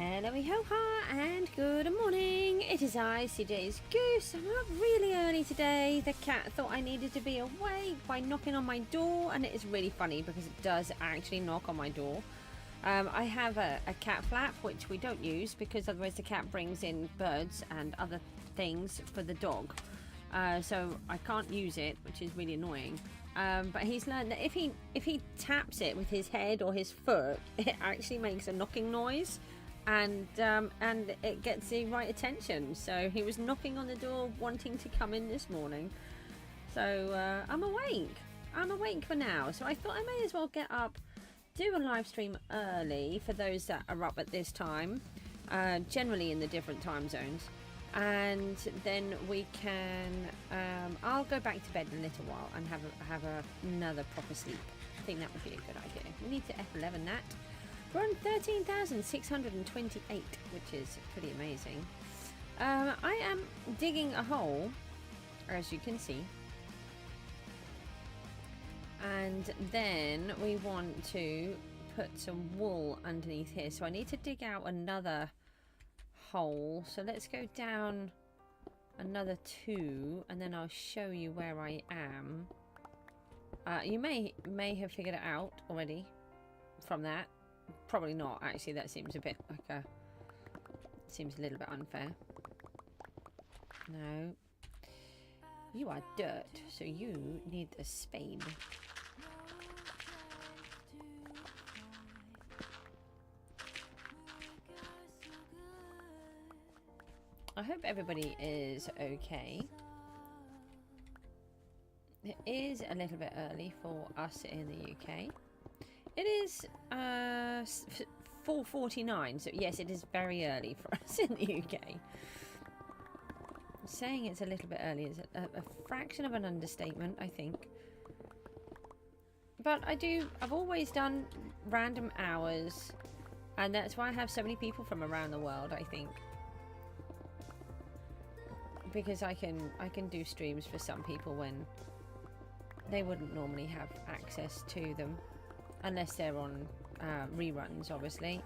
Hello, ho-ha, and good morning. It is I, CJ's Goose. I'm up really early today. The cat thought I needed to be awake by knocking on my door, and it is really funny because it does actually knock on my door. I have a cat flap, which we don't use because otherwise the cat brings in birds and other things for the dog. So I can't use it, which is really annoying. But he's learned that if he taps it with his head or his foot, it actually makes a knocking noise. And it gets the right attention. So he was knocking on the door wanting to come in this morning. So I'm awake for now, so I thought I may as well get up, do a live stream early for those that are up at this time, generally in the different time zones, and then we can I'll go back to bed in a little while and have another proper sleep. I think that would be a good idea. We need to F11 that. We're on 13,628, which is pretty amazing. I am digging a hole, as you can see. And then we want to put some wool underneath here. So I need to dig out another hole. So let's go down another 2, and then I'll show you where I am. You may have figured it out already from that. Probably not, actually. That seems a bit like seems a little bit unfair. No. You are dirt, so you need a spade. I hope everybody is okay. It is a little bit early for us in the UK. It is 4:49, so yes, it is very early for us in the UK. Saying it's a little bit early is a fraction of an understatement, I think. But I've always done random hours, and that's why I have so many people from around the world, I think. Because I can do streams for some people when they wouldn't normally have access to them. Unless they're on reruns, obviously.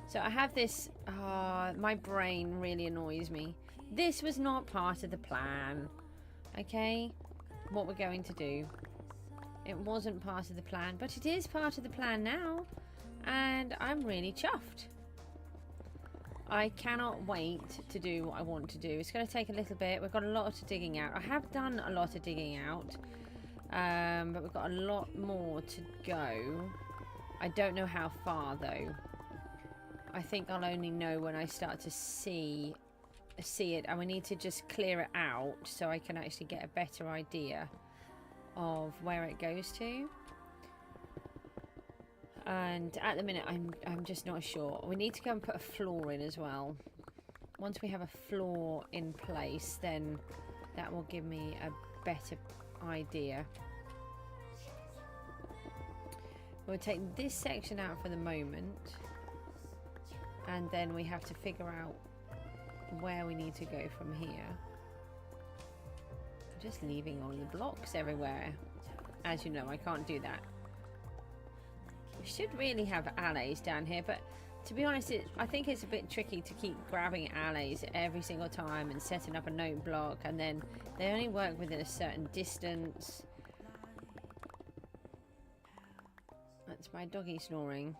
So I have this, my brain really annoys me. This was not part of the plan. Okay? What we're going to do. It wasn't part of the plan, but it is part of the plan now. And I'm really chuffed. I cannot wait to do what I want to do. It's going to take a little bit. We've got a lot of digging out. I have done a lot of digging out. But we've got a lot more to go. I don't know how far though. I think I'll only know when I start to see it. And we need to just clear it out so I can actually get a better idea of where it goes to. And at the minute I'm just not sure. We need to go and put a floor in as well. Once we have a floor in place, then that will give me a better idea. We'll take this section out for the moment, and then we have to figure out where we need to go from here. I'm just leaving all the blocks everywhere. As you know, I can't do that. We should really have allays down here, but to be honest, I think it's a bit tricky to keep grabbing allays every single time and setting up a note block, and then they only work within a certain distance. That's my doggy snoring.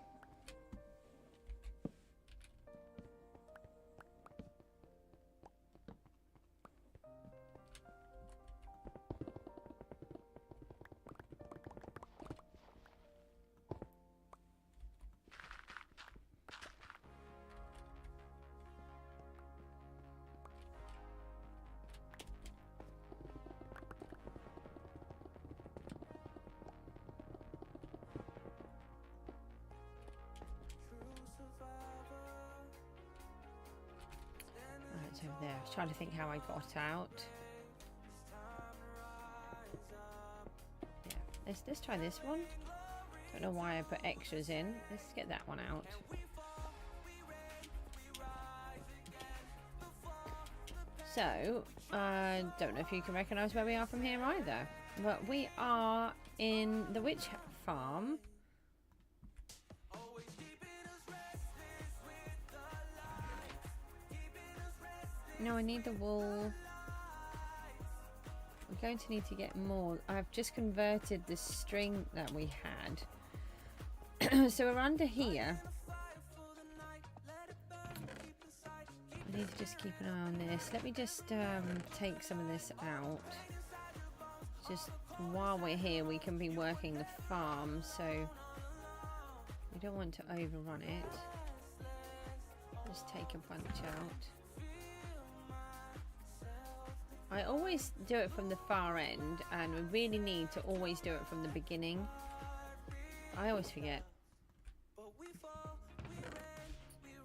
Over there. I was trying to think how I got out. Yeah, let's try this one. Don't know why I put extras in. Let's get that one out. So, I don't know if you can recognise where we are from here either. But we are in the witch farm. No, I need the wool. I'm going to need to get more. I've just converted the string that we had. So we're under here. I need to just keep an eye on this. Let me just take some of this out. Just while we're here, we can be working the farm, so we don't want to overrun it. Just take a bunch out. I always do it from the far end, and we really need to always do it from the beginning. I always forget.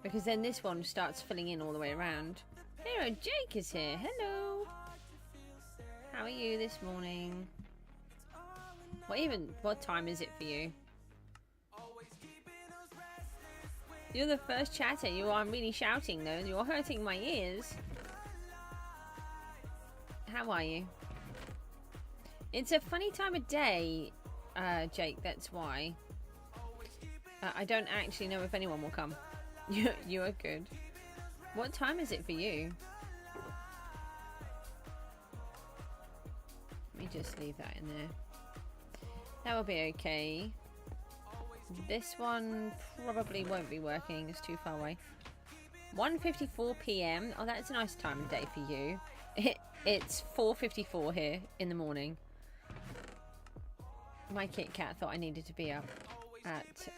Because then this one starts filling in all the way around. Hero Jake is here. Hello. How are you this morning? What time is it for you? You're the first chatter. You are really shouting though. You're hurting my ears. How are you? It's a funny time of day, Jake, that's why. I don't actually know if anyone will come. You are good. What time is it for you? Let me just leave that in there. That will be okay. This one probably won't be working. It's too far away. 1:54 p.m. Oh, that's a nice time of day for you. It's 4:54 here in the morning. My Kit Kat thought I needed to be up at...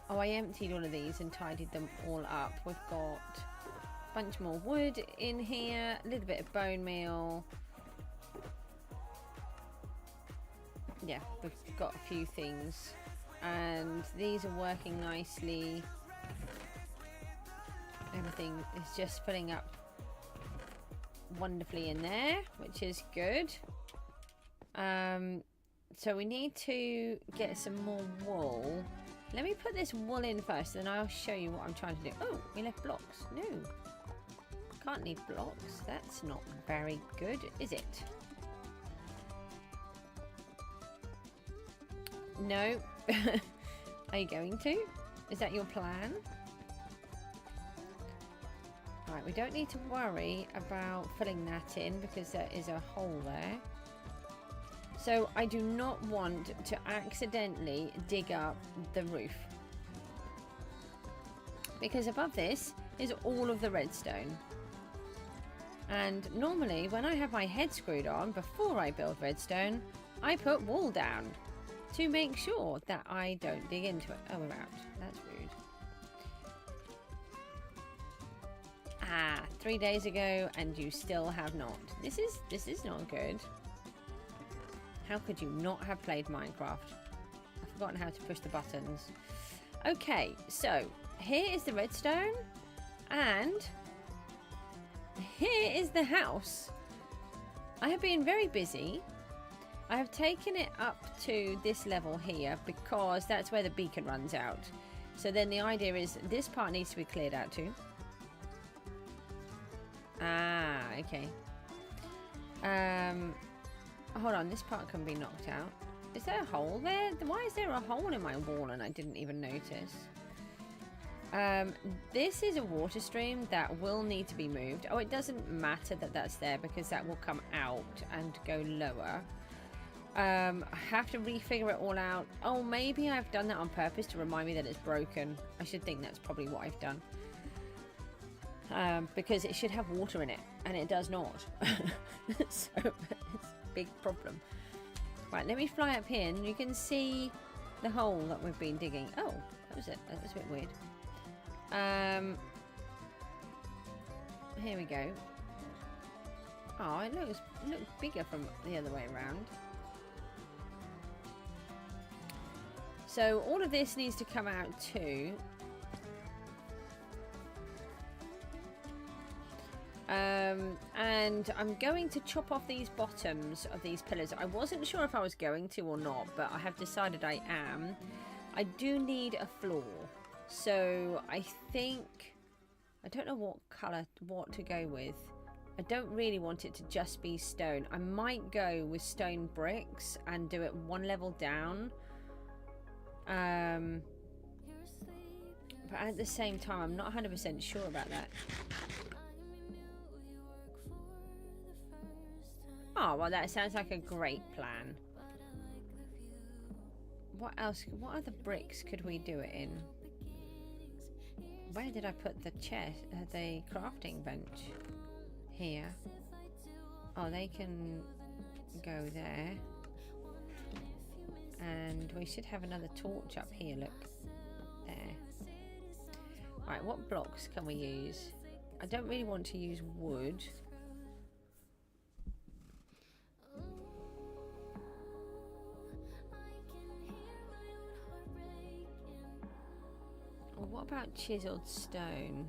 Oh, I emptied all of these and tidied them all up. We've got a bunch more wood in here, a little bit of bone meal. Yeah, we've got a few things. And these are working nicely. Everything is just filling up wonderfully in there, which is good. So we need to get some more wool. Let me put this wool in first, then I'll show you what I'm trying to do. Oh, we left blocks. No. Can't leave blocks. That's not very good, is it? No. Are you going to? Is that your plan? Right, we don't need to worry about filling that in because there is a hole there. So I do not want to accidentally dig up the roof. Because above this is all of the redstone. And normally when I have my head screwed on before I build redstone, I put wool down to make sure that I don't dig into it. Oh, we're out. That's rude. Ah, 3 days ago and you still have not. This is not good. How could you not have played Minecraft? I've forgotten how to push the buttons. Okay, so here is the redstone and here is the house. I have been very busy. I have taken it up to this level here because that's where the beacon runs out. So then the idea is this part needs to be cleared out too. Ah, okay. Hold on, this part can be knocked out. Is there a hole there? Why is there a hole in my wall and I didn't even notice? This is a water stream that will need to be moved. Oh, it doesn't matter that that's there because that will come out and go lower. I have to refigure it all out. Oh, maybe I've done that on purpose to remind me that it's broken. I should think that's probably what I've done. Because it should have water in it and it does not. So it's a big problem. Right, let me fly up here and you can see the hole that we've been digging. Oh, that was it. That was a bit weird. Here we go. Oh, it looks bigger from the other way around. So all of this needs to come out too. And I'm going to chop off these bottoms of these pillars. I wasn't sure if I was going to or not, but I have decided I am. I do need a floor. So I think I don't know what colour, what to go with. I don't really want it to just be stone. I might go with stone bricks and do it one level down. But at the same time, I'm not 100% sure about that. Oh, well, that sounds like a great plan. What else? What other bricks could we do it in? Where did I put the chair, the crafting bench? Here. Oh, they can go there. And we should have another torch up here, look. There. Right, what blocks can we use? I don't really want to use wood. Well, what about chiseled stone?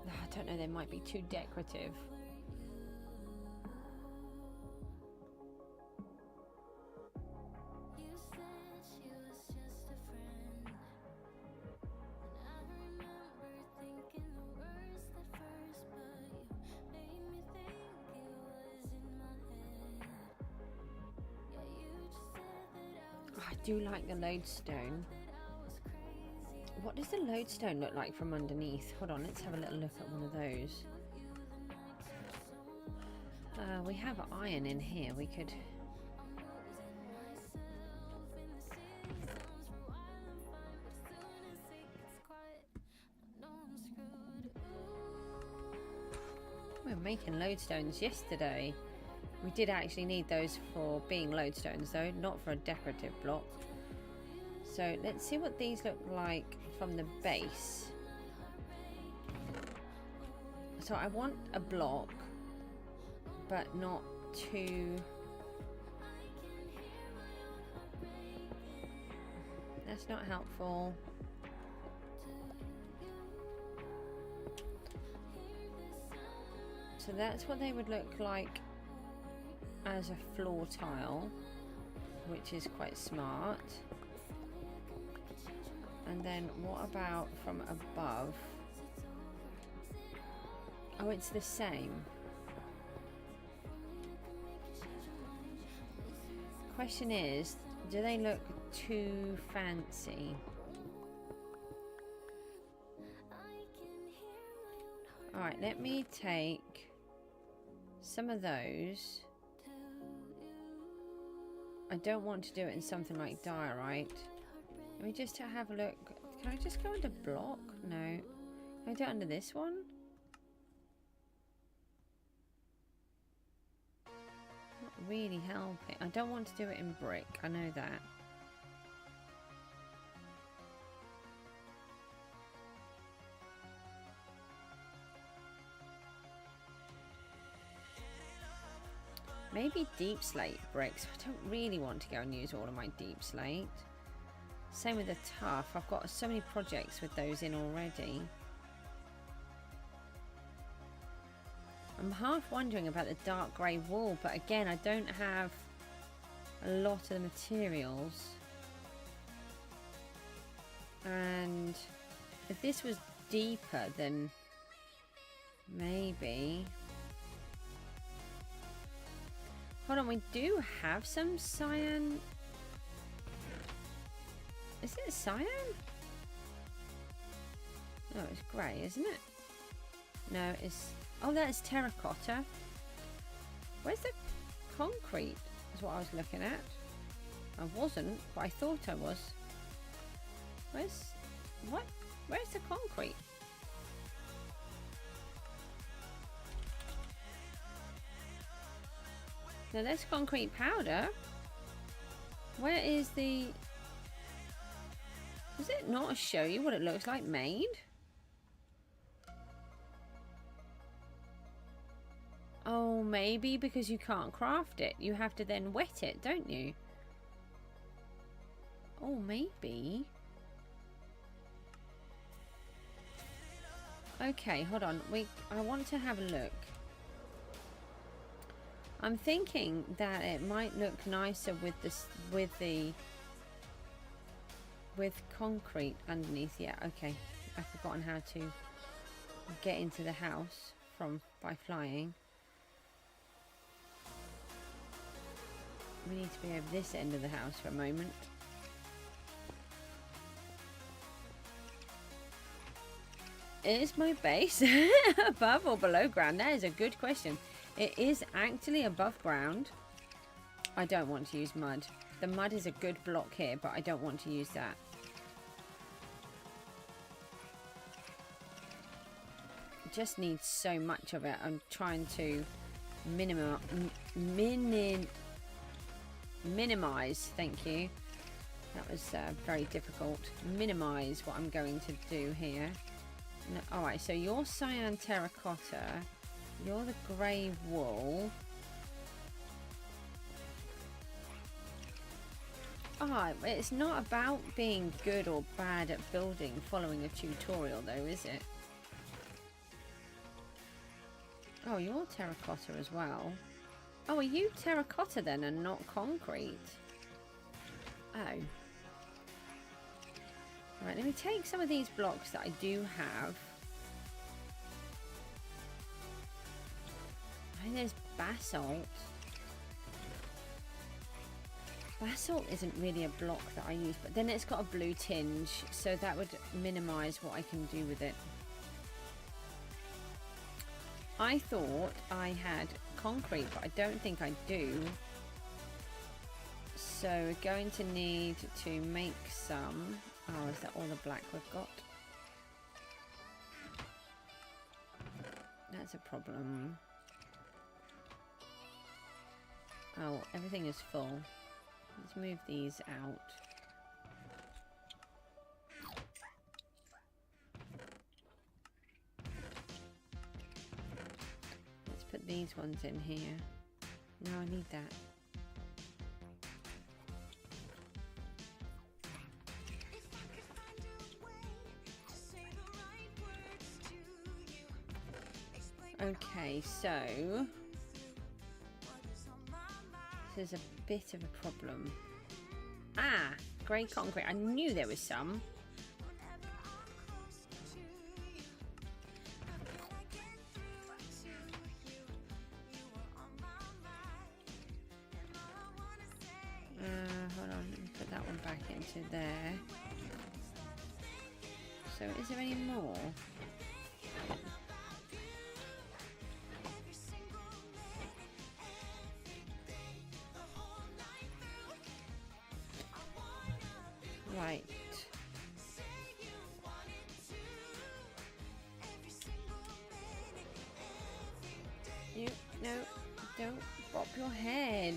I don't know, they might be too decorative. I do like the lodestone. What does the lodestone look like from underneath? Hold on, let's have a little look at one of those. We have iron in here. We could... We were making lodestones yesterday. We did actually need those for being lodestones though, not for a decorative block. So let's see what these look like from the base. So I want a block, but not too... That's not helpful. So that's what they would look like as a floor tile, which is quite smart. And then what about from above? Oh, it's the same. Question is, do they look too fancy? Alright, let me take some of those. I don't want to do it in something like diorite. Let me just have a look. Can I just go under block? No. Can I do it under this one? Not really helping. I don't want to do it in brick. I know that. Maybe deep slate bricks. I don't really want to go and use all of my deep slate. Same with the tough. I've got so many projects with those in already. I'm half wondering about the dark grey wool, but again, I don't have a lot of the materials. And if this was deeper, then maybe... Hold on, we do have some cyan. Is it cyan? No, it's grey, isn't it? No, it's... Oh, that's terracotta. Where's the concrete? Is what I was looking at. I wasn't, but I thought I was. Where's... What? Where's the concrete? No, that's concrete powder. Where is the... Does it not show you what it looks like made? Oh, maybe because you can't craft it. You have to then wet it, don't you? Oh, maybe. Okay, hold on. I want to have a look. I'm thinking that it might look nicer with this, with the with concrete underneath. Yeah, okay. I've forgotten how to get into the house by flying. We need to be over this end of the house for a moment. Is my base above or below ground? That is a good question. It is actually above ground. I don't want to use mud. The mud is a good block here, but I don't want to use that. It just needs so much of it. I'm trying to minimize. Thank you. That was very difficult. Minimize what I'm going to do here. No, alright, so you're cyan terracotta. You're the grey wool. Ah, it's not about being good or bad at building following a tutorial though, is it? Oh, you're terracotta as well. Oh, are you terracotta then and not concrete? Oh. Alright, let me take some of these blocks that I do have. I think there's basalt. Basalt isn't really a block that I use, but then it's got a blue tinge, so that would minimize what I can do with it. I thought I had concrete, but I don't think I do. So we're going to need to make some. Oh, is that all the black we've got? That's a problem. Oh, everything is full. Let's move these out. Let's put these ones in here. No, I need that. Okay, so this is a bit of a problem. Ah, grey concrete. I knew there was some. Hold on, let me put that one back into there. So is there any more? Right. You, no, don't bop your head.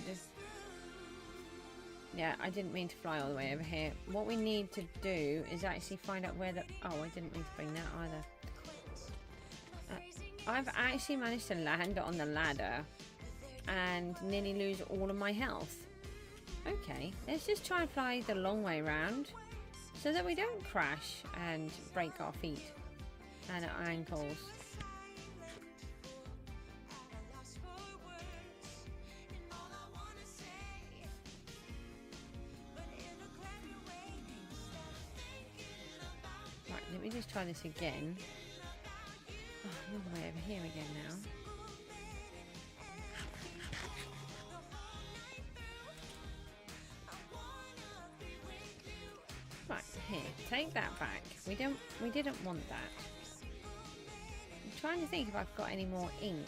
Yeah, I didn't mean to fly all the way over here. What we need to do is actually find out where the... Oh, I didn't mean to bring that either. I've actually managed to land on the ladder and nearly lose all of my health. Okay, let's just try and fly the long way around so that we don't crash and break our feet and our ankles. Right, let me just try this again. Oh, I'm way over here again now. Right, here, take that back. We didn't want that. I'm trying to think if I've got any more ink.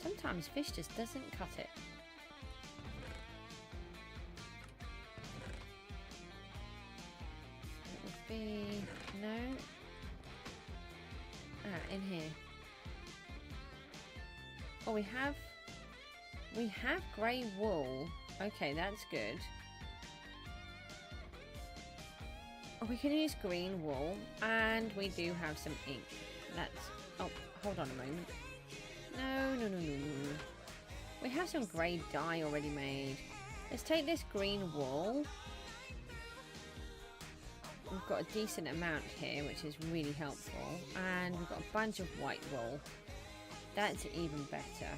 Sometimes fish just doesn't cut it. It would be no. Ah, in here. Oh, we have grey wool. Okay, that's good. Oh, we can use green wool, and we do have some ink. That's... Oh, hold on a moment. No. We have some grey dye already made. Let's take this green wool. We've got a decent amount here, which is really helpful. And we've got a bunch of white wool. That's even better.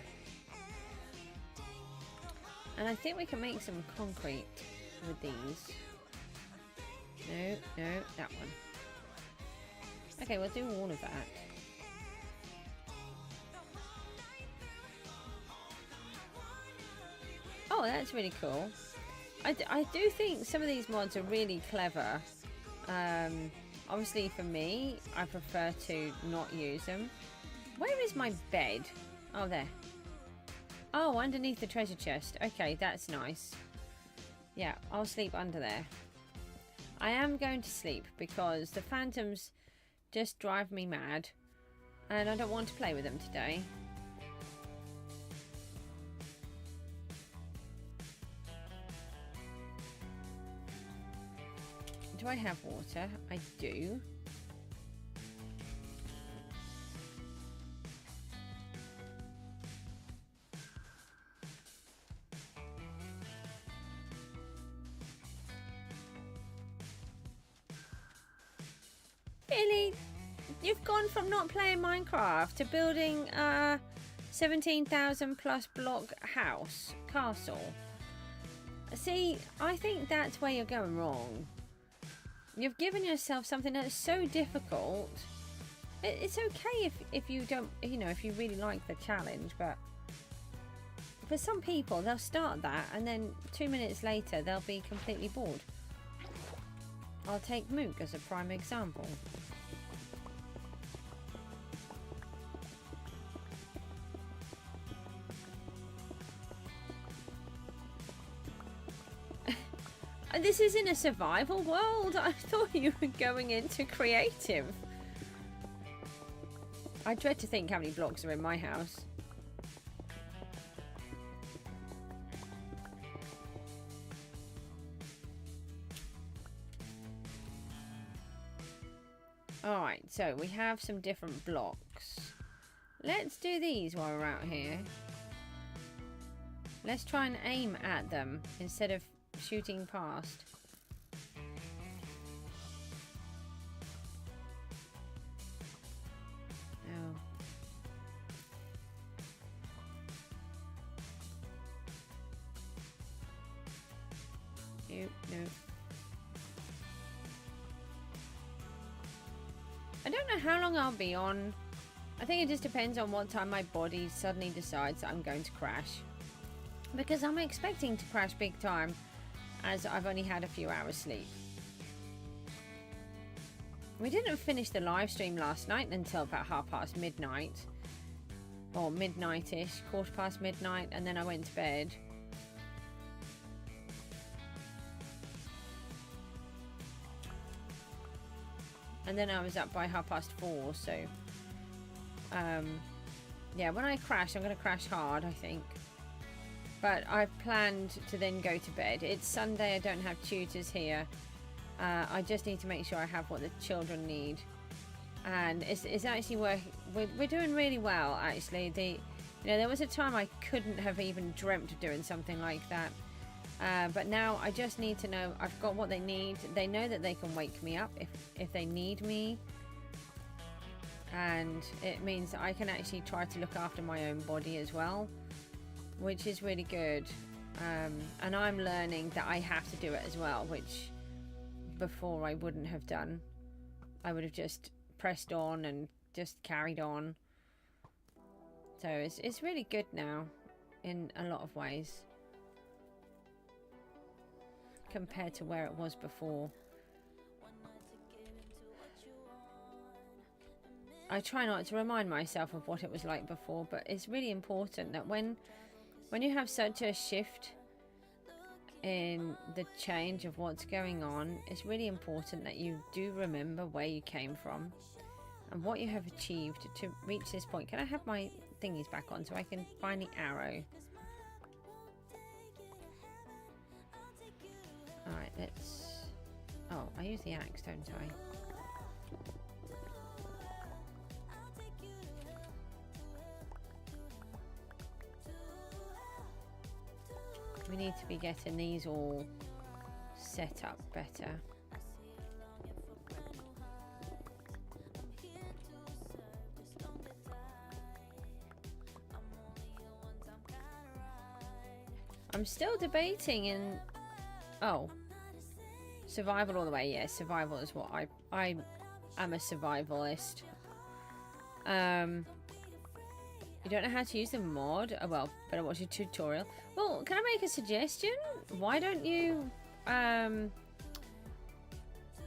And I think we can make some concrete with these. No, that one. Okay, we'll do all of that. Oh, that's really cool. I do think some of these mods are really clever. Obviously for me, I prefer to not use them. Where is my bed? Oh, there. Oh, underneath the treasure chest. Okay, that's nice. Yeah, I'll sleep under there. I am going to sleep because the phantoms just drive me mad. And I don't want to play with them today. Do I have water? I do. Really? You've gone from not playing Minecraft to building a 17,000 plus block house, castle. See, I think that's where you're going wrong. You've given yourself something that's so difficult. It's okay if you don't, you know, if you really like the challenge, but for some people, they'll start that and then 2 minutes later, they'll be completely bored. I'll take Mook as a prime example. This isn't a survival world. I thought you were going into creative. I dread to think how many blocks are in my house. Alright, so we have some different blocks. Let's do these while we're out here. Let's try and aim at them instead of shooting past. Oh. Nope, nope. I don't know how long I'll be on. I think it just depends on what time my body suddenly decides that I'm going to crash. Because I'm expecting to crash big time, as I've only had a few hours sleep. We didn't finish the live stream last night until about midnight. Or midnight-ish, midnight, and then I went to bed. And then I was up by 4:30, so... yeah, when I crash, I'm going to crash hard, I think. But I've planned to then go to bed. It's Sunday, I don't have tutors here. I just need to make sure I have what the children need. And it's actually working. We're doing really well, actually. You know, there was a time I couldn't have even dreamt of doing something like that. But now I just need to know I've got what they need. They know that they can wake me up if they need me. And it means that I can actually try to look after my own body as well, which is really good. And I'm learning that I have to do it as well, which before I wouldn't have done. I would have just pressed on and just carried on. So it's really good now in a lot of ways compared to where it was before. I try not to remind myself of what it was like before, but it's really important that when you have such a shift in the change of what's going on, it's really important that you do remember where you came from and what you have achieved to reach this point. Can I have my thingies back on so I can find the arrow? Alright, let's... Oh, I use the axe, don't I? We need to be getting these all set up better. I'm still debating in... Oh. Survival all the way. Yeah, survival is what I am a survivalist. You don't know how to use the mod? Oh, well, better watch a tutorial. Well, can I make a suggestion? Why don't you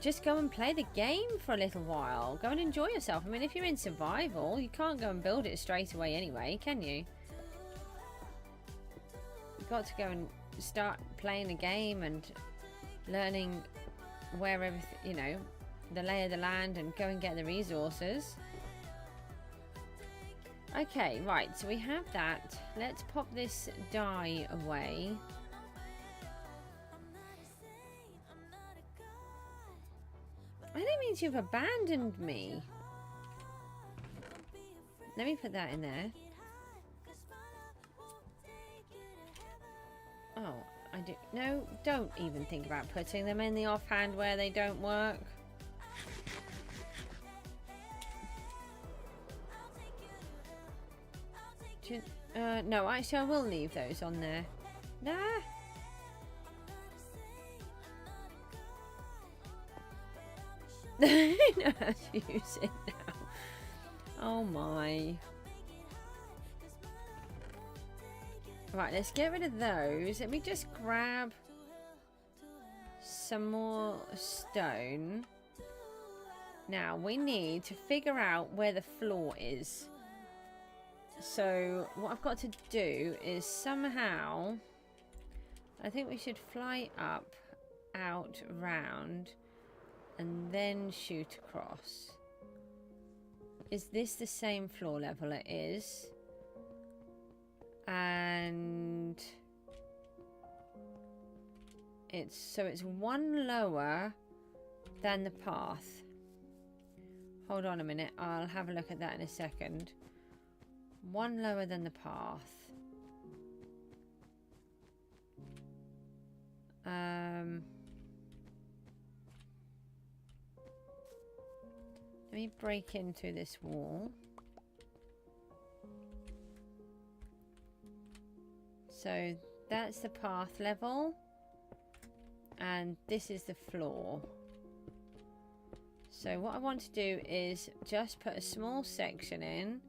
just go and play the game for a little while? Go and enjoy yourself. I mean, if you're in survival, you can't go and build it straight away anyway, can you? You've got to go and start playing the game and learning where everything, you know, the lay of the land, and go and get the resources. Okay, right, so we have that. Let's pop this die away. I don't mean you've abandoned me. Let me put that in there. Oh, I do. No, don't even think about putting them in the offhand where they don't work. No, actually I will leave those on there. Nah. I know how to use it now. Oh my. Right, let's get rid of those. Let me just grab some more stone. Now we need to figure out where the floor is. So what I've got to do is somehow, I think we should fly up, out, round, and then shoot across. Is this the same floor level? It is. And it's one lower than the path. Hold on a minute, I'll have a look at that in a second. One lower than the path. Let me break into this wall. So that's the path level, and this is the floor. So what I want to do is just put a small section in.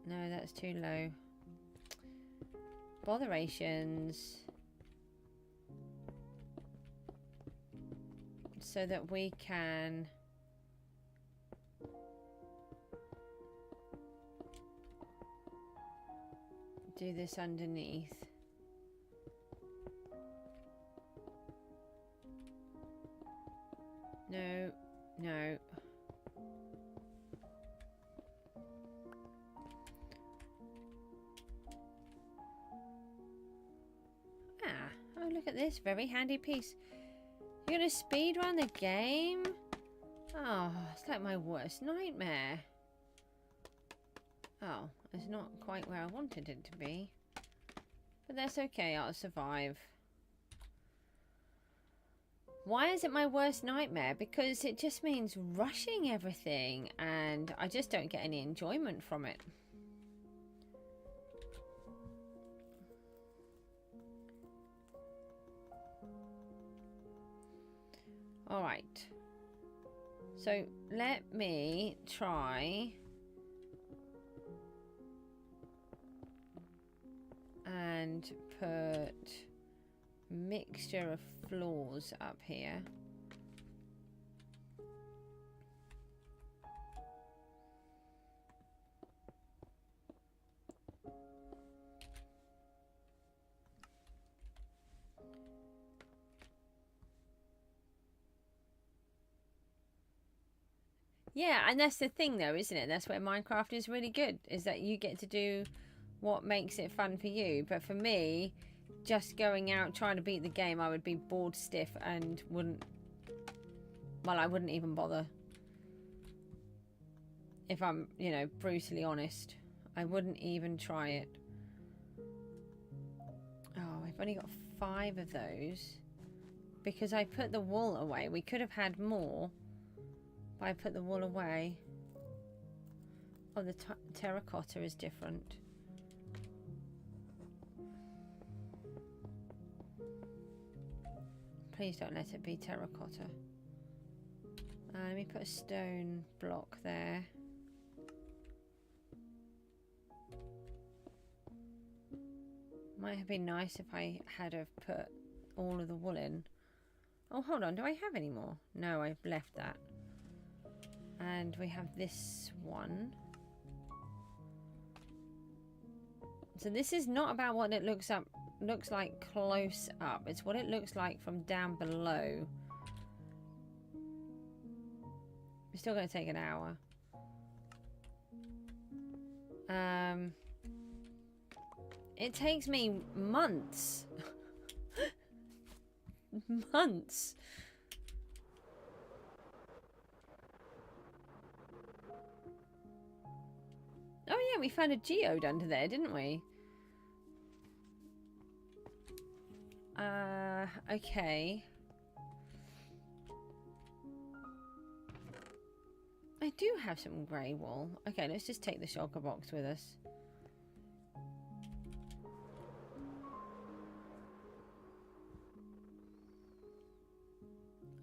No, that's too low. Botherations. So that we can do this underneath. No, no. Oh, look at this. Very handy piece. You're going to speed run the game? Oh, it's like my worst nightmare. Oh, it's not quite where I wanted it to be. But that's okay. I'll survive. Why is it my worst nightmare? Because it just means rushing everything. And I just don't get any enjoyment from it. Alright, so let me try and put mixture of floors up here. Yeah, and that's the thing though, isn't it? That's where Minecraft is really good, is that you get to do what makes it fun for you. But for me, just going out trying to beat the game, I would be bored stiff and wouldn't, well, I wouldn't even bother. If I'm, you know, brutally honest, I wouldn't even try it. Oh, we've only got 5 of those because I put the wool away. We could have had more. I put the wool away. Oh, the terracotta is different. Please don't let it be terracotta. Let me put a stone block there. Might have been nice if I had have put all of the wool in. Oh, hold on. Do I have any more? No, I've left that. And we have this one. So this is not about what it looks like close up. It's what it looks like from down below. It's still going to take an hour. It takes me months. Months. Oh yeah, we found a geode under there, didn't we? Okay. I do have some grey wool. Okay, let's just take the shulker box with us.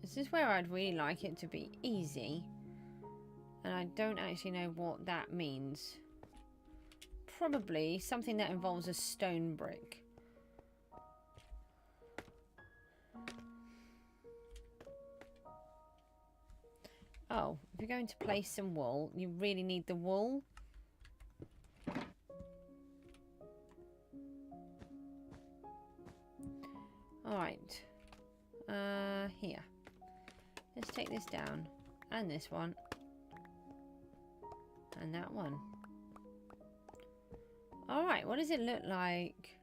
This is where I'd really like it to be easy. And I don't actually know what that means. Probably something that involves a stone brick. Oh, if you're going to place some wool, you really need the wool. Alright. Here. Let's take this down. And this one. And that one. Alright, what does it look like?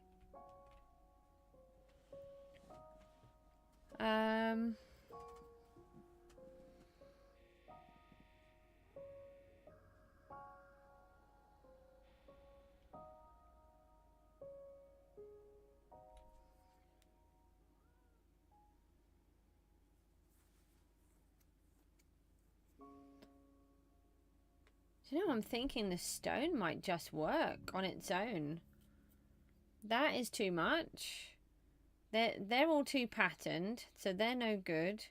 You know, I'm thinking the stone might just work on its own. That is too much. They're all too patterned, so they're no good.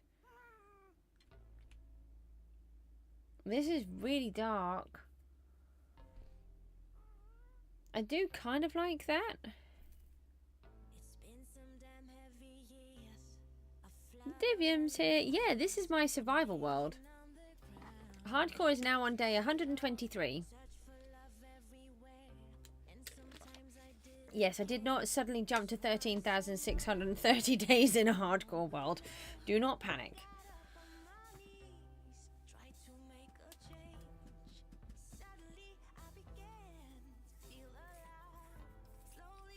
This is really dark. I do kind of like that. Divium's here. Yeah, this is my survival world. Hardcore is now on day 123. Yes, I did not suddenly jump to 13,630 days in a hardcore world. Do not panic.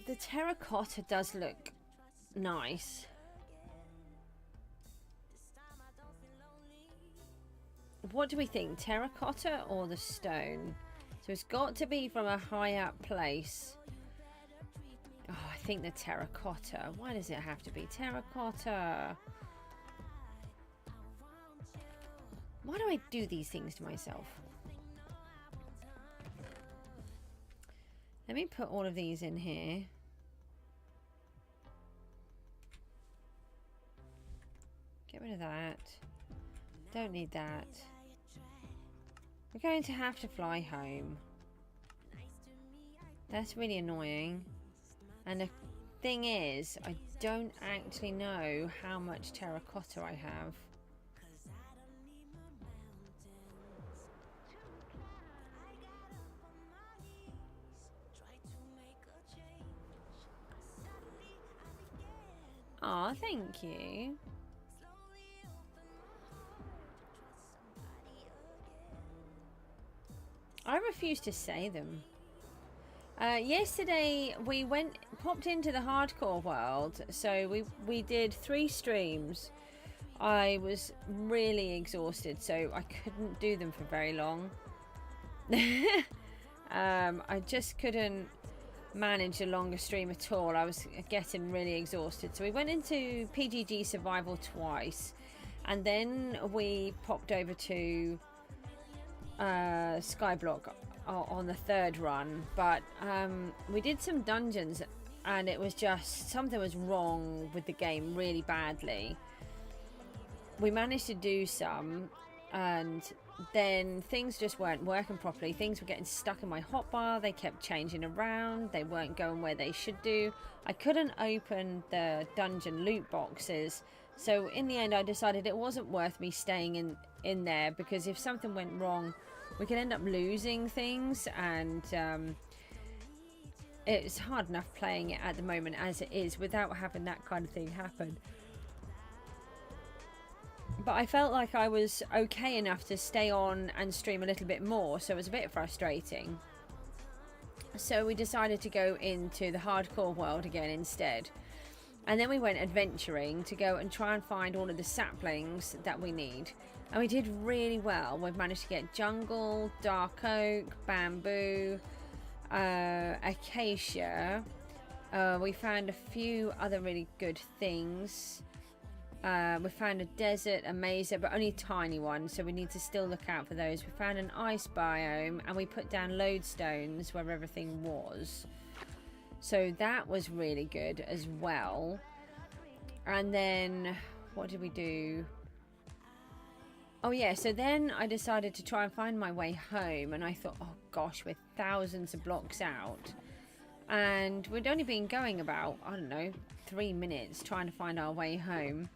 The terracotta does look nice. What do we think? Terracotta or the stone? So it's got to be from a high up place. Oh, I think the terracotta. Why does it have to be terracotta? Why do I do these things to myself? Let me put all of these in here. Get rid of that. Don't need that. We're going to have to fly home. That's really annoying. And the thing is, I don't actually know how much terracotta I have. Aw, thank you. I refuse to say them. Yesterday we popped into the hardcore world, so we did 3 streams. I was really exhausted, so I couldn't do them for very long. I just couldn't manage a longer stream at all. I was getting really exhausted, so we went into PGG survival twice, and then we popped over to SKYBLOCK on the 3rd run. But we did some dungeons and it was just something was wrong with the game really badly, we managed to do some, and then things just weren't working properly. Things were getting stuck in my hotbar. They kept changing around. They weren't going where they should do. I couldn't open the dungeon loot boxes. So in the end, I decided it wasn't worth me staying in there, because if something went wrong, we could end up losing things, and it's hard enough playing it at the moment as it is without having that kind of thing happen. But I felt like I was okay enough to stay on and stream a little bit more, so it was a bit frustrating. So we decided to go into the hardcore world again instead. And then we went adventuring to go and try and find all of the saplings that we need. And we did really well. We've managed to get jungle, dark oak, bamboo, acacia. We found a few other really good things. We found a desert, a mesa, but only a tiny one, so we need to still look out for those. We found an ice biome, and we put down lodestones where everything was. So that was really good as well. And then, what did we do? Oh yeah, so then I decided to try and find my way home, and I thought, oh gosh, we're thousands of blocks out. And we'd only been going about, I don't know, 3 minutes trying to find our way home.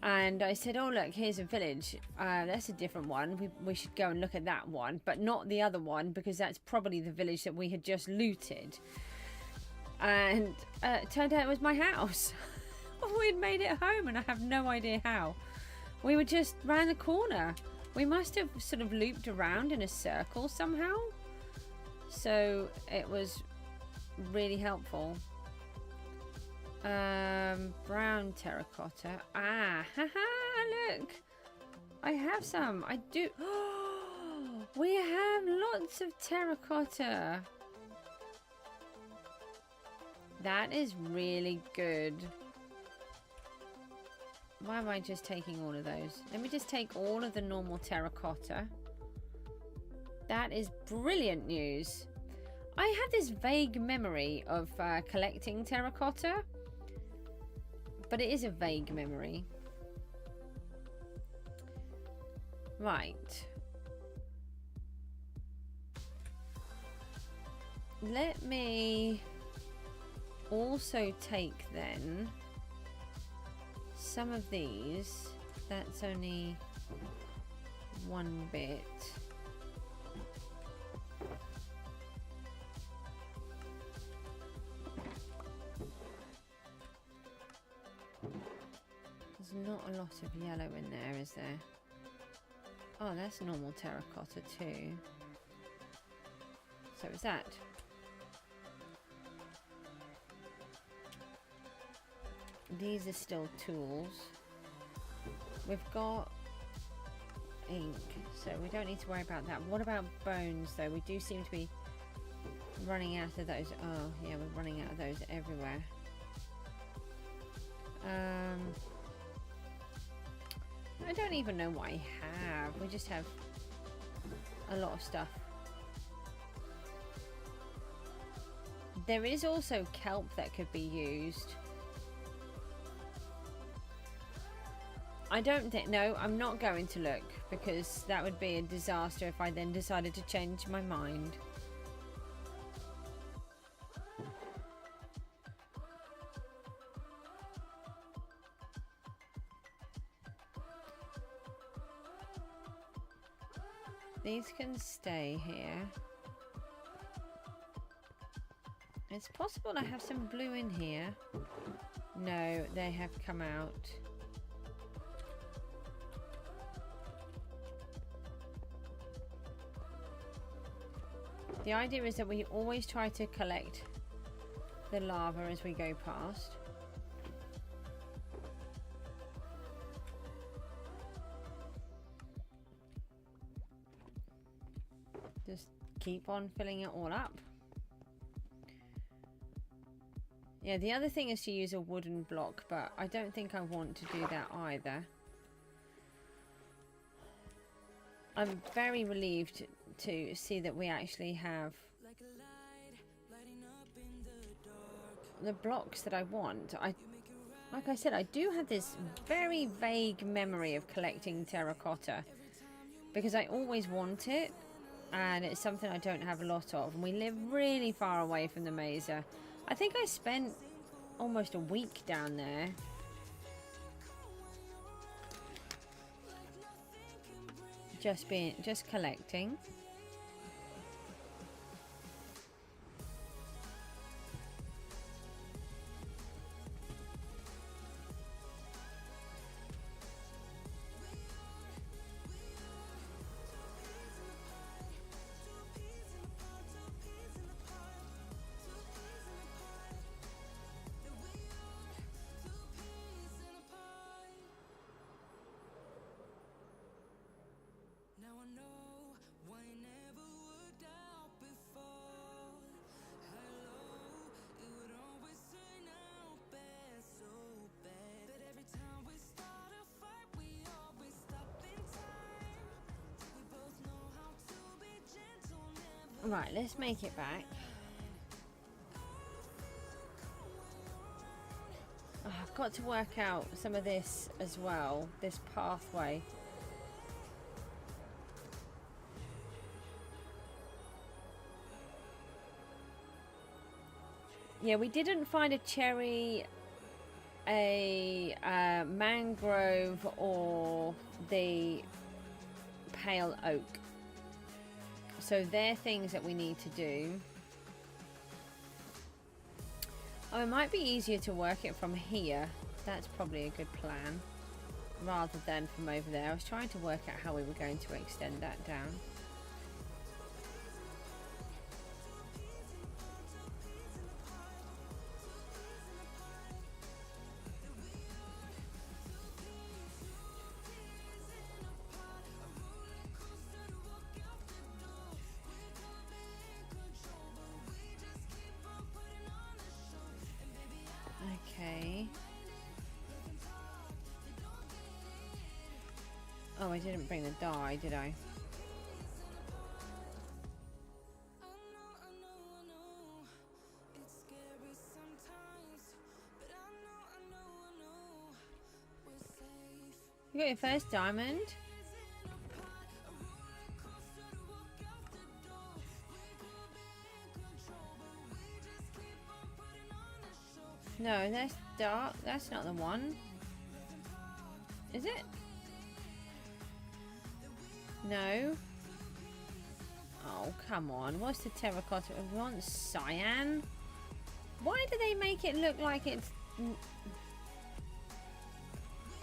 And I said, oh look, here's a village. That's a different one. We should go and look at that one, but not the other one, because that's probably the village that we had just looted. And it turned out it was my house. We'd made it home, and I have no idea how. We were just round the corner. We must have sort of looped around in a circle somehow. So it was really helpful. Brown terracotta. Ah, haha, look. I have some. I do. We have lots of terracotta. That is really good. Why am I just taking all of those? Let me just take all of the normal terracotta. That is brilliant news. I had this vague memory of collecting terracotta, but it is a vague memory. Right. Let me also take then some of these. That's only one bit. There's not a lot of yellow in there, is there? Oh, that's normal terracotta too. So is that. These are still tools. We've got ink, so we don't need to worry about that. What about bones though? We do seem to be running out of those. Oh yeah, we're running out of those everywhere. I don't even know what I have. We just have a lot of stuff. There is also kelp that could be used. I don't think, no, I'm not going to look, because that would be a disaster if I then decided to change my mind. These can stay here. It's possible I have some blue in here. No, they have come out. The idea is that we always try to collect the lava as we go past. Just keep on filling it all up. Yeah, the other thing is to use a wooden block, but I don't think I want to do that either. I'm very relieved to see that we actually have the blocks that I want. Like I said, I do have this very vague memory of collecting terracotta because I always want it, and it's something I don't have a lot of, and we live really far away from the Mesa. I think I spent almost a week down there. Just collecting. Right, let's make it back. Oh, I've got to work out some of this as well, this pathway. Yeah, we didn't find a cherry, a mangrove, or the pale oak. So they're things that we need to do. Oh, it might be easier to work it from here. That's probably a good plan, rather than from over there. I was trying to work out how we were going to extend that down. Okay. Oh, I didn't bring the dye, did I? You got your first diamond? No, that's dark. That's not the one. Is it? No. Oh, come on. What's the terracotta? We want cyan? Why do they make it look like it's...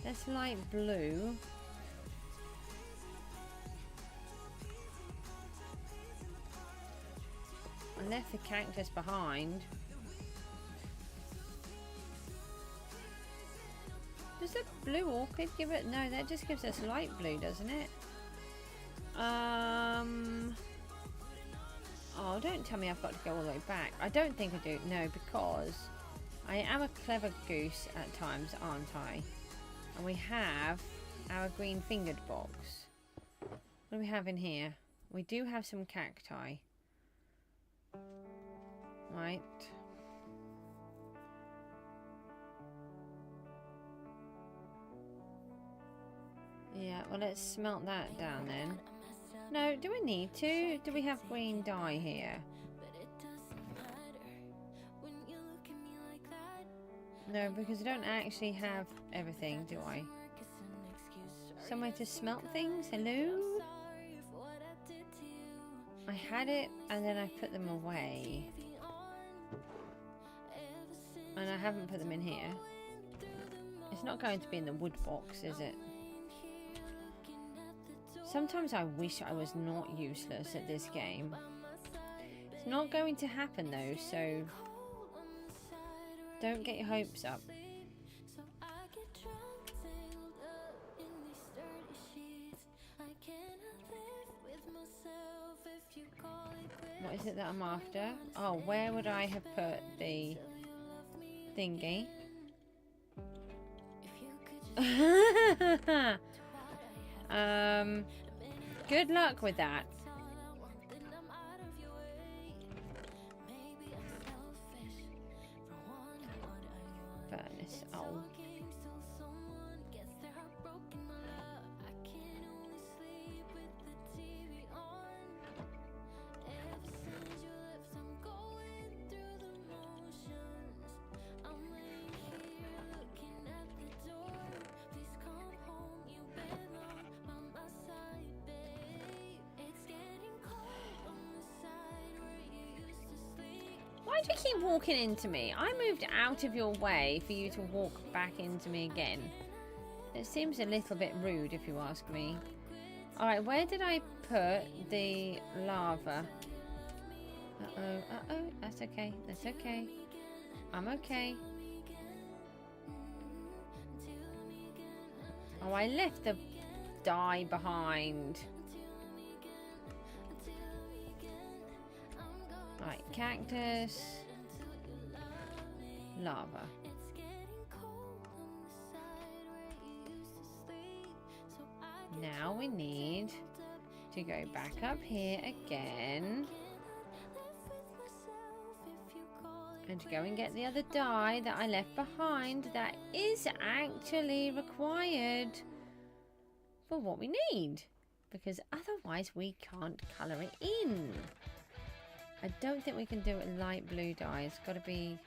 That's light blue. I left the cactus behind. Does the blue orchid give it? No, that just gives us light blue, doesn't it? Oh, don't tell me I've got to go all the way back. I don't think I do. No, because I am a clever goose at times, aren't I? And we have our green fingered box. What do we have in here? We do have some cacti. Right. Yeah, well, let's smelt that down then. No, do we need to? Do we have green dye here? No, because I don't actually have everything, do I? Somewhere to smelt things? Hello? I had it and then I put them away. And I haven't put them in here. It's not going to be in the wood box, is it? Sometimes I wish I was not useless at this game. It's not going to happen though, so don't get your hopes up. What is it that I'm after? Oh, where would I have put the thingy? Good luck with that. Furnace. Oh, you keep walking into me? I moved out of your way for you to walk back into me again. It seems a little bit rude if you ask me. Alright, where did I put the lava? Uh-oh, uh-oh. That's okay. That's okay. I'm okay. Oh, I left the dye behind. Right, cactus. Lava. Now we need to go back up here again. And to go and get the other dye that I left behind that is actually required for what we need. Because otherwise we can't colour it in. I don't think we can do it light blue dye. It's got to be...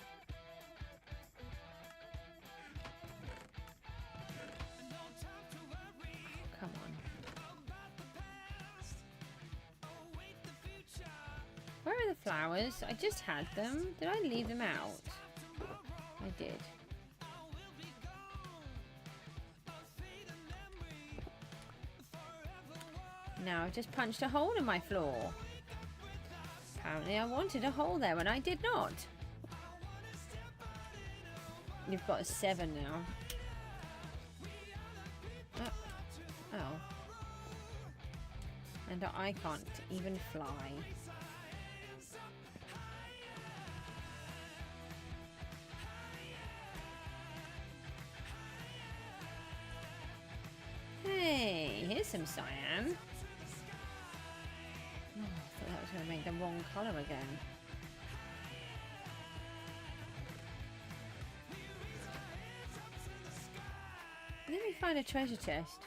Come on. Where are the flowers? I just had them. Did I leave them out? I did. Now I've just punched a hole in my floor. Apparently I wanted a hole there when I did not. You've got a 7 now. Oh. And I can't even fly. Hey, here's some cyan. Oh, I thought that was going to make the wrong colour again. Let me find a treasure chest.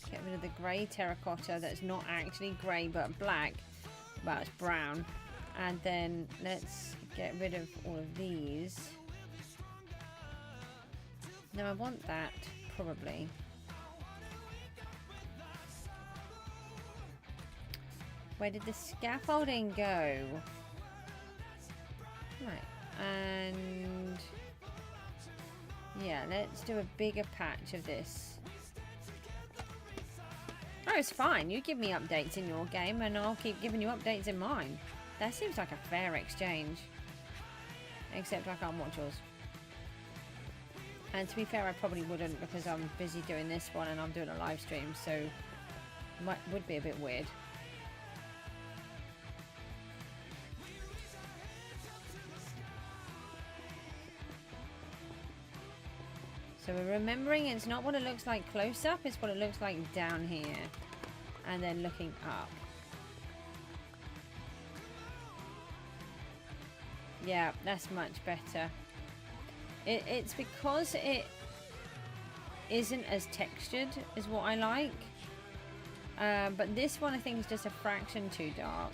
Get rid of the grey terracotta that's not actually grey but black. Well, it's brown. And then let's get rid of all of these. No, I want that, probably. Where did the scaffolding go? Right, and... yeah, let's do a bigger patch of this. Oh, it's fine. You give me updates in your game and I'll keep giving you updates in mine. That seems like a fair exchange. Except I can't watch yours. And to be fair, I probably wouldn't because I'm busy doing this one and I'm doing a live stream, so would be a bit weird. So we're remembering it's not what it looks like close up, it's what it looks like down here. And then looking up. Yeah, that's much better. It's because it isn't as textured as what I like. But this one I think is just a fraction too dark.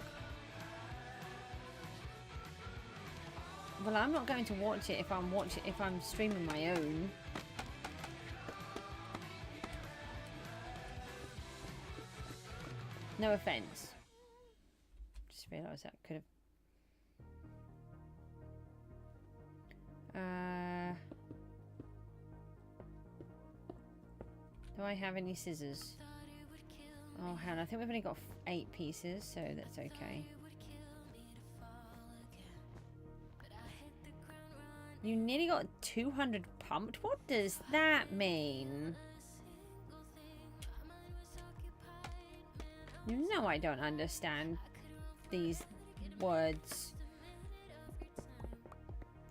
Well, I'm not going to watch it if I'm streaming my own. No offense. Just realised that could have. Do I have any scissors? Oh, hell, I think we've only got 8 pieces, so that's okay. You nearly got 200 pumped? What does that mean? You know I don't understand these words.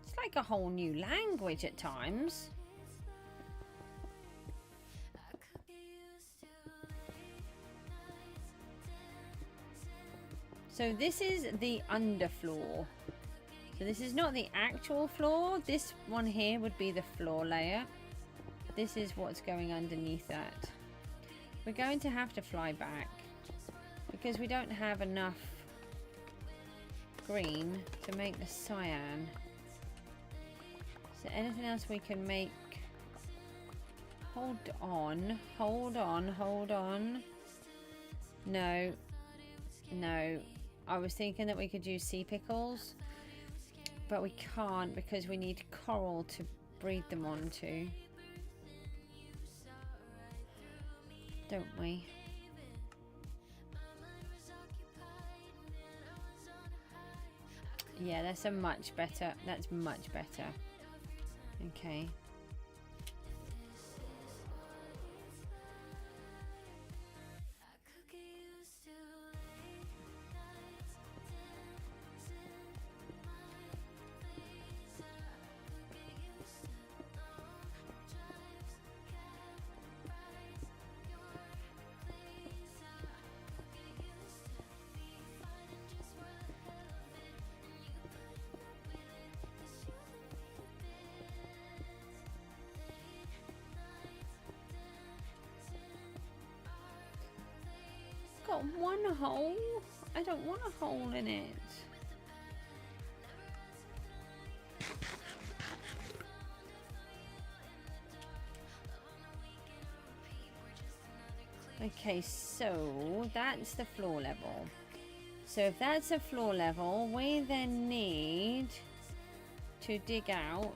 It's like a whole new language at times. So this is the underfloor. So this is not the actual floor. This one here would be the floor layer. This is what's going underneath that. We're going to have to fly back because we don't have enough green to make the cyan. So anything else we can make? Hold on, hold on, hold on. No, no. I was thinking that we could use sea pickles, but we can't because we need coral to breed them onto. Don't we? Yeah, that's a much better. That's much better. Okay. Got one hole. I don't want a hole in it. Okay, so that's the floor level. So if that's a floor level, we then need to dig out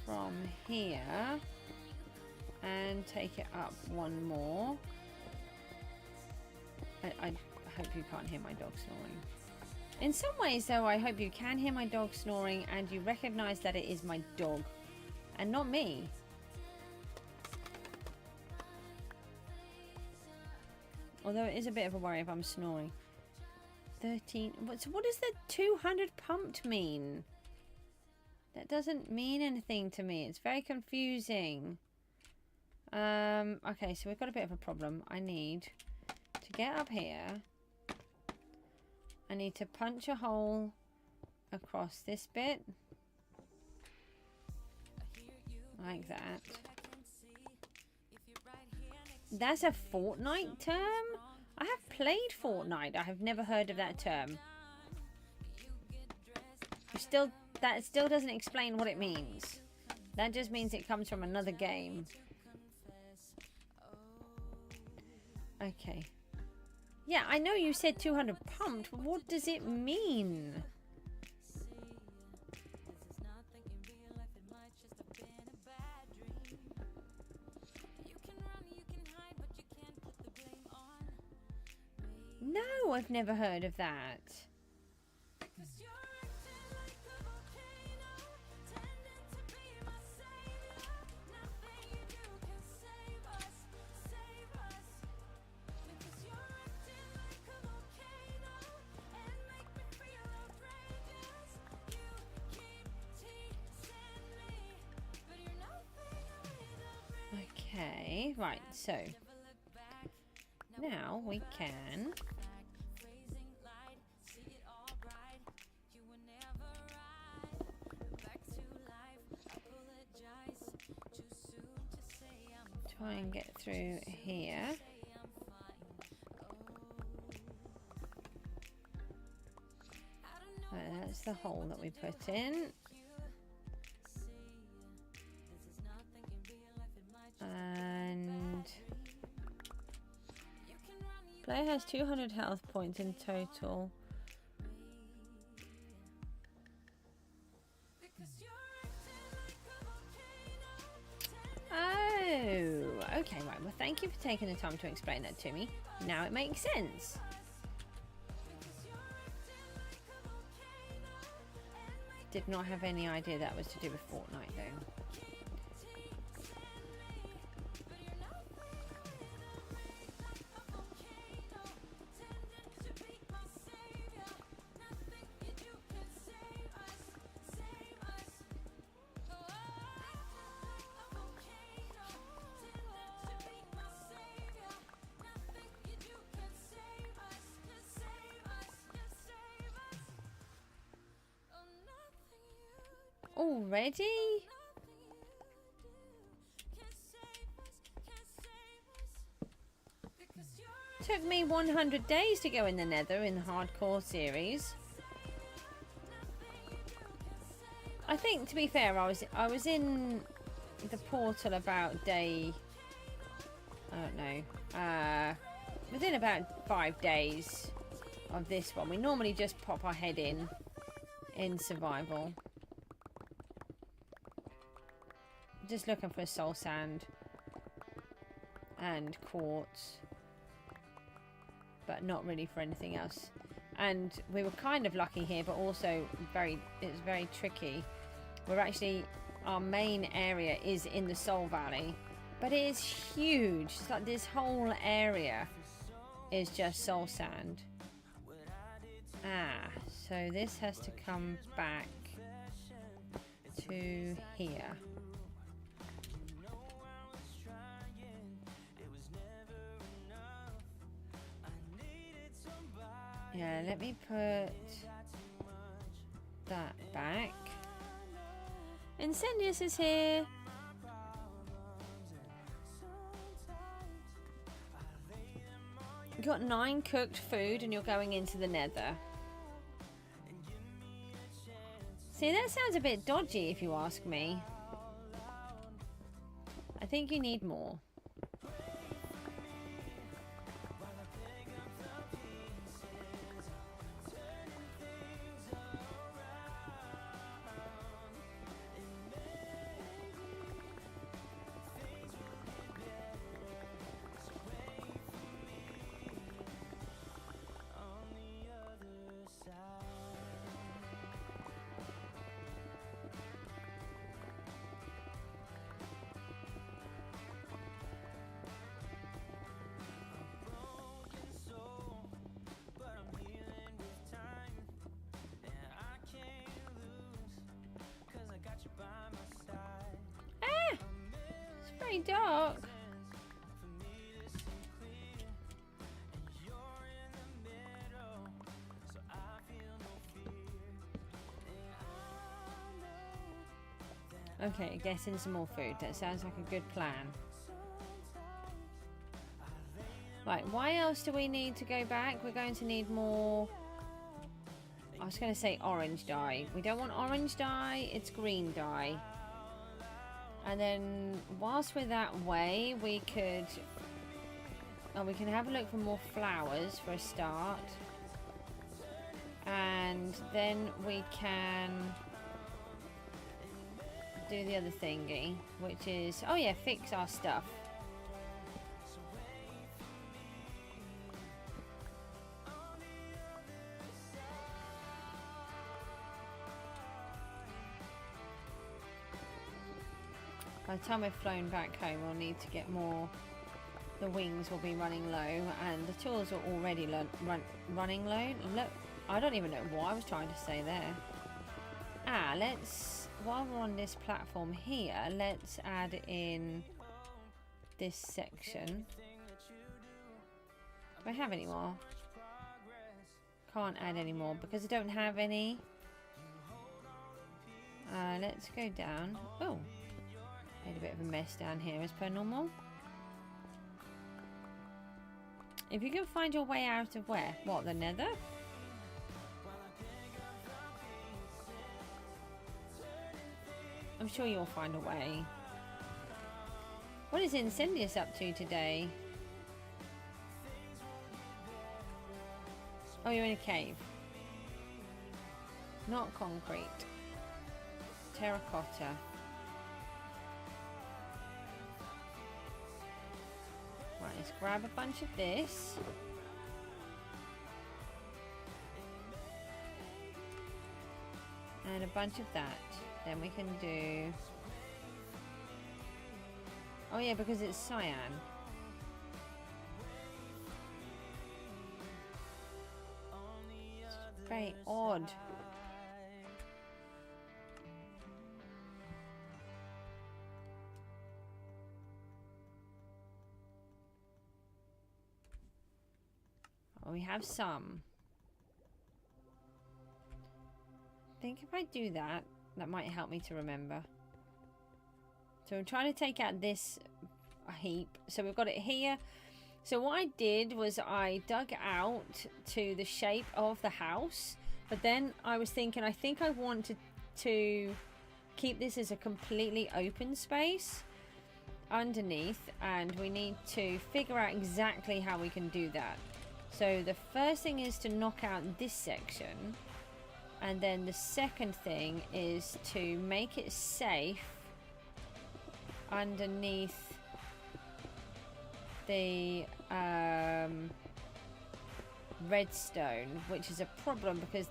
from here and take it up one more. I hope you can't hear my dog snoring. In some ways though, I hope you can hear my dog snoring and you recognize that it is my dog and not me. Although it is a bit of a worry if I'm snoring. 13. What does the 200 pumped mean? That doesn't mean anything to me. It's very confusing. Okay, so we've got a bit of a problem. I need to get up here. I need to punch a hole across this bit. Like that. That's a Fortnite term? I have played Fortnite. I have never heard of that term. That still doesn't explain what it means. That just means it comes from another game. Okay. Yeah, I know you said 200 pumped, but what does it mean? No, I've never heard of that. Okay, right, so now we can try and get through here. Right, that's the hole that we put in. And player has 200 health points in total. Oh, okay, right. Well, thank you for taking the time to explain that to me. Now it makes sense. Did not have any idea that was to do with Fortnite, though. Already? Took me 100 days to go in the Nether in the hardcore series. I think, to be fair, I was in the portal about day, I don't know, within about 5 days of this one. We normally just pop our head in survival. Just looking for soul sand and quartz, but not really for anything else. And we were kind of lucky here, but also it's very tricky. We're actually, our main area is in the Soul Valley, but it is huge. It's like this whole area is just soul sand. Ah, so this has to come back to here. Yeah, let me put that back. Incendious is here. You got 9 cooked food and you're going into the Nether. See, that sounds a bit dodgy if you ask me. I think you need more. Dark. Okay, getting some more food. That sounds like a good plan. Right, why else do we need to go back? We're going to need more. I was going to say orange dye. We don't want orange dye, it's green dye. And then whilst we're that way, we could, we can have a look for more flowers for a start. And then we can do the other thingy, which is, oh yeah, fix our stuff. By the time we've flown back home, we'll need to get more. The wings will be running low, and the tools are already running low. Look, I don't even know what I was trying to say there. Ah, let's, while we're on this platform here, let's add in this section. Do I have any more? Can't add any more because I don't have any. Let's go down. Oh. Made a bit of a mess down here as per normal. If you can find your way out of where? What, the Nether? I'm sure you'll find a way. What is Incendious up to today? Oh, you're in a cave. Not concrete. Terracotta. Right, let's grab a bunch of this. And a bunch of that. Then we can do... Oh yeah, because it's cyan. It's very odd. We have some. I think if I do that, that might help me to remember. So I'm trying to take out this heap. So we've got it here. So what I did was I dug out to the shape of the house, but then I was thinking, I think I wanted to keep this as a completely open space underneath, and we need to figure out exactly how we can do that. So the first thing is to knock out this section, and then the second thing is to make it safe underneath the redstone, which is a problem because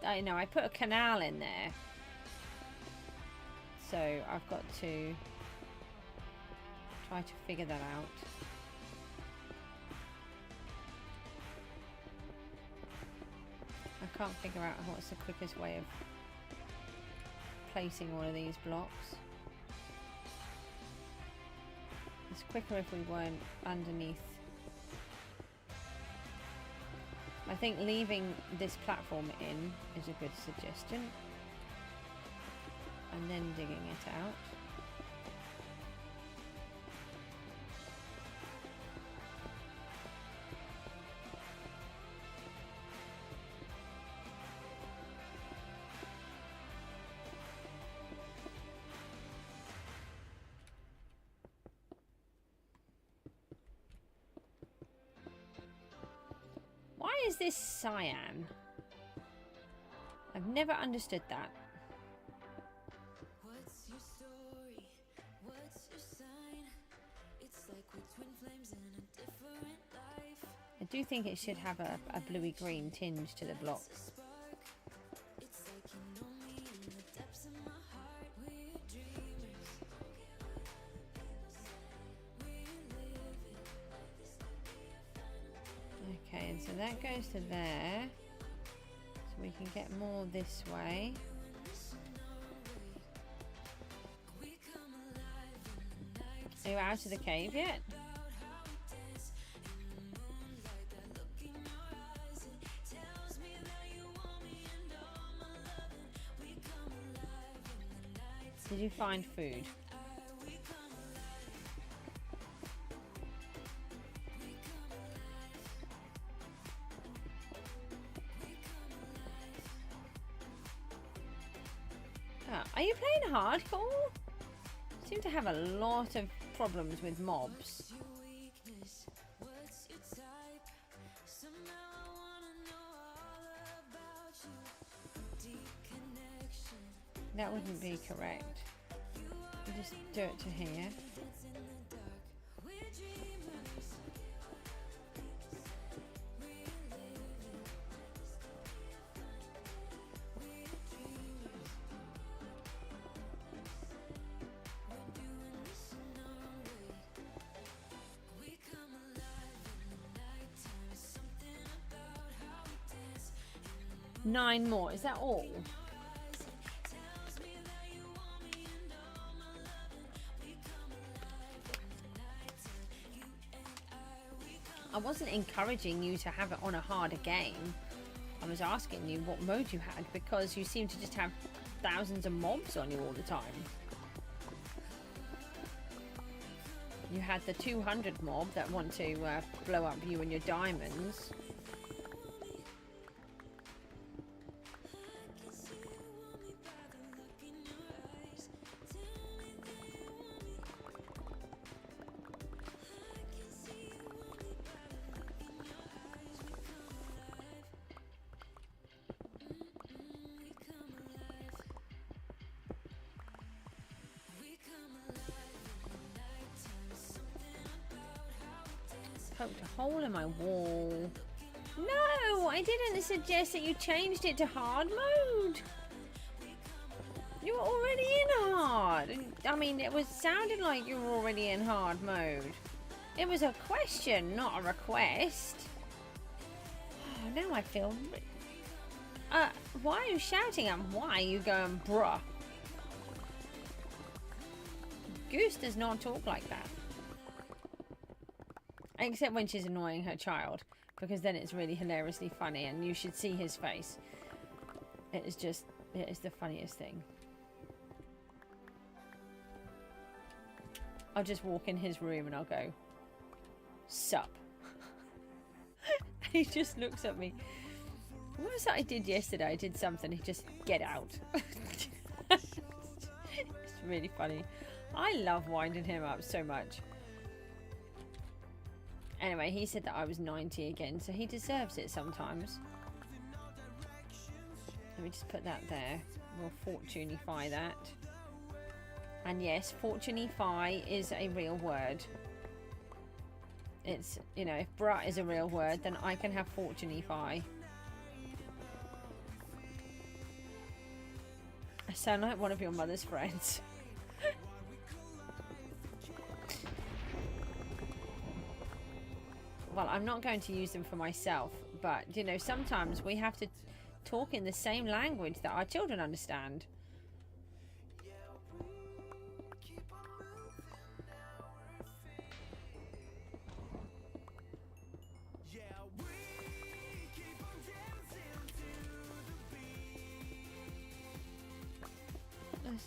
I know I put a canal in there, so I've got to try to figure that out. I can't figure out what's the quickest way of placing all of these blocks. It's quicker if we weren't underneath. I think leaving this platform in is a good suggestion. And then digging it out. Why is this cyan? I've never understood that. What's your story? What's your sign? It's like we're twin flames in a different life. I do think it should have a bluey green tinge to the block. It's like you know me in the depths of my heart. We're dreamers. Okay, and so that goes to there. So we can get more this way. Are you out of the cave yet? Did you find food? Oh, are you playing hardcore? Seem to have a lot of problems with mobs. That wouldn't be correct. You just do it to here. Nine more, is that all? I wasn't encouraging you to have it on a harder game. I was asking you what mode you had because you seem to just have thousands of mobs on you all the time. You had the 200 mob that want to blow up you and your diamonds. Poked a hole in my wall. No, I didn't suggest that you changed it to hard mode. You were already in hard. I mean, it was sounding like you were already in hard mode. It was a question, not a request. Oh, now I feel... why are you shouting at me? Why are you going, bruh? Goose does not talk like that. Except when she's annoying her child, because then it's really hilariously funny and you should see his face. It is the funniest thing. I'll just walk in his room and I'll go, Sup. He just looks at me. What was that I did yesterday? I did something. He just, get out. It's really funny. I love winding him up so much. Anyway, he said that I was 90 again, so he deserves it sometimes. Let me just put that there. We'll fortunify that. And yes, fortunify is a real word. It's, you know, if brat is a real word, then I can have fortunify. I sound like one of your mother's friends. Well, I'm not going to use them for myself, but, you know, sometimes we have to talk in the same language that our children understand.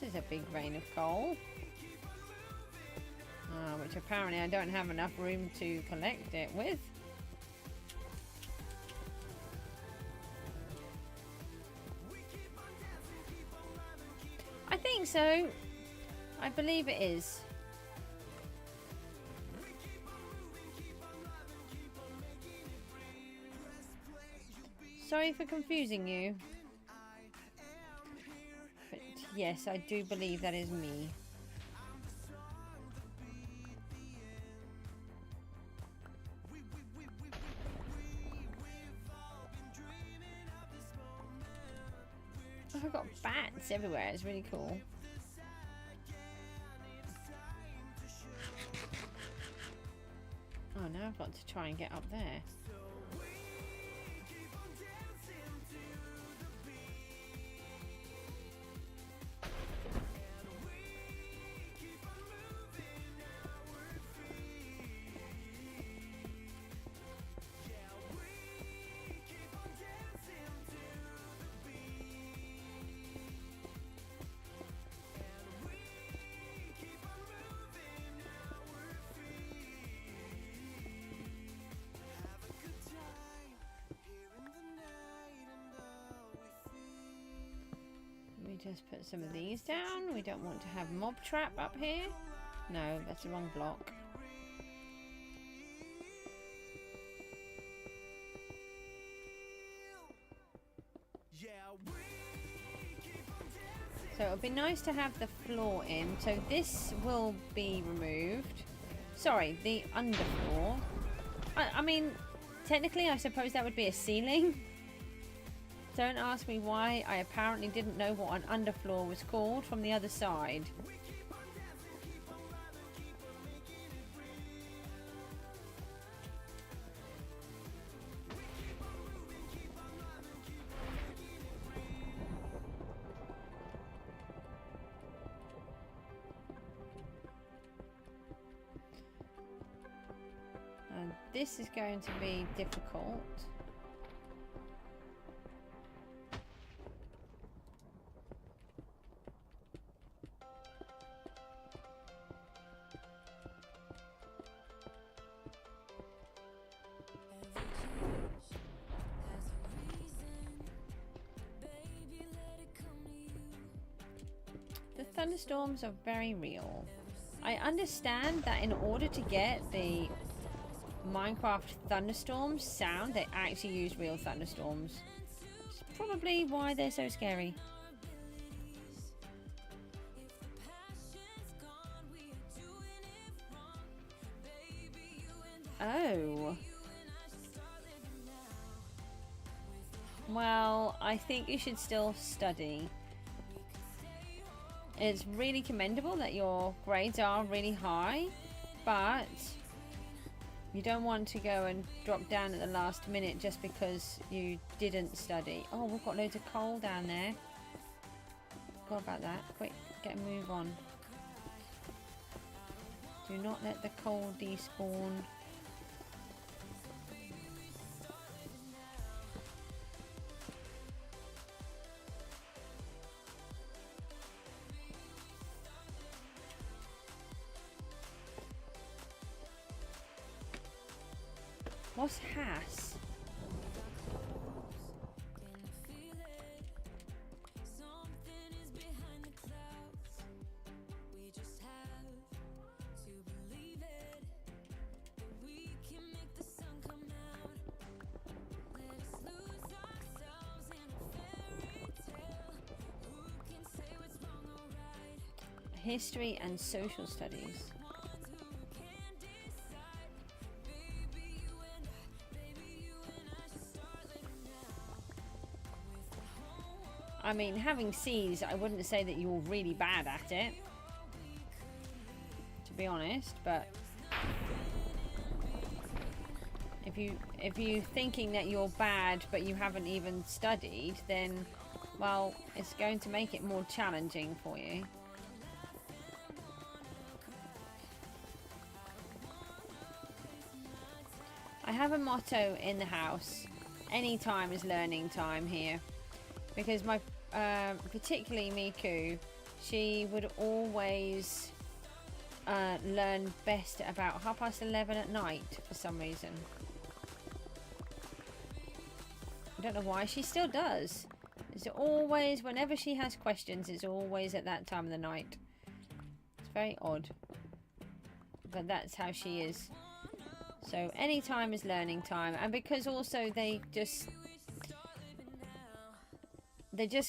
This is a big vein of coal. Which apparently I don't have enough room to collect it with. I think so. I believe it is. Sorry for confusing you. But yes, I do believe that is me. Oh, I've got bats everywhere. It's really cool. Oh, now I've got to try and get up there. Just put some of these down. We don't want to have mob trap up here. No, that's the wrong block. So it would be nice to have the floor in. So this will be removed. Sorry, the underfloor. I mean, technically I suppose that would be a ceiling. Don't ask me why. I apparently didn't know what an underfloor was called from the other side. And this is going to be difficult. Thunderstorms are very real. I understand that in order to get the Minecraft thunderstorms sound, they actually use real thunderstorms. It's probably why they're so scary. Oh. Well, I think you should still study. It's really commendable that your grades are really high, but you don't want to go and drop down at the last minute just because you didn't study. Oh, we've got loads of coal down there. Forgot about that. Quick, get a move on. Do not let the coal despawn. What's Hass? History and social studies. I mean, having C's, I wouldn't say that you're really bad at it, to be honest, but if you thinking that you're bad but you haven't even studied, then well, it's going to make it more challenging for you. I have a motto in the house: any time is learning time here, because my particularly Miku, she would always learn best about 11:30 at night for some reason. I don't know why. She still does. It's always, whenever she has questions, it's always at that time of the night. It's very odd, but that's how she is. So any time is learning time, and because also they just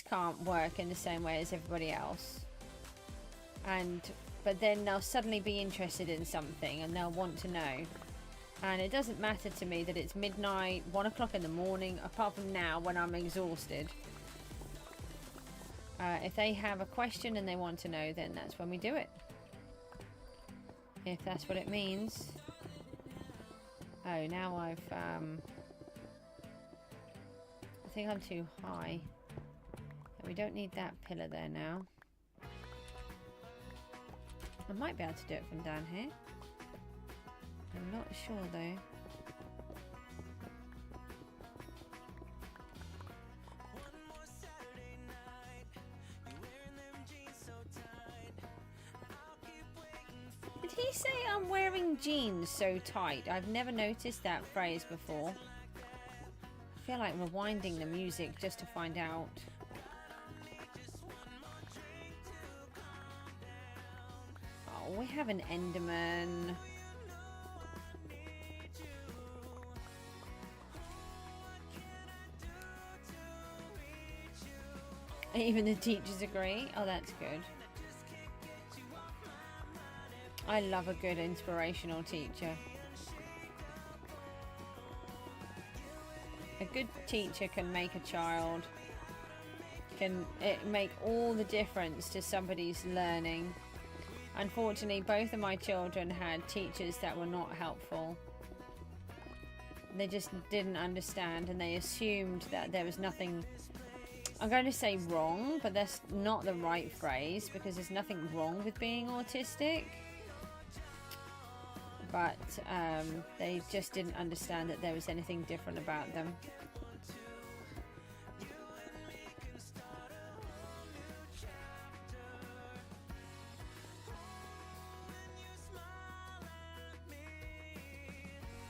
can't work in the same way as everybody else, but then they'll suddenly be interested in something and they'll want to know, and it doesn't matter to me that it's midnight, 1 o'clock in the morning, apart from now when I'm exhausted. If they have a question and they want to know, then that's when we do it, if that's what it means. Oh, now I think I'm too high. We don't need that pillar there now. I might be able to do it from down here. I'm not sure though. Did he say I'm wearing jeans so tight? I've never noticed that phrase before. I feel like rewinding the music just to find out. Oh, we have an Enderman. Even the teachers agree. Oh, that's good. I love a good inspirational teacher. A good teacher can make a child, can make all the difference to somebody's learning. Unfortunately, both of my children had teachers that were not helpful. They just didn't understand, and they assumed that there was nothing, I'm going to say wrong, but that's not the right phrase, because there's nothing wrong with being autistic. But they just didn't understand that there was anything different about them.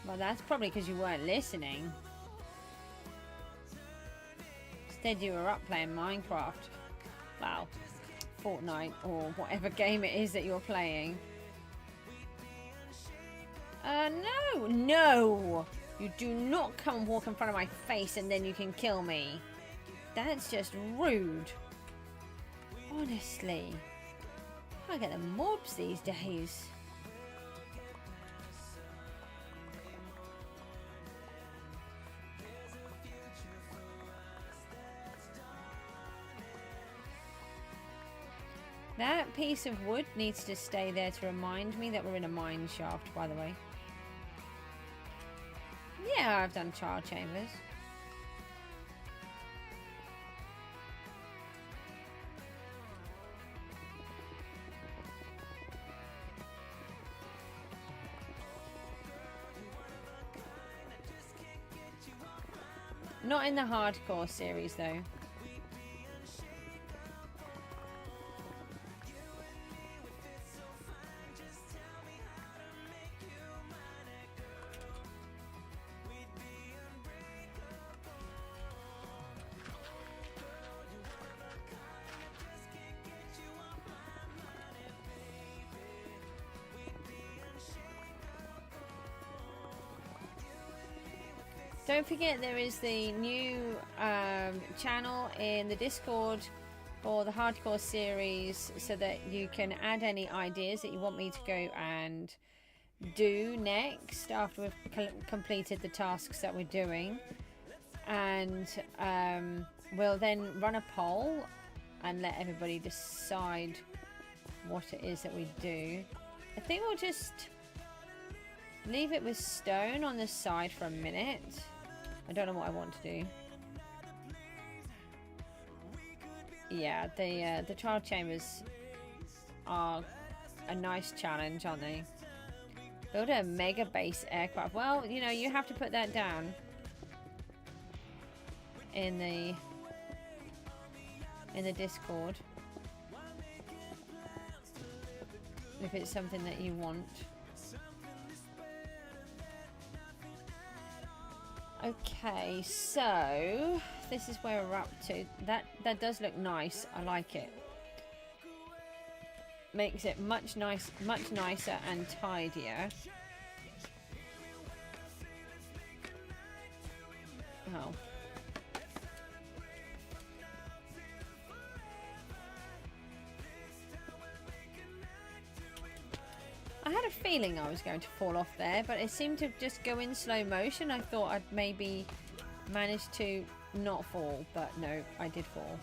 Well, that's probably because you weren't listening. Instead you were up playing Minecraft. Wow. Fortnite or whatever game it is that you're playing. No, no! You do not come and walk in front of my face and then you can kill me. That's just rude. Honestly. I get the mobs these days. That piece of wood needs to stay there to remind me that we're in a mine shaft, by the way. Yeah, I've done child chambers. Not in the hardcore series, though. Don't forget there is the new channel in the Discord for the hardcore series, so that you can add any ideas that you want me to go and do next after we've completed the tasks that we're doing. And we'll then run a poll and let everybody decide what it is that we do. I think we'll just leave it with stone on the side for a minute. I don't know what I want to do. Yeah, the trial chambers are a nice challenge, aren't they? Build a mega base aircraft. Well, you know, you have to put that down in the Discord if it's something that you want. Okay, so this is where we're up to. That does look nice. I like it. Makes it much nicer and tidier. Oh. I had a feeling I was going to fall off there, but it seemed to just go in slow motion. I thought I'd maybe manage to not fall, but no, I did fall.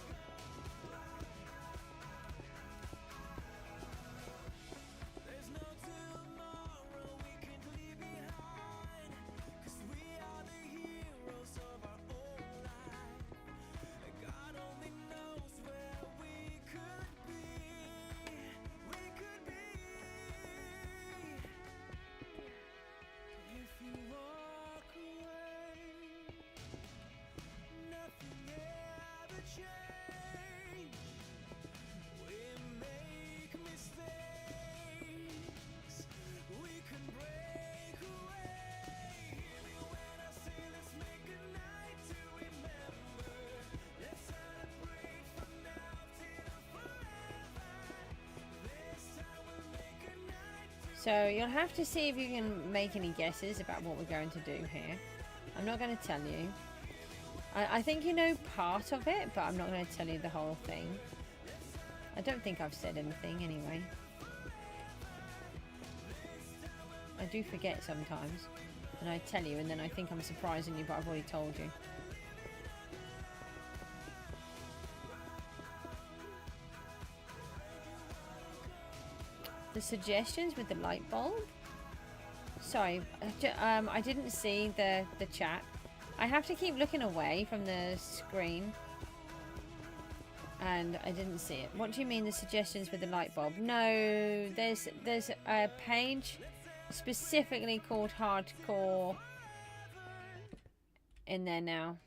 So you'll have to see if you can make any guesses about what we're going to do here. I'm not going to tell you. I think you know part of it, but I'm not going to tell you the whole thing. I don't think I've said anything anyway. I do forget sometimes. And I tell you and then I think I'm surprising you, but I've already told you. The suggestions with the light bulb. Sorry, I didn't see the chat. I have to keep looking away from the screen, and I didn't see it. What do you mean the suggestions with the light bulb? No, there's a page specifically called hardcore in there now.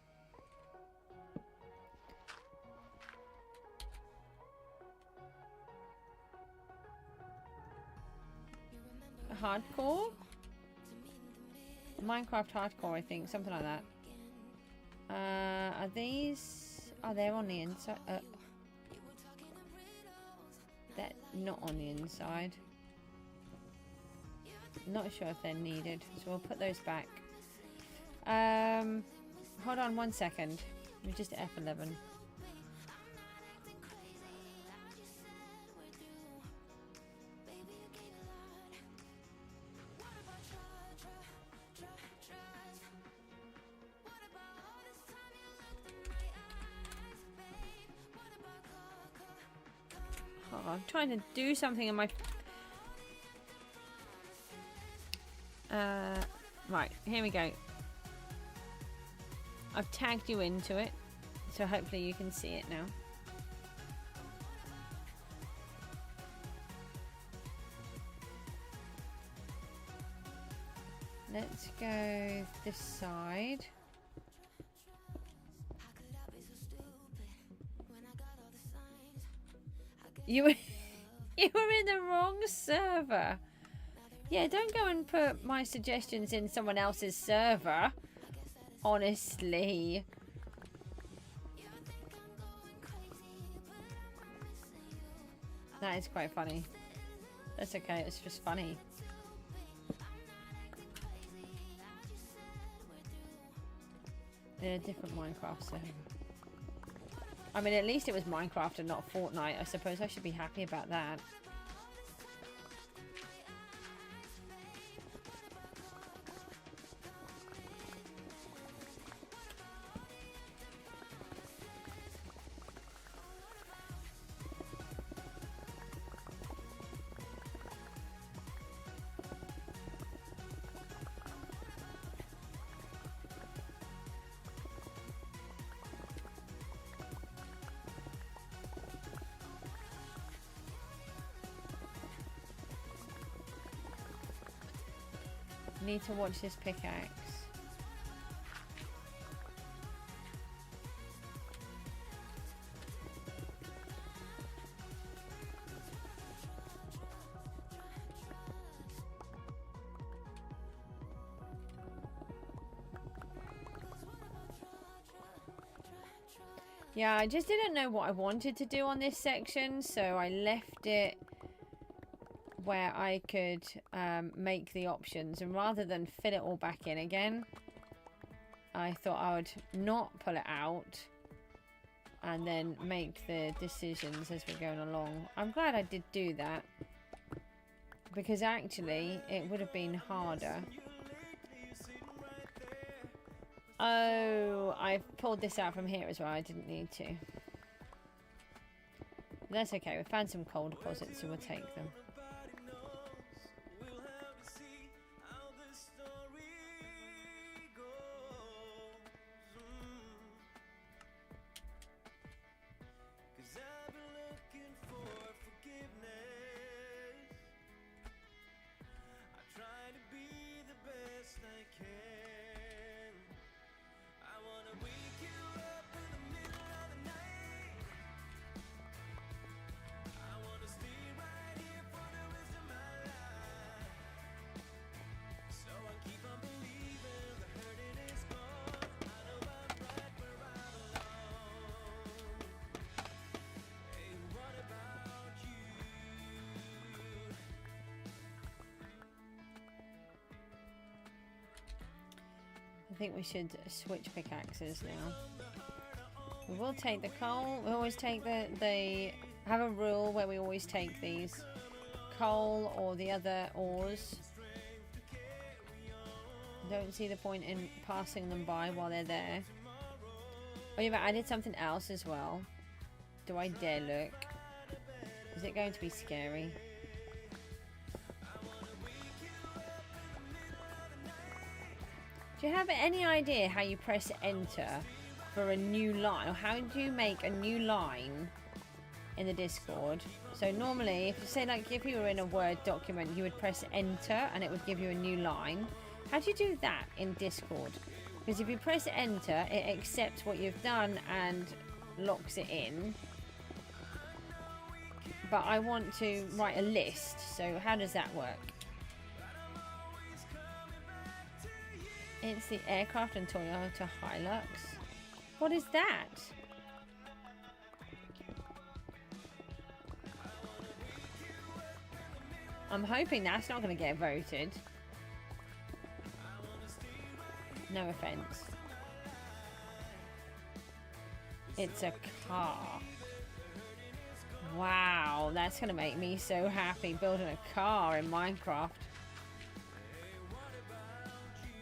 Hardcore? Minecraft hardcore, I think, something like that. Are these? Oh, they're on the inside. They're not on the inside. Not sure if they're needed, so we'll put those back. Hold on 1 second. Let me just F11. I'm trying to do something on my... right, here we go. I've tagged you into it, so hopefully you can see it now. Let's go this side. You were in the wrong server. Yeah, don't go and put my suggestions in someone else's server. Honestly. That is quite funny. That's okay, it's just funny. in a different Minecraft server. I mean, at least it was Minecraft and not Fortnite. I suppose I should be happy about that. Need to watch this pickaxe. Yeah, I just didn't know what I wanted to do on this section, so I left it where I could make the options, and rather than fill it all back in again, I thought I would not pull it out and then make the decisions as we're going along. I'm glad I did do that, because actually it would have been harder. Oh, I've pulled this out from here as well. I didn't need to. That's okay. We found some coal deposits, so we'll take them. I think we should switch pickaxes now. We will take the coal. We always take the have a rule where we always take these coal or the other ores. Don't see the point in passing them by while they're there. Oh, you've added something else as well. Do I dare look? Is it going to be scary? Do you have any idea how you press enter for a new line? Or how do you make a new line in the Discord? So normally, if you say like if you were in a Word document, you would press enter and it would give you a new line. How do you do that in Discord? Because if you press enter, it accepts what you've done and locks it in. But I want to write a list, so how does that work? It's the aircraft and Toyota Hilux. What is that? I'm hoping that's not going to get voted. No offense. It's a car. Wow, that's going to make me so happy building a car in Minecraft.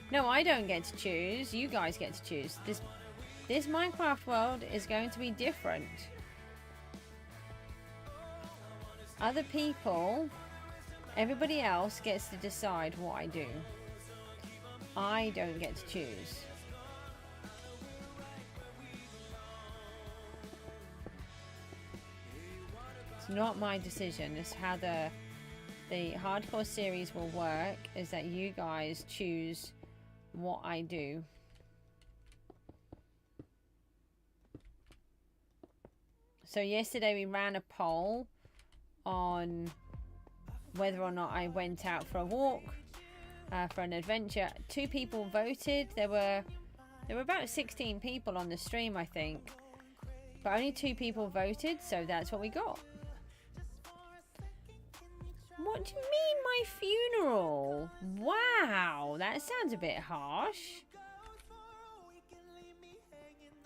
No, I don't get to choose. You guys get to choose. This Minecraft world is going to be different. Other people, everybody else gets to decide what I do. I don't get to choose. It's not my decision. It's how the hardcore series will work, is that you guys choose what I do. So yesterday we ran a poll on whether or not I went out for a walk, for an adventure. 2 people voted. There were about 16 people on the stream, I think, but only 2 people voted, so that's what we got. What do you mean my funeral? Wow, that sounds a bit harsh.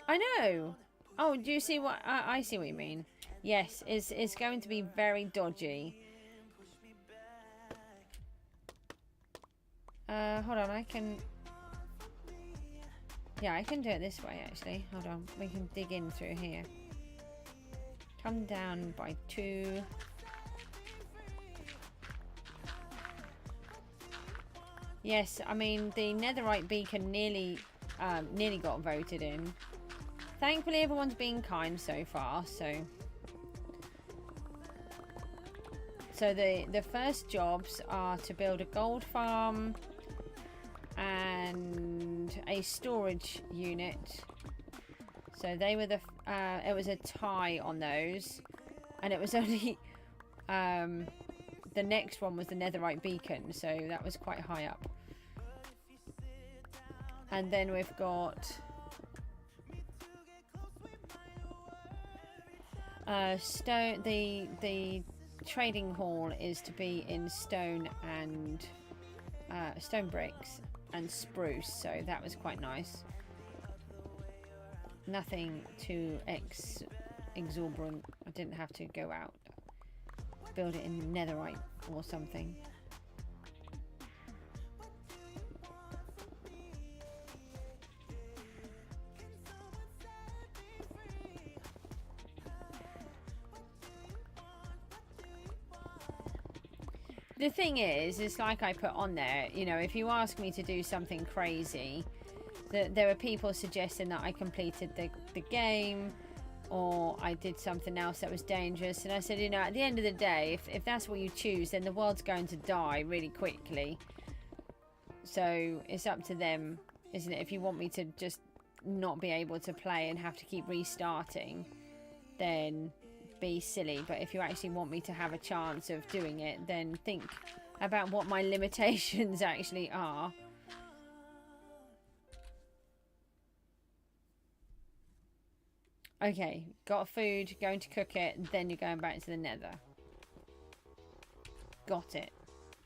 I know. Oh, do you see what... I see what you mean. Yes, it's going to be very dodgy. Hold on, I can... Yeah, I can do it this way, actually. Hold on, we can dig in through here. Come down by 2. Yes, I mean, the netherite beacon nearly got voted in. Thankfully, everyone's been kind so far, so... So the first jobs are to build a gold farm and a storage unit. So they were the... it was a tie on those. And it was only... the next one was the netherite beacon, so that was quite high up. And then we've got... stone... The trading hall is to be in stone and... stone bricks and spruce, so that was quite nice. Nothing too exorbitant. I didn't have to go out. Build it in netherite or something. The thing is, it's like I put on there, you know, if you ask me to do something crazy, there were people suggesting that I completed the game, or I did something else that was dangerous. And I said, you know, at the end of the day, if that's what you choose, then the world's going to die really quickly. So it's up to them, isn't it? If you want me to just not be able to play and have to keep restarting, then be silly. But if you actually want me to have a chance of doing it, then think about what my limitations actually are. Okay, got food, going to cook it, then you're going back to the nether. Got it.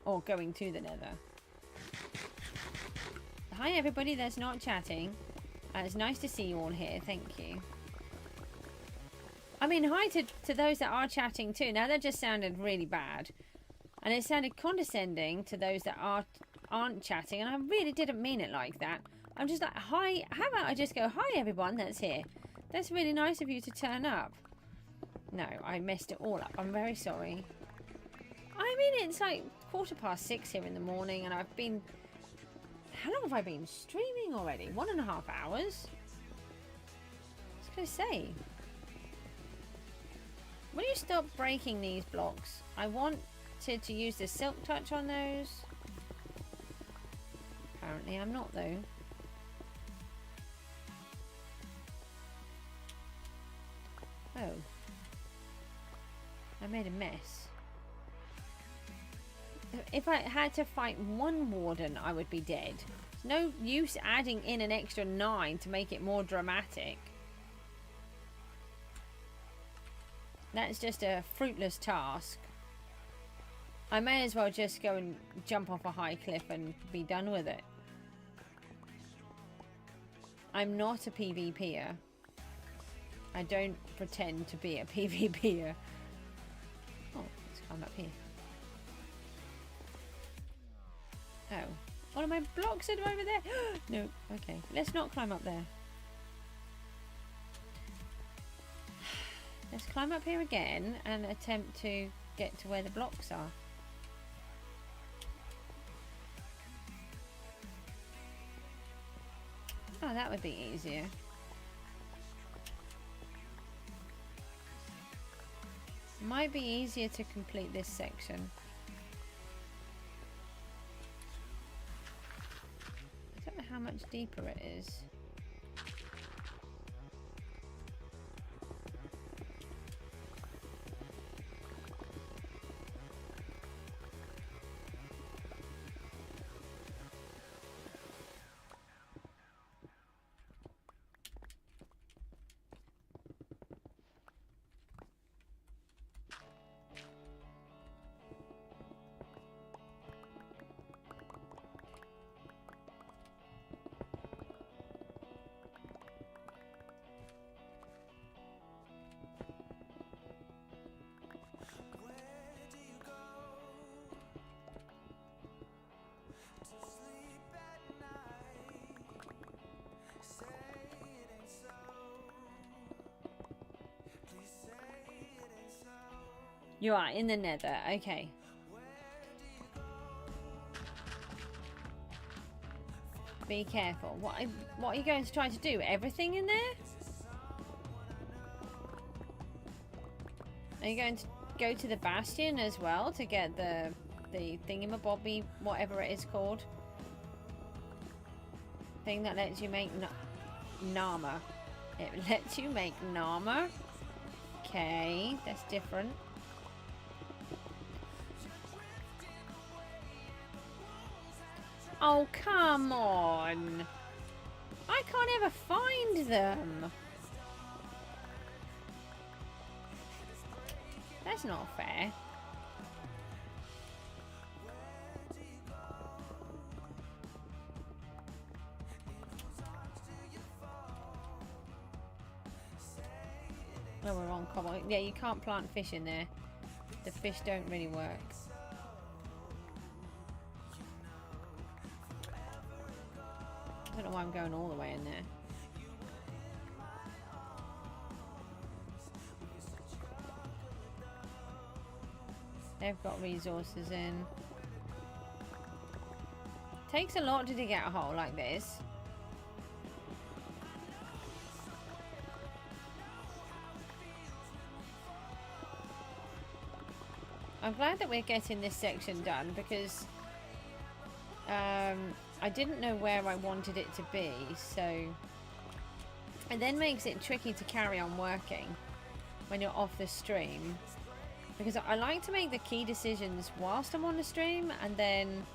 Or going to the nether. Hi everybody that's not chatting. It's nice to see you all here, thank you. I mean, hi to those that are chatting too. Now that just sounded really bad. And it sounded condescending to those that aren't chatting, and I really didn't mean it like that. I'm just like, hi, how about I just go, hi everyone that's here. That's really nice of you to turn up. No, I messed it all up. I'm very sorry. I mean, it's like 6:15 here in the morning, and I've been... How long have I been streaming already? 1.5 hours? I was going to say. Will you stop breaking these blocks? I wanted to use the silk touch on those. Apparently I'm not, though. Oh. I made a mess. If I had to fight one warden, I would be dead. There's no use adding in an extra 9 to make it more dramatic. That's just a fruitless task. I may as well just go and jump off a high cliff and be done with it. I'm not a PvPer. I don't pretend to be a PvPer. Oh, let's climb up here. Oh, one of my blocks are over there. No, okay, let's not climb up there. Let's climb up here again and attempt to get to where the blocks are. Oh, that would be easier. Might be easier to complete this section. I don't know how much deeper it is. You are in the nether. Okay. Be careful. What are you going to try to do? Everything in there? Are you going to go to the bastion as well to get the thingamabobby, whatever it is called? Thing that lets you make Nama. It lets you make Nama. Okay, that's different. Oh, come on. I can't ever find them. That's not fair. Oh, we're on cobble. Yeah, you can't plant fish in there. The fish don't really work. I don't know why I'm going all the way in there. They've got resources in. Takes a lot to dig out a hole like this. I'm glad that we're getting this section done because I didn't know where I wanted it to be, so it then makes it tricky to carry on working when you're off the stream, because I like to make the key decisions whilst I'm on the stream, and then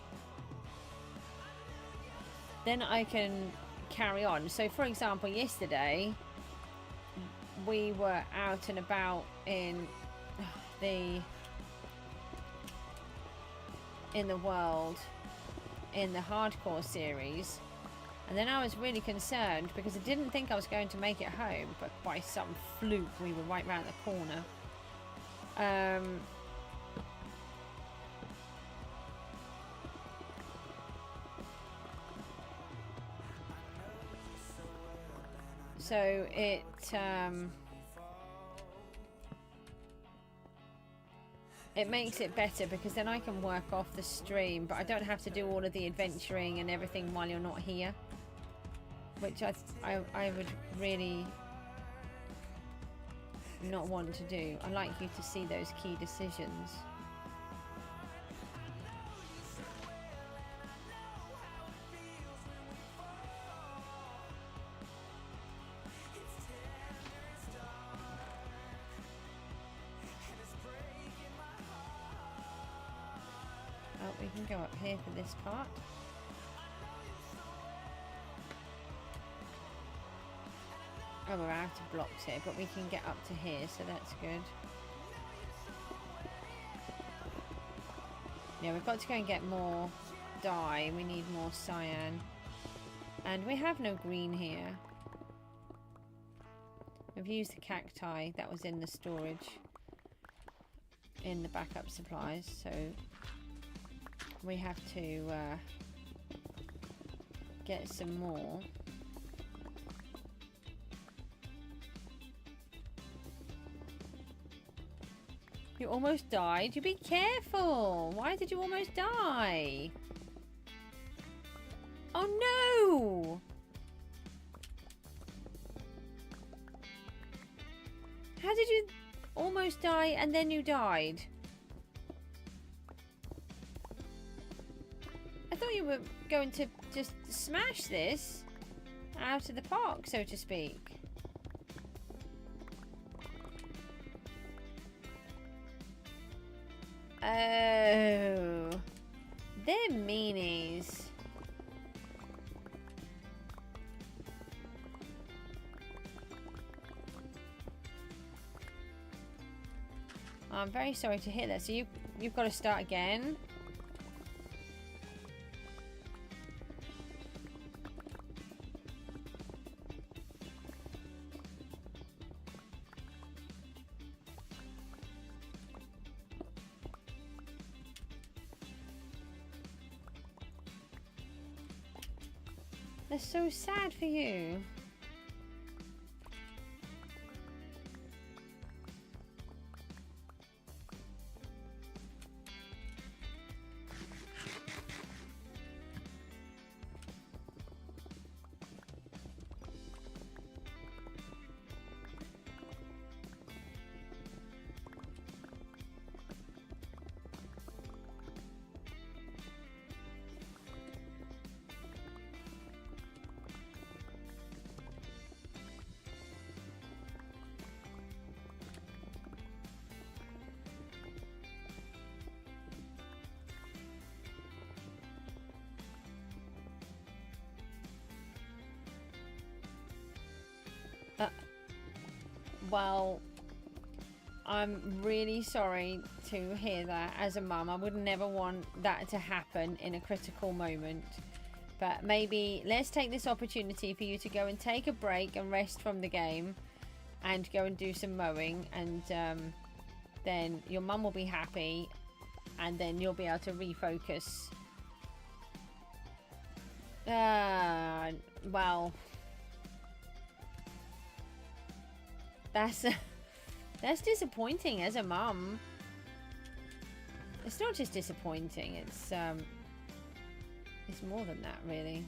I can carry on. So for example, yesterday we were out and about in the world in the hardcore series, and then I was really concerned because I didn't think I was going to make it home, but by some fluke we were right round the corner. So it makes it better because then I can work off the stream, but I don't have to do all of the adventuring and everything while you're not here, which I would really not want to do. I like you to see those key decisions. We can go up here for this part. Oh, we're out of blocks here, but we can get up to here, so that's good. Yeah, we've got to go and get more dye. We need more cyan. And we have no green here. We've used the cacti that was in the storage in the backup supplies, so we have to get some more. You almost died? You be careful! Why did you almost die? Oh no! How did you almost die and then you died? I thought you were going to just smash this out of the park, so to speak. Oh, they're meanies. I'm very sorry to hear that. So you've got to start again. That's so sad for you. Well, I'm really sorry to hear that. As a mum, I would never want that to happen in a critical moment. But maybe let's take this opportunity for you to go and take a break and rest from the game and go and do some mowing, and then your mum will be happy, and then you'll be able to refocus. Well, that's disappointing as a mum. It's not just disappointing, it's more than that, really.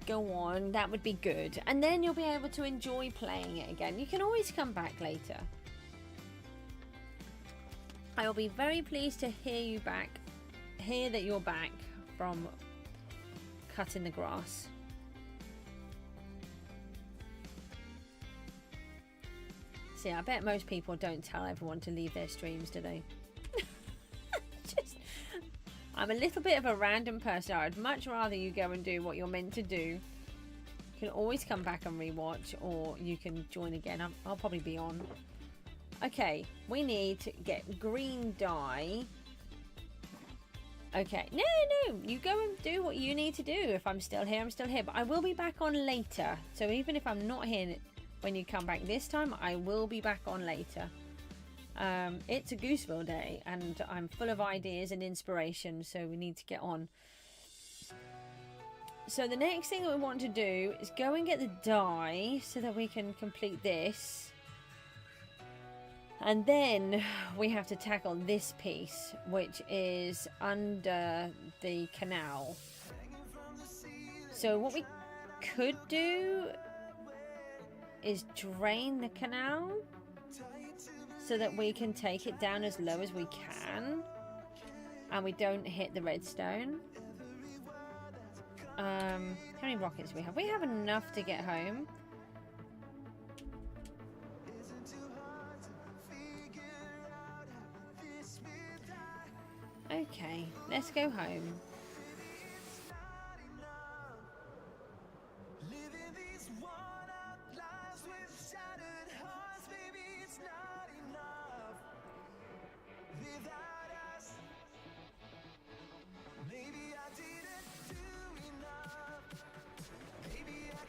Go on, that would be good. And then you'll be able to enjoy playing it again. You can always come back later. I will be very pleased to hear that you're back from cutting the grass. See, I bet most people don't tell everyone to leave their streams, do they? I'm a little bit of a random person. I'd much rather you go and do what you're meant to do. You can always come back and rewatch, or you can join again. I'll probably be on. Okay, we need to get green dye. Okay, no, you go and do what you need to do. If I'm still here, I'm still here. But I will be back on later. So even if I'm not here when you come back this time, I will be back on later. It's a Gooseville day, and I'm full of ideas and inspiration, so we need to get on. So the next thing that we want to do is go and get the dye so that we can complete this. And then we have to tackle this piece, which is under the canal. So what we could do is drain the canal so that we can take it down as low as we can and we don't hit the redstone. How many rockets do we have? We have enough to get home. Okay, let's go home.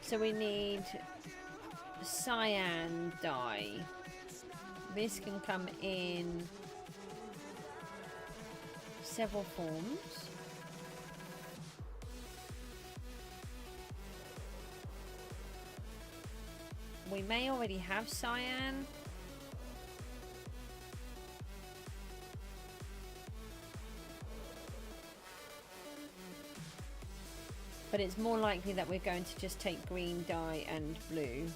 So we need cyan dye. This can come in several forms. We may already have cyan. But it's more likely that we're going to just take green dye and blue.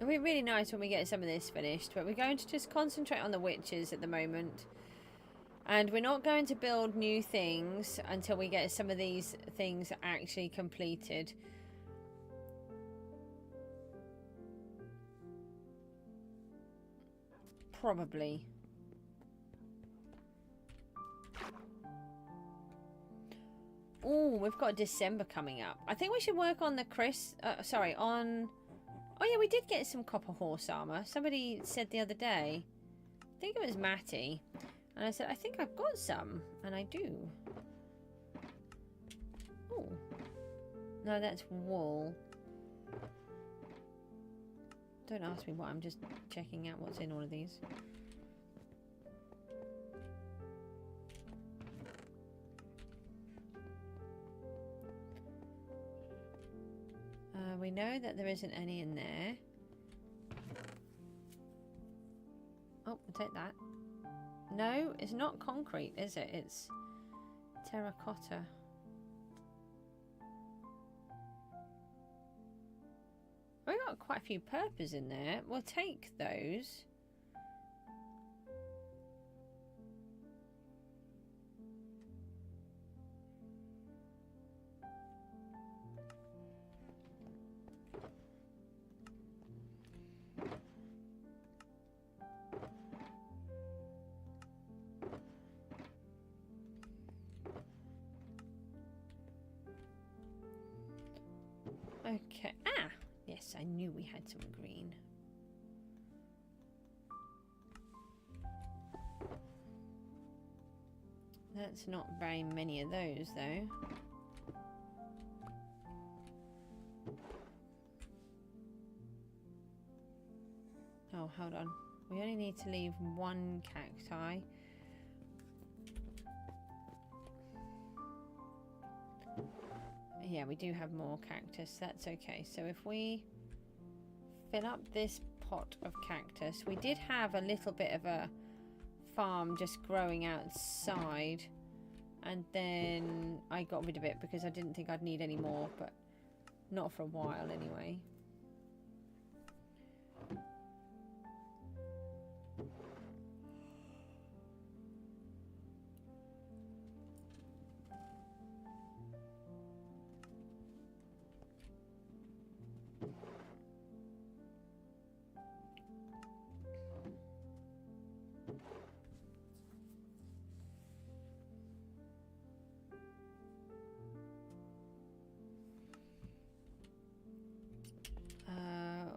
It'll be really nice when we get some of this finished, but we're going to just concentrate on the witches at the moment. And we're not going to build new things until we get some of these things actually completed. Probably. Oh, we've got December coming up. I think we should work on the Oh yeah, we did get some copper horse armor. Somebody said the other day. I think it was Matty. And I said, I think I've got some. And I do. Oh. No, that's wool. Don't ask me what. I'm just checking out what's in all of these. We know that there isn't any in there. Oh, we'll take that. No, it's not concrete, is it? It's terracotta. We got quite a few purples in there. We'll take those. Okay. Ah! Yes, I knew we had some green. That's not very many of those, though. Oh, hold on. We only need to leave one cacti. Yeah, we do have more cactus. That's okay. So if we fill up this pot of cactus, we did have a little bit of a farm just growing outside, and then I got rid of it because I didn't think I'd need any more, but not for a while anyway.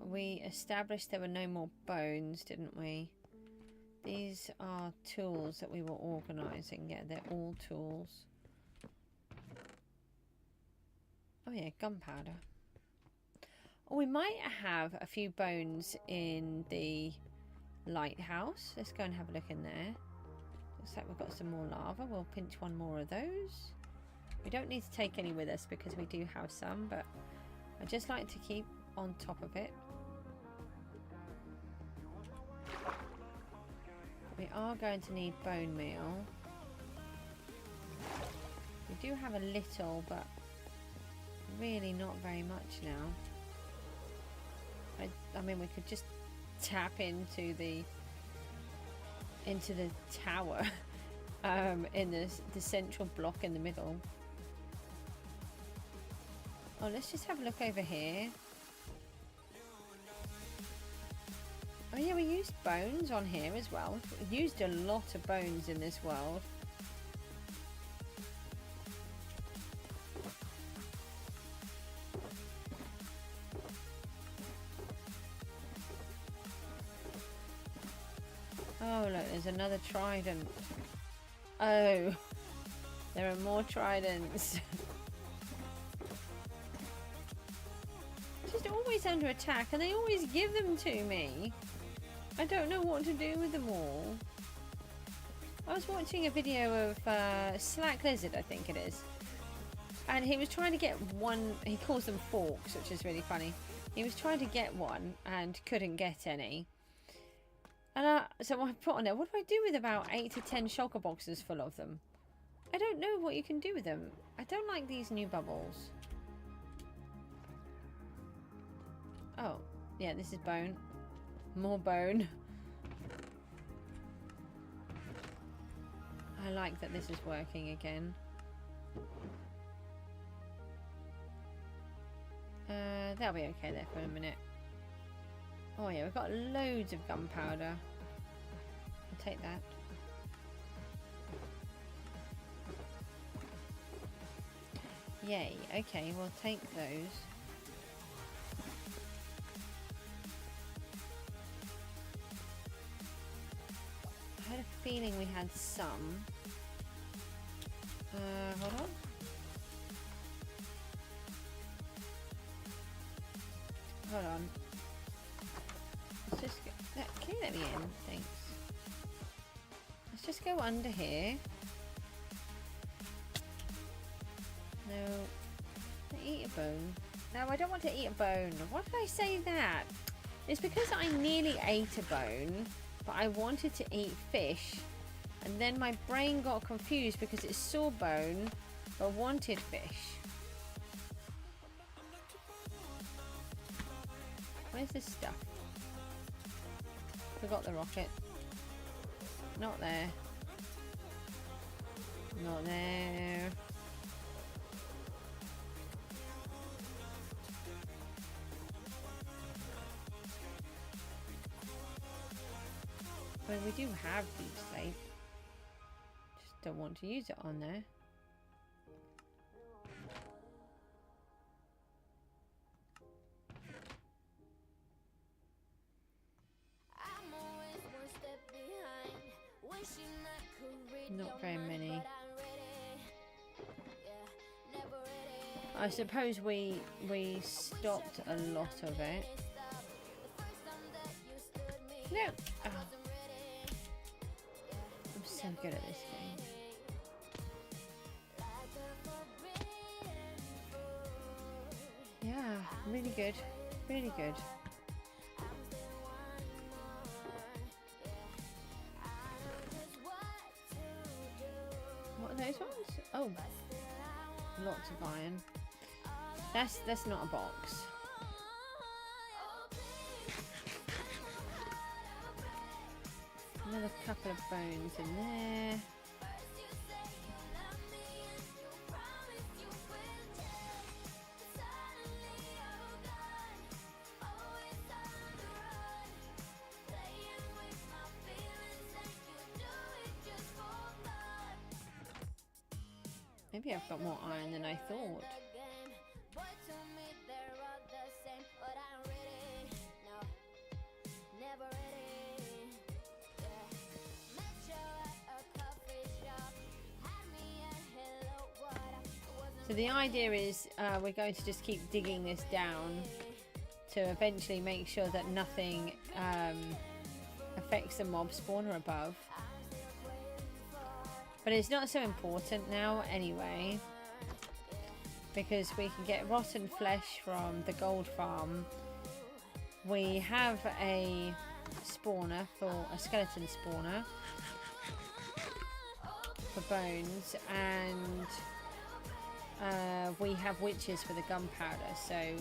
We established there were no more bones, didn't we? These are tools that we were organising. Yeah, they're all tools. Oh yeah, gunpowder. Oh, we might have a few bones in the lighthouse. Let's go and have a look in there. Looks like we've got some more lava. We'll pinch one more of those. We don't need to take any with us because we do have some, but I just like to keep on top of it. We are going to need bone meal. We do have a little, but really not very much now. I mean, we could just tap into the tower in the central block in the middle. Oh, let's just have a look over here. Oh yeah, we used bones on here as well. We used a lot of bones in this world. Oh look, there's another trident. Oh, there are more tridents. Just always under attack, and they always give them to me. I don't know what to do with them all. I was watching a video of Slack Lizard, I think it is. And he was trying to get one, he calls them forks, which is really funny. He was trying to get one and couldn't get any. And so I put on there, what do I do with about 8 to 10 shulker boxes full of them? I don't know what you can do with them. I don't like these new bubbles. Oh, yeah, this is bone. More bone. I like that this is working again. That'll be okay there for a minute. Oh yeah, we've got loads of gunpowder. I'll take that. Yay, okay, we'll take those. I had a feeling we had some. Hold on. Hold on. Let's just go. Can you let me in? Thanks. Let's just go under here. No. Eat a bone. No, I don't want to eat a bone. Why did I say that? It's because I nearly ate a bone, but I wanted to eat fish. And then my brain got confused because it saw bone, but wanted fish. Where's this stuff? Forgot the rocket. Not there. Not there. Well, we do have deep sleep. Just don't want to use it on there. Not very many. I suppose we stopped a lot of it. No. Oh. I'm so good at this game. Yeah, really good. Really good. What are those ones? Oh, lots of iron. That's not a box. Another couple of bones in there. Maybe I've got more iron than I thought. So the idea is we're going to just keep digging this down to eventually make sure that nothing affects the mob spawner above. But it's not so important now anyway, because we can get rotten flesh from the gold farm. We have a spawner for a skeleton spawner for bones, and we have witches for the gunpowder, so,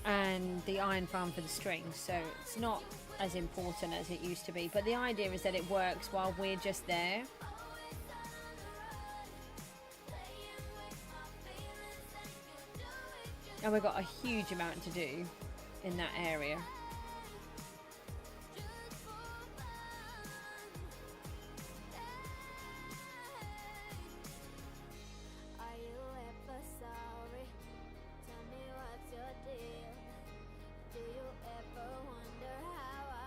and the iron farm for the string, so it's not as important as it used to be. But the idea is that it works while we're just there. And we've got a huge amount to do in that area.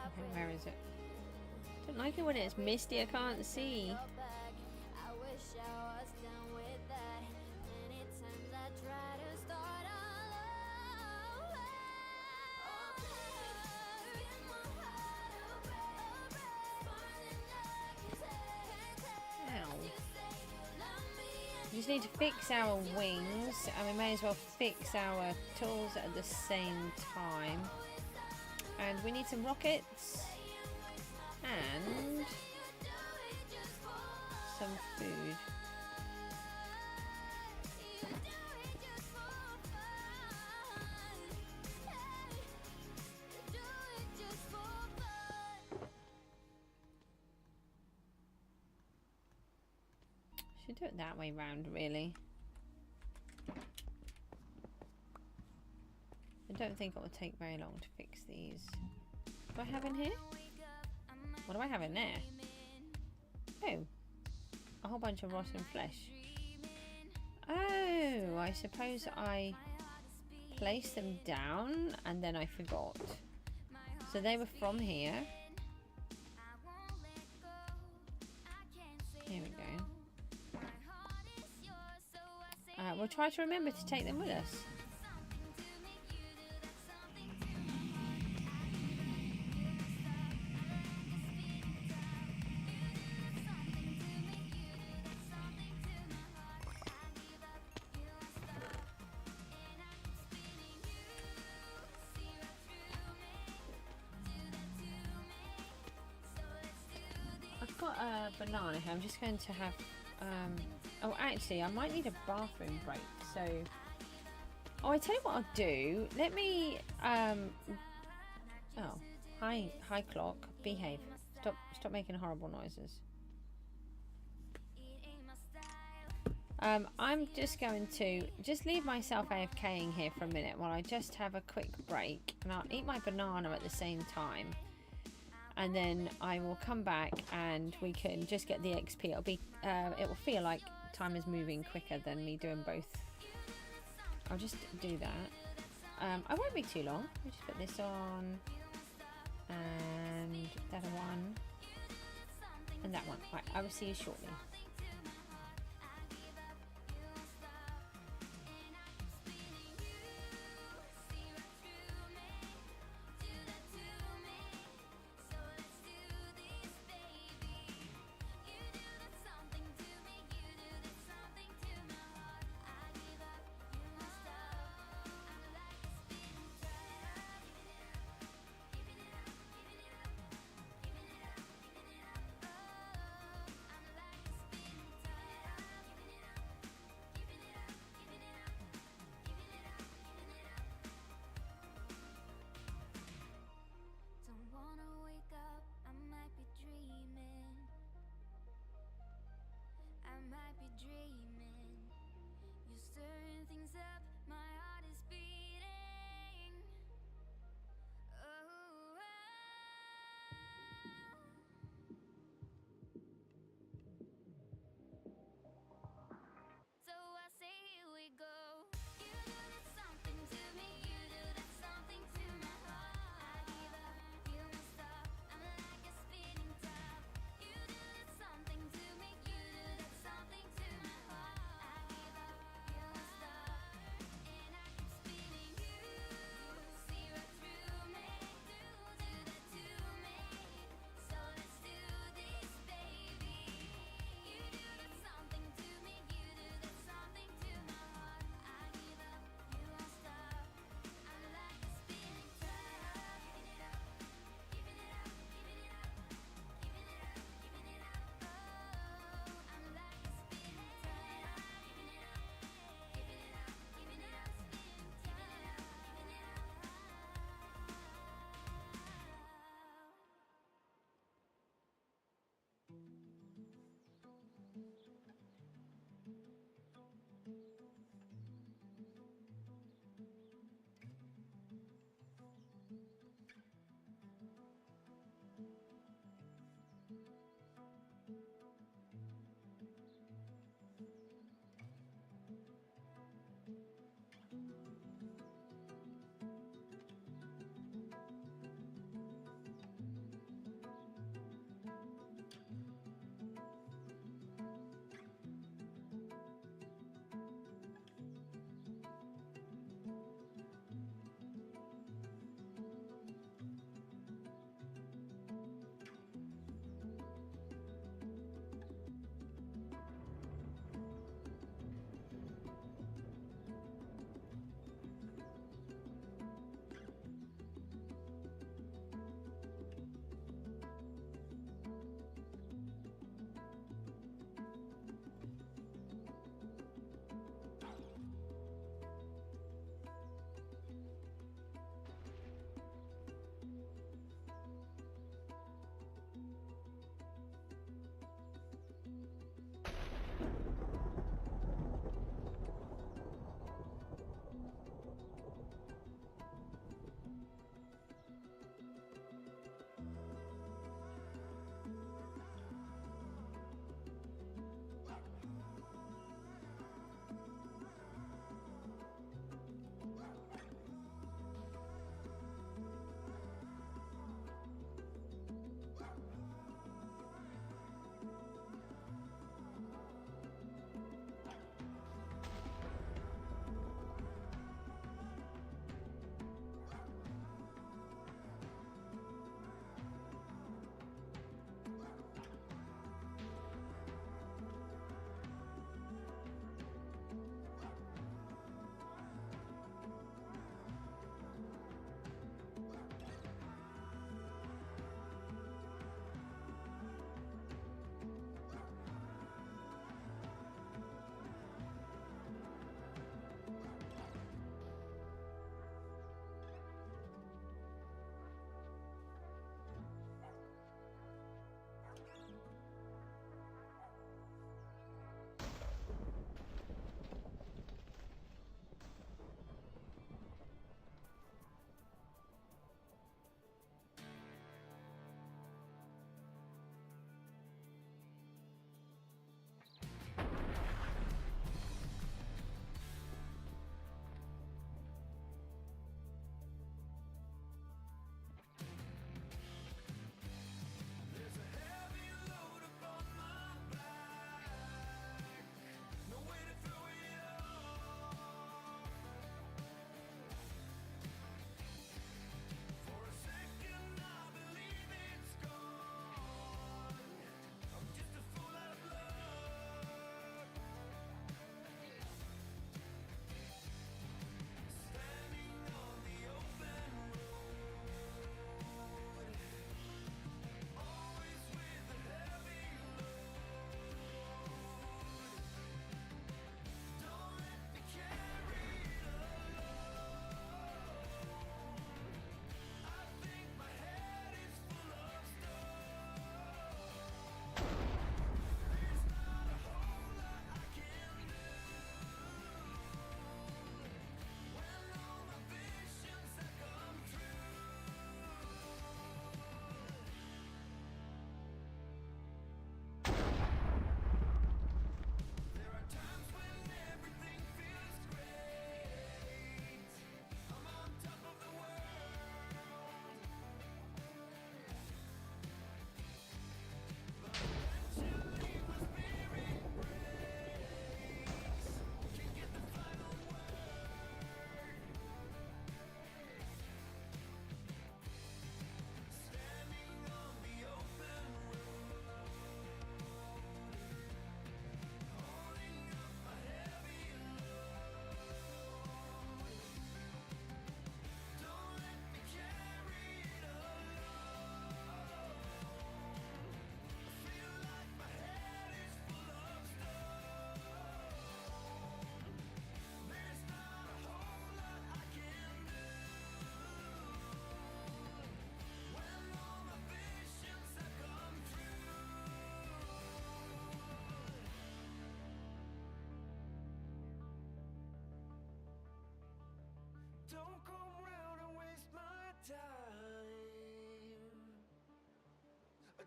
Okay, where is it? I don't like it when it's misty, I can't see. We just need to fix our wings, and we may as well fix our tools at the same time. And we need some rockets and some food. Should do it that way round, really. I don't think it will take very long to fix these. What do I have in here? What do I have in there? Oh, a whole bunch of rotten flesh. Oh, I suppose I placed them down and then I forgot. So they were from here. Here we go. We'll try to remember to take them with us. banana here. I'm just going to have oh, actually I might need a bathroom break, so I tell you what I'll do. Let me oh, hi clock, behave. Stop making horrible noises. I'm just going to leave myself AFKing here for a minute while I just have a quick break, and I'll eat my banana at the same time, and then I will come back and we can just get the XP. It'll be it will feel like time is moving quicker than me doing both. I'll just do that. I won't be too long. I'll just put this on and that one and that one. Right, I will see you shortly.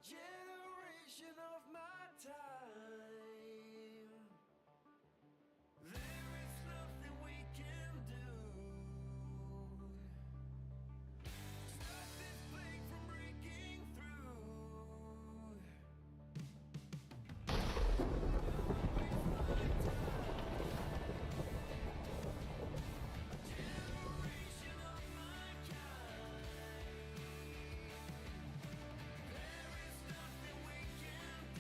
generation of my time. There is nothing we can do. Stop this plague from breaking through. Generation of mankind. There is nothing we can do.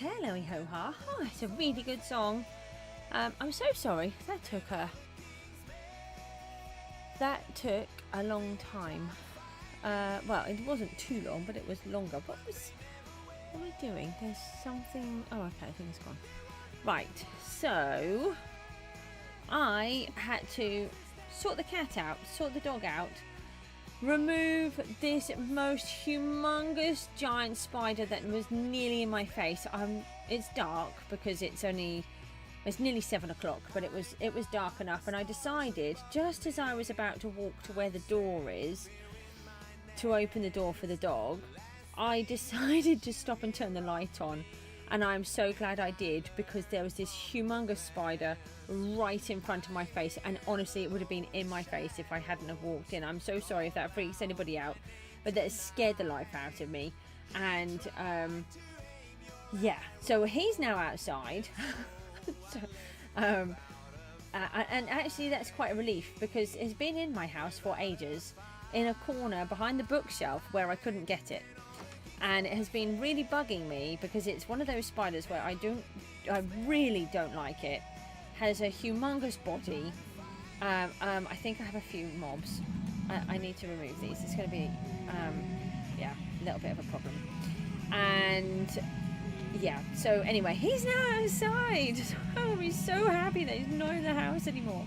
Hello, Ho Ha. Oh, it's a really good song. I'm so sorry. That took a long time. Well, it wasn't too long, but it was longer. What am I doing? There's something. Oh, okay. I think it's gone. Right. So I had to sort the cat out, sort the dog out, remove this most humongous giant spider that was nearly in my face. It's dark because it's nearly 7 o'clock, but it was dark enough, and I decided, just as I was about to walk to where the door is to open the door for the dog, I decided to stop and turn the light on. And I'm so glad I did, because there was this humongous spider right in front of my face, and honestly it would have been in my face if I hadn't have walked in. I'm so sorry if that freaks anybody out, but that scared the life out of me. And yeah, so he's now outside. And actually that's quite a relief, because it's been in my house for ages, in a corner behind the bookshelf where I couldn't get it. And it has been really bugging me, because it's one of those spiders where I really don't like it. Has a humongous body. I think I have a few mobs. I need to remove these. It's going to be, yeah, a little bit of a problem. And yeah, so anyway, he's now outside. Oh, he's so happy that he's not in the house anymore.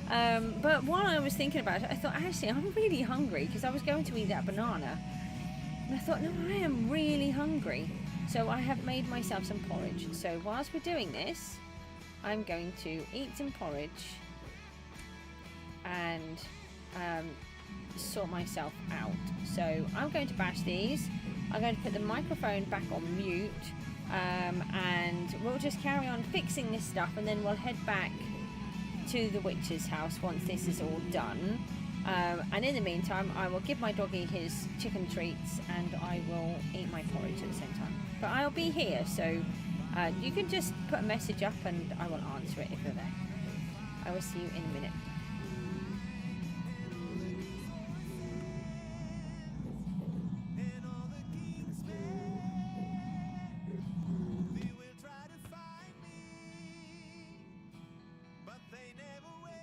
But while I was thinking about it, I thought, actually, I'm really hungry, because I was going to eat that banana. And I thought, no, I am really hungry. So I have made myself some porridge. So whilst we're doing this, I'm going to eat some porridge and sort myself out. So I'm going to bash these. I'm going to put the microphone back on mute, and we'll just carry on fixing this stuff, and then we'll head back to the witch's house once this is all done. And in the meantime, I will give my doggy his chicken treats, and I will eat my porridge at the same time. But I'll be here, so you can just put a message up and I will answer it if you're there. I will see you in a minute. And all the kings they will try to find me, but they never will.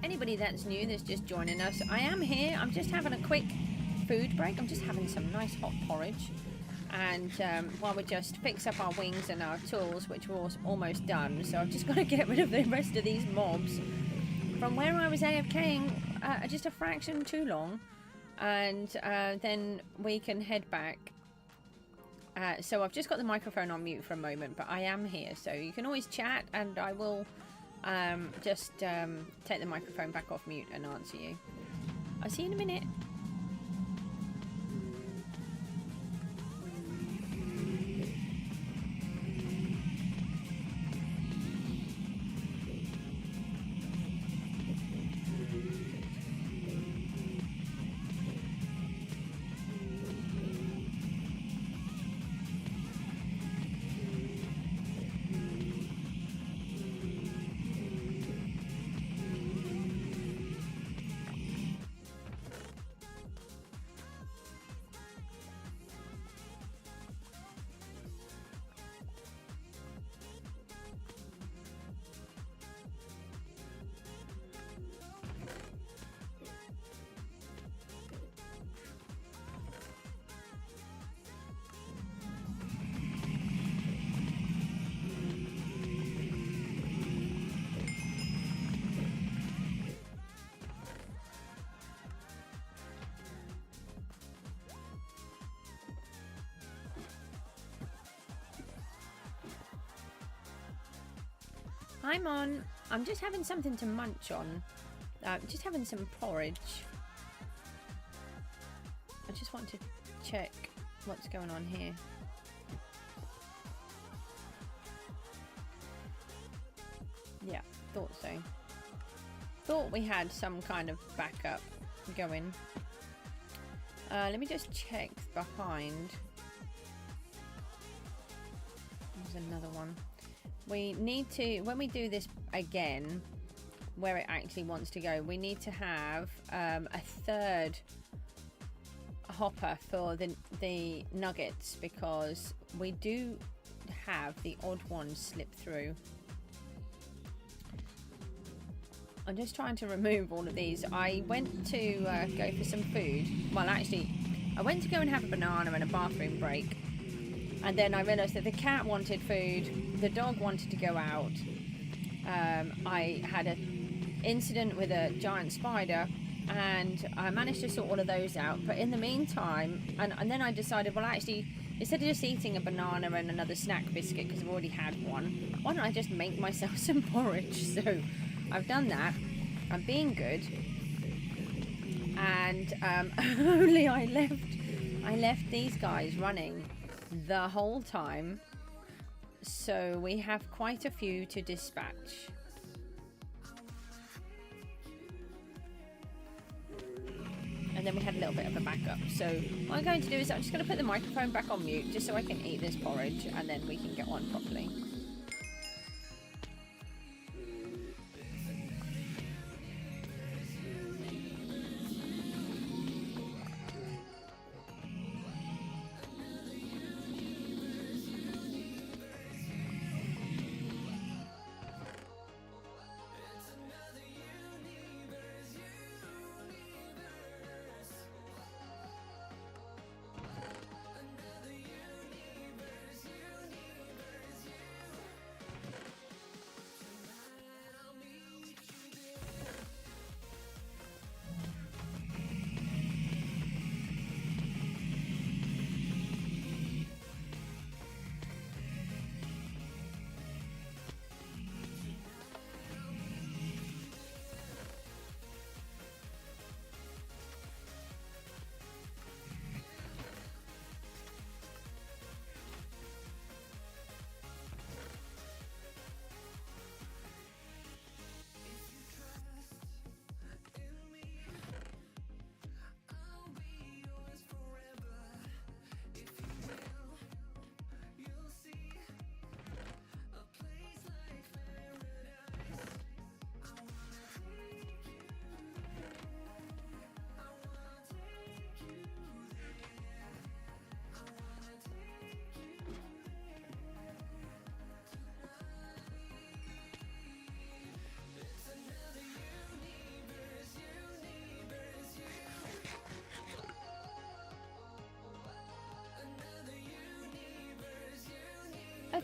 anybody that's new that's just joining us, I am here. I'm just having a quick food break. I'm just having some nice hot porridge. And while we just fix up our wings and our tools, which were almost done. So I've just got to get rid of the rest of these mobs from where I was AFKing just a fraction too long. And then we can head back. So I've just got the microphone on mute for a moment, but I am here. So you can always chat and I will just take the microphone back off mute and answer you. I'll see you in a minute. I'm on. I'm just having something to munch on. Just having some porridge. I just want to check what's going on here. Yeah, thought so. Thought we had some kind of backup going. Let me just check behind. There's another one. We need to, when we do this again, where it actually wants to go, we need to have a third hopper for the nuggets, because we do have the odd ones slip through. I'm just trying to remove all of these. I went to go for some food. Well, actually, I went to go and have a banana and a bathroom break. And then I realised that the cat wanted food, the dog wanted to go out. I had an incident with a giant spider, and I managed to sort all of those out. But in the meantime, and then I decided, well, actually, instead of just eating a banana and another snack biscuit, because I've already had one, why don't I just make myself some porridge? So I've done that. I'm being good. And only I left these guys running the whole time, so we have quite a few to dispatch. And then we had a little bit of a backup. So what I'm going to do is I'm just going to put the microphone back on mute just so I can eat this porridge, and then we can get on properly.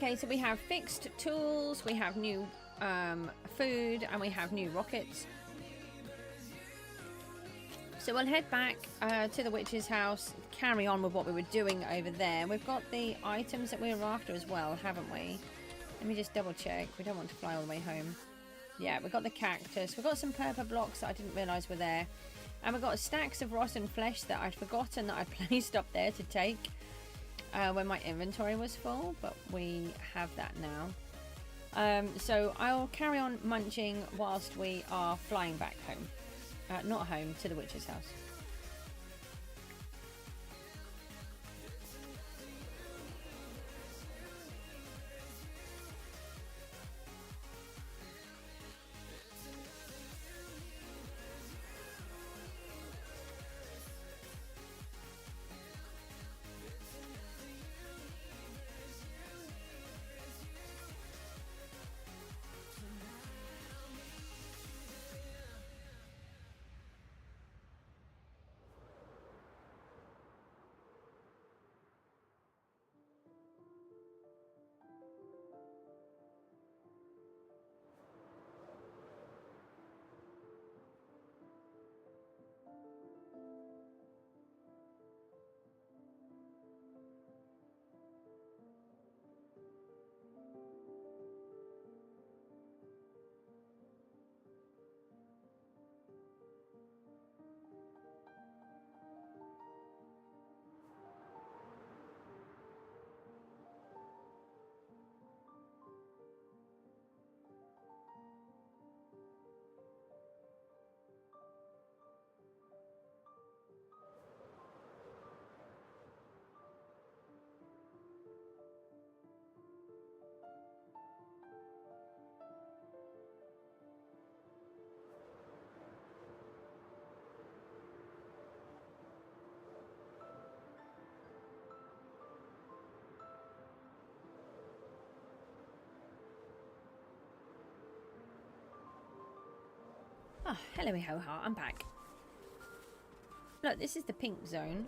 Okay, so we have fixed tools, we have new food, and we have new rockets. So we'll head back to the witch's house, carry on with what we were doing over there. We've got the items that we were after as well, haven't we? Let me just double check. We don't want to fly all the way home. Yeah, we've got the cactus. We've got some purple blocks that I didn't realise were there. And we've got stacks of rotten flesh that I'd forgotten that I placed up there to take when my inventory was full. But we have that now. So I'll carry on munching whilst we are flying back home. Not home, to the witch's house. Oh, hello, ho-ha, I'm back. Look, this is the pink zone.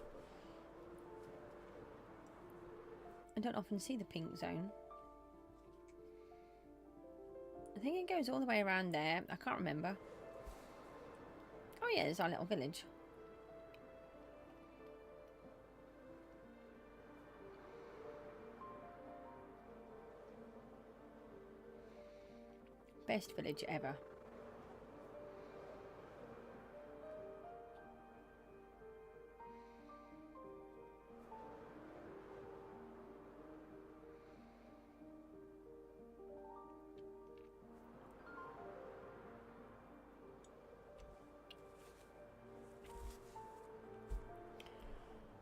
I don't often see the pink zone. I think it goes all the way around there. I can't remember. Oh yeah, there's our little village. Best village ever.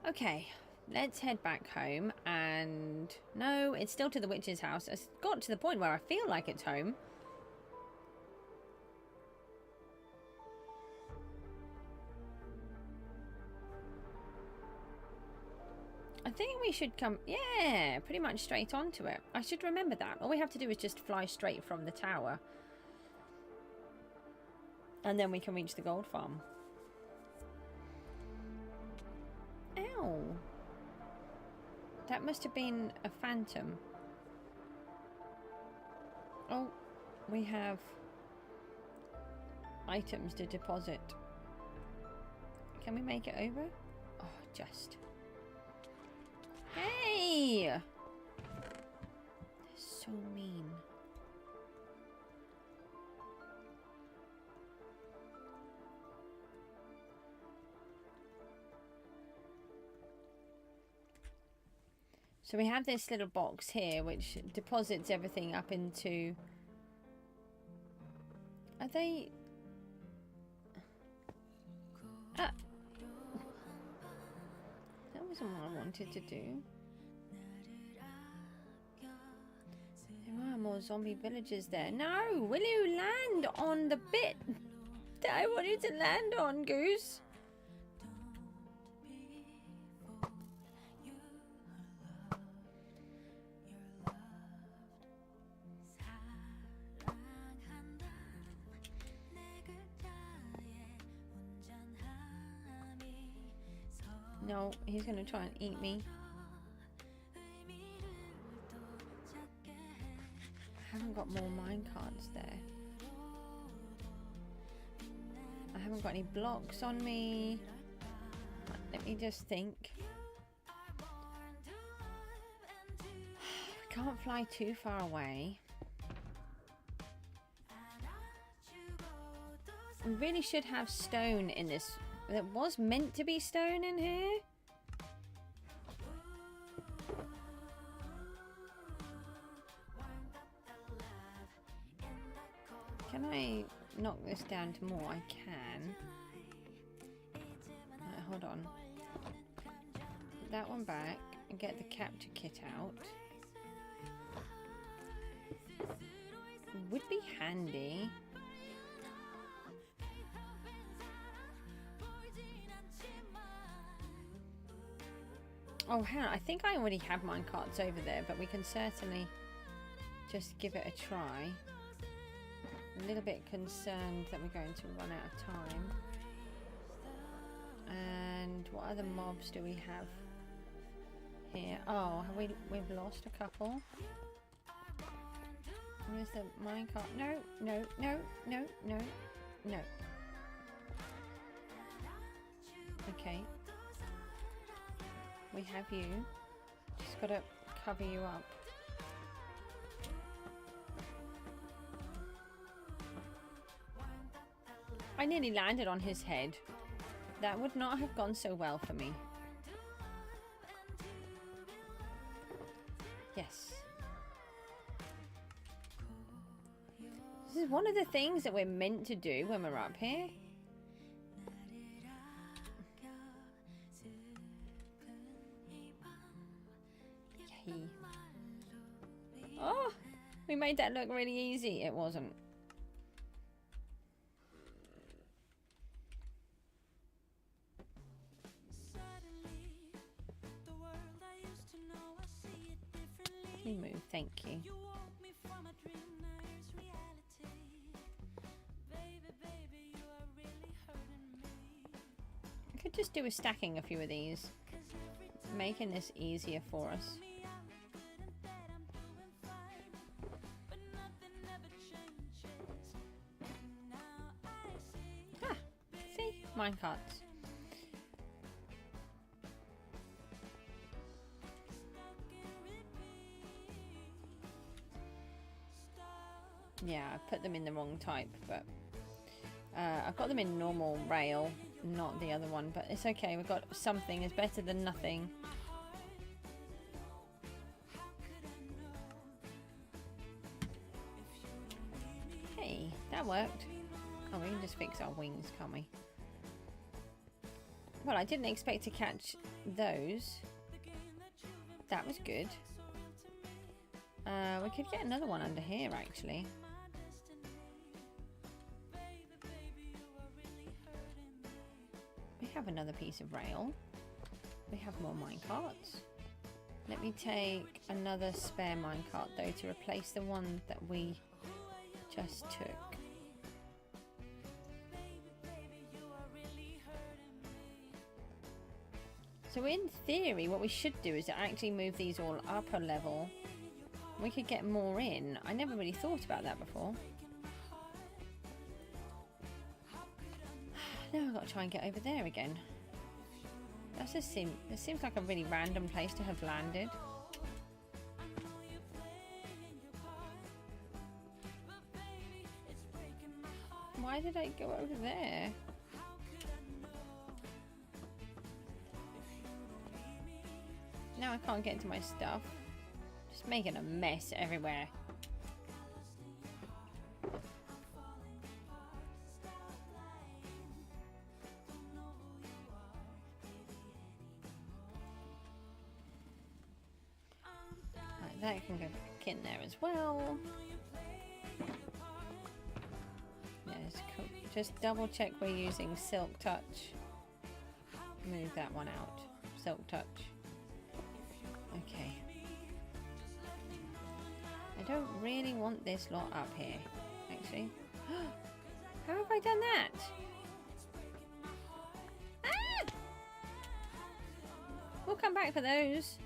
Okay, let's head back home. And no, it's still to the witch's house. It's got to the point where I feel like it's home. I think we should come, yeah, pretty much straight onto it. I should remember that. All we have to do is just fly straight from the tower. And then we can reach the gold farm. Ow. That must have been a phantom. Oh, we have items to deposit. Can we make it over? Oh, just. Hey! They're so mean. So we have this little box here which deposits everything up into... Are they... That wasn't what I wanted to do. There are more zombie villagers there. No! Will you land on the bit that I want you to land on, Goose? No, he's gonna try and eat me. haven't got more mine cards there. I haven't got any blocks on me. Right, let me just think. I can't fly too far away. We really should have stone in this. There was meant to be stone in here. Can I knock this down to more? I can. Right, hold on. Put that one back and get the capture kit out. Would be handy. Oh, hang on. I think I already have mine carts over there, but we can certainly just give it a try. A little bit concerned that we're going to run out of time. And what other mobs do we have here? Oh, we've lost a couple. Where's the minecart? No, no, no, no, no, no. Okay. We have you. Just gotta cover you up. I nearly landed on his head. That would not have gone so well for me. Yes. This is one of the things that we're meant to do when we're up here. Yay. Oh, we made that look really easy. It wasn't. Let me move, thank you. I could just do a stacking a few of these, making this easier for us. Ah, see? Minecarts. Yeah, I put them in the wrong type, but I've got them in normal rail, not the other one, but it's okay. We've got something. It's better than nothing. Hey, that worked. Oh, we can just fix our wings, can't we? Well, I didn't expect to catch those. That was good. We could get another one under here, actually. We have another piece of rail. We have more minecarts. Let me take another spare minecart, though, to replace the one that we just took. So in theory, what we should do is actually move these all up a level. We could get more in. I never really thought about that before. Now I've got to try and get over there again. That's just it seems like a really random place to have landed. Why did I go over there? Now I can't get into my stuff. Just making a mess everywhere. Right, that can go back in there as well. Yes, just double check we're using Silk Touch. Move that one out. Silk Touch. Okay. I don't really want this lot up here, actually. How have I done that? Ah! We'll come back for those.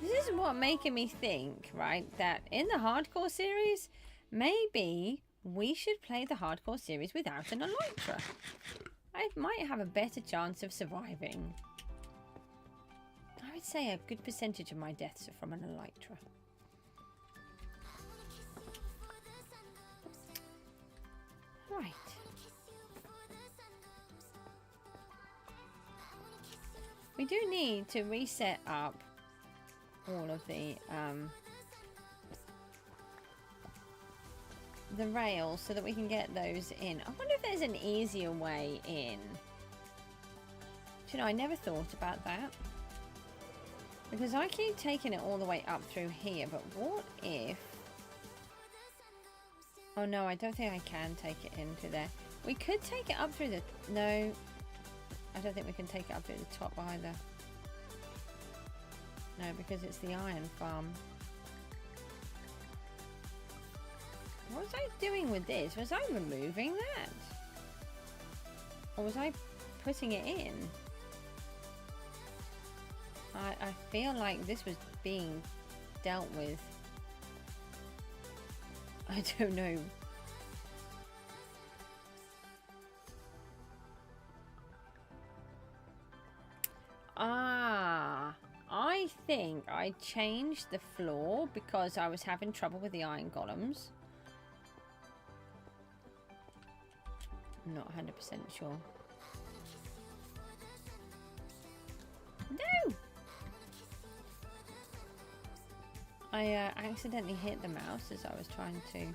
This This is what making me think, right, that in the hardcore series, maybe we should play the hardcore series without an elytra. I might have a better chance of surviving. I would say a good percentage of my deaths are from an elytra. Right. We do need to reset up all of the rails so that we can get those in. I wonder if there's an easier way in. Do you know, I never thought about that. Because I keep taking it all the way up through here, but what if... Oh no, I don't think I can take it into there. We could take it up through the... No, I don't think we can take it up through the top either. No, because it's the iron farm. What was I doing with this? Was I removing that? Or was I putting it in? I feel like this was being dealt with. I don't know. Ah, I think I changed the floor because I was having trouble with the iron golems. I'm not 100% sure. No! I accidentally hit the mouse as I was trying to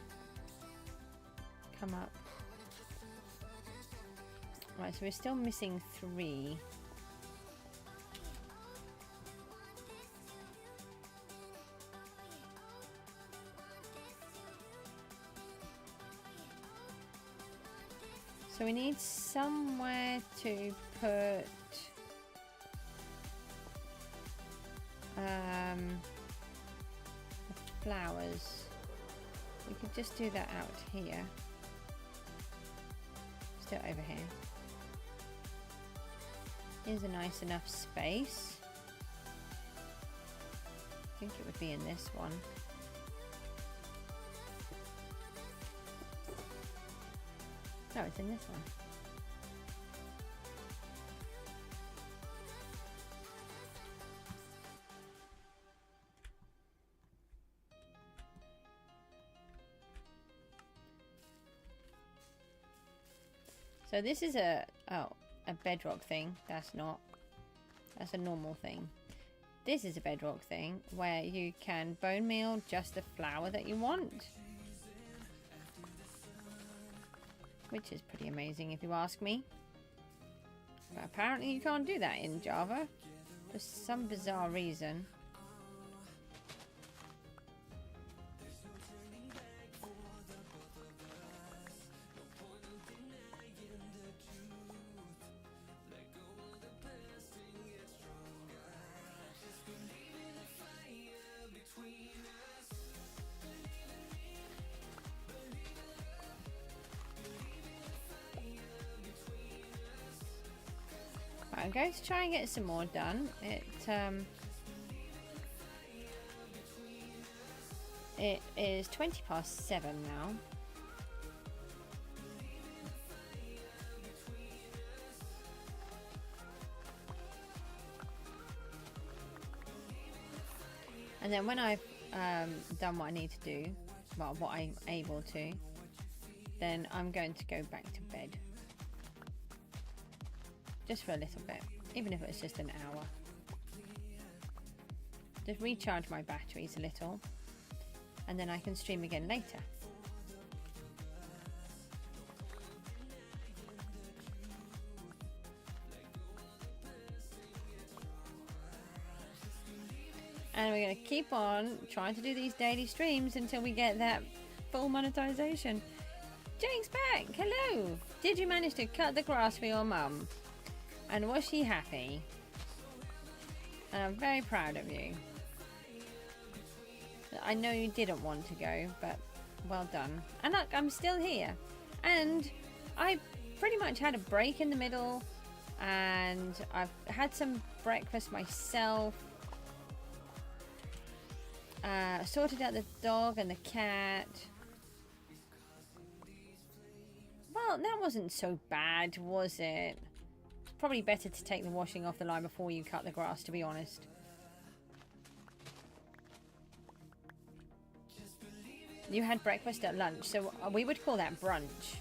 come up. Right, so we're still missing 3. So we need somewhere to put the flowers. We could just do that out here. Still over here. Here's a nice enough space. I think it would be in this one. No, it's in this one. So this is a bedrock thing. That's not. That's a normal thing. This is a bedrock thing where you can bone meal just the flower that you want. Which is pretty amazing if you ask me. But apparently you can't do that in Java. For some bizarre reason. I'm going to try and get some more done. It is 20 past 7 now. And then when I've done what I need to do, well, what I'm able to, then I'm going to go back to bed. Just for a little bit, even if it's just an hour. Just recharge my batteries a little, and then I can stream again later. And we're going to keep on trying to do these daily streams until we get that full monetization. Jake's back! Hello! Did you manage to cut the grass for your mum? And was she happy? And I'm very proud of you. I know you didn't want to go, but well done. And look, I'm still here. And I pretty much had a break in the middle. And I've had some breakfast myself. Sorted out the dog and the cat. Well, that wasn't so bad, was it? It's probably better to take the washing off the line before you cut the grass, to be honest. You had breakfast at lunch, so we would call that brunch.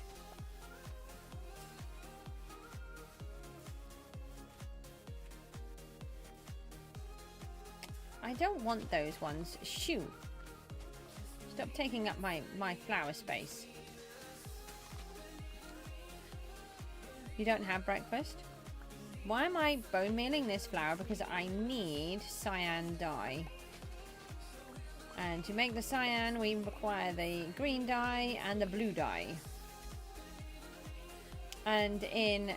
I don't want those ones. Shoo. Stop taking up my flower space. You don't have breakfast? Why am I bone mealing this flower? Because I need cyan dye. And to make the cyan, we require the green dye and the blue dye. And in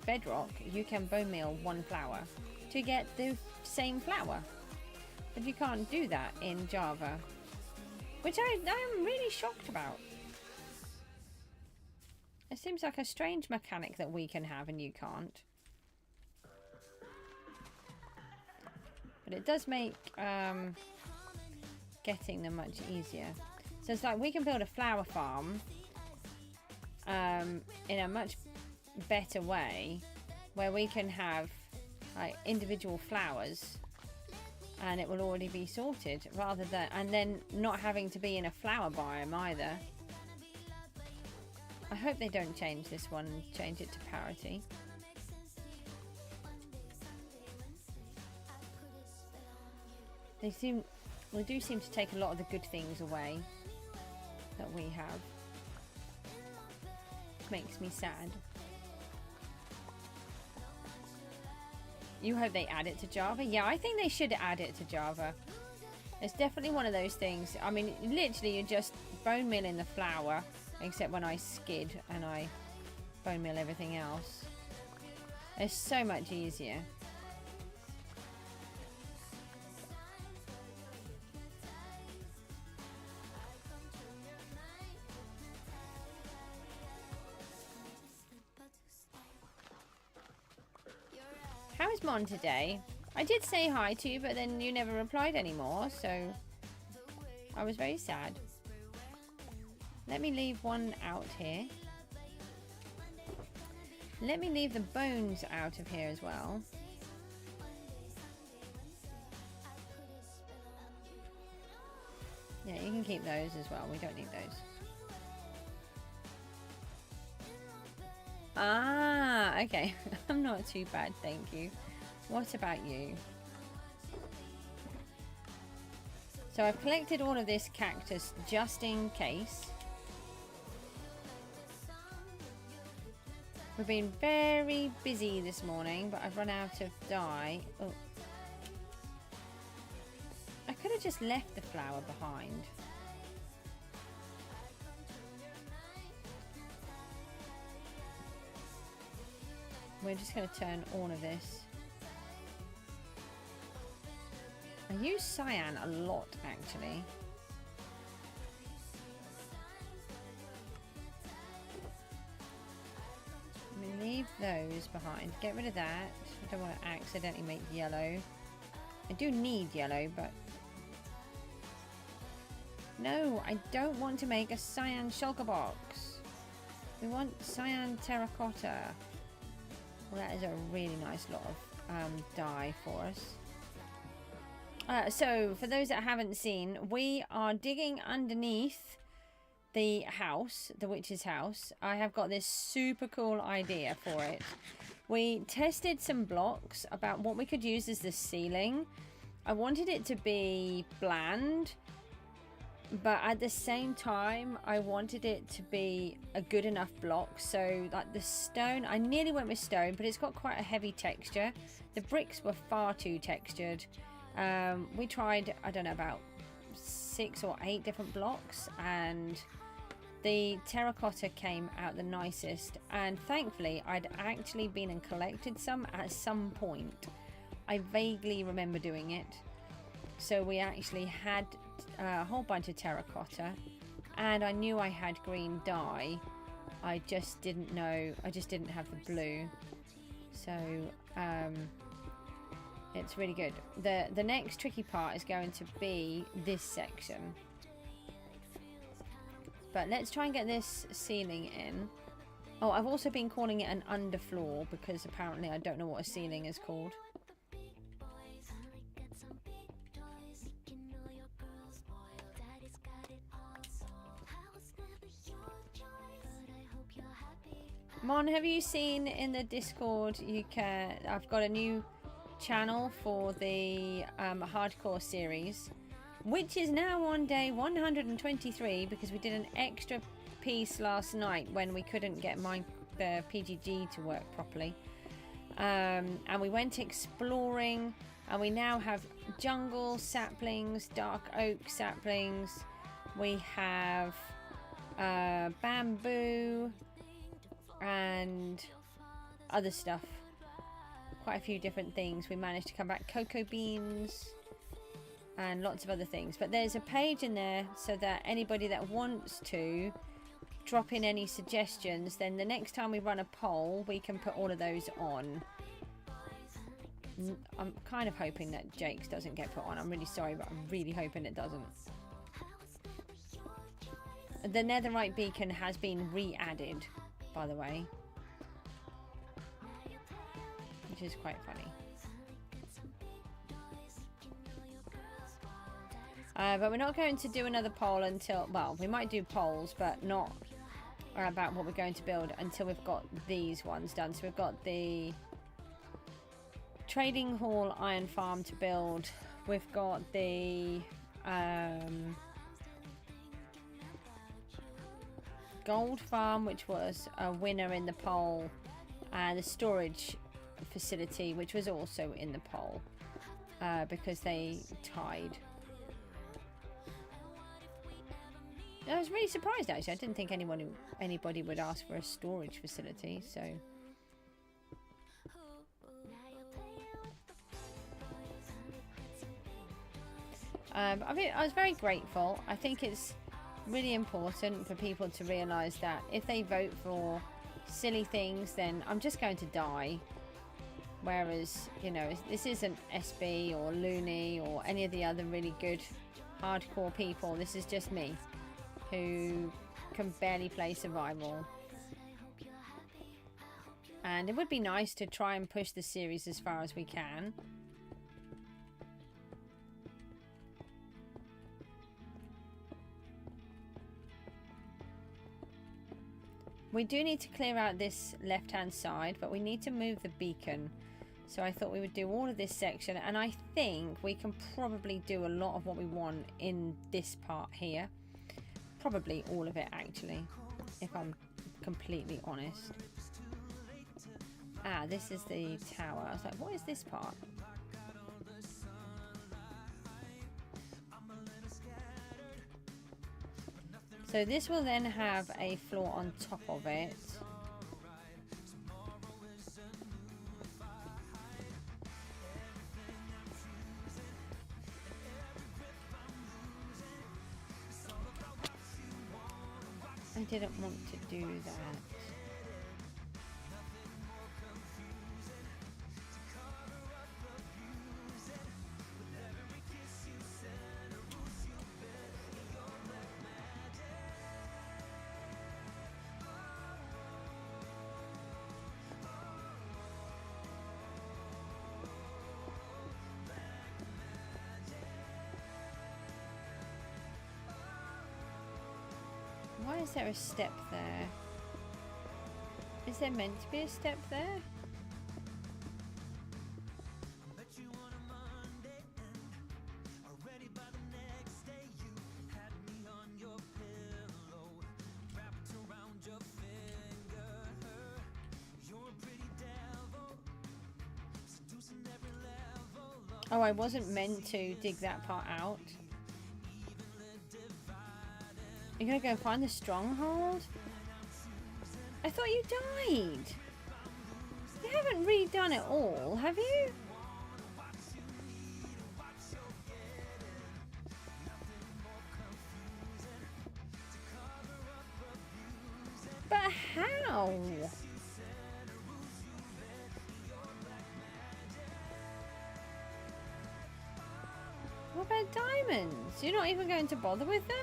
Bedrock, you can bone meal one flower to get the same flower. But you can't do that in Java. Which I am really shocked about. It seems like a strange mechanic that we can have and you can't. But it does make getting them much easier. So it's like we can build a flower farm in a much better way, where we can have like individual flowers and it will already be sorted, rather than, and then not having to be in a flower biome either. I hope they don't change this one and change it to parity. They do seem to take a lot of the good things away that we have. Makes me sad. You hope they add it to Java? Yeah, I think they should add it to Java. It's definitely one of those things. I mean, literally you just bone meal in the flour, except when I skid and I bone meal everything else. It's so much easier. How is Mon today? I did say hi to you, but then you never replied anymore, so I was very sad. Let me leave one out here. Let me leave the bones out of here as well. Yeah, you can keep those as well. We don't need those. Ah, okay. I'm not too bad, thank you. What about you? So I've collected all of this cactus just in case. We've been very busy this morning, but I've run out of dye. Oh. I could have just left the flower behind. We're just going to turn all of this. I use cyan a lot, actually. I'm going to leave those behind. Get rid of that. I don't want to accidentally make yellow. I do need yellow, but... No, I don't want to make a cyan shulker box. We want cyan terracotta. Well, that is a really nice lot of dye for us. So, for those that haven't seen, we are digging underneath the house, the witch's house. I have got this super cool idea for it. We tested some blocks about what we could use as the ceiling. I wanted it to be bland, but at the same time I wanted it to be a good enough block. So like the stone, I nearly went with stone, but it's got quite a heavy texture. The bricks were far too textured. We tried, I don't know, about 6 or 8 different blocks, and the terracotta came out the nicest. And thankfully I'd actually been and collected some at some point. I vaguely remember doing it. So we actually had a whole bunch of terracotta, and I knew I had green dye. I just didn't know, I just didn't have the blue. So It's really good. The next tricky part is going to be this section. But let's try and get this ceiling in. Oh, I've also been calling it an underfloor because apparently I don't know what a ceiling is called. Mon, have you seen in the Discord, I've got a new channel for the hardcore series, which is now on day 123 because we did an extra piece last night when we couldn't get the PGG to work properly, and we went exploring, and we now have jungle saplings, dark oak saplings, we have bamboo and other stuff, quite a few different things. We managed to come back cocoa beans and lots of other things, but there's a page in there so that anybody that wants to drop in any suggestions, then the next time we run a poll we can put all of those on. I'm kind of hoping that Jake's doesn't get put on. I'm really sorry, but I'm really hoping it doesn't. The netherite beacon has been re-added, by the way, which is quite funny. But we're not going to do another poll until, well, we might do polls, but not about what we're going to build until we've got these ones done. So we've got the trading hall iron farm to build. We've got the gold farm, which was a winner in the poll, and the storage facility, which was also in the poll because they tied. I was really surprised actually. I didn't think anybody would ask for a storage facility, so I was very grateful. I think it's really important for people to realise that if they vote for silly things, then I'm just going to die. Whereas, you know, this isn't SB or Looney or any of the other really good hardcore people. This is just me, who can barely play survival. And it would be nice to try and push the series as far as we can. We do need to clear out this left-hand side, but we need to move the beacon. So I thought we would do all of this section, and I think we can probably do a lot of what we want in this part here. Probably all of it, actually, if I'm completely honest. Ah, this is the tower. I was like, what is this part? So this will then have a floor on top of it. I didn't want to do that. Why is there a step there? Is there meant to be a step there? Oh, I wasn't meant to dig that part out. You're gonna go find the stronghold? I thought you died. You haven't redone it all, have you? But how? my diamonds? You're not even going to bother with them?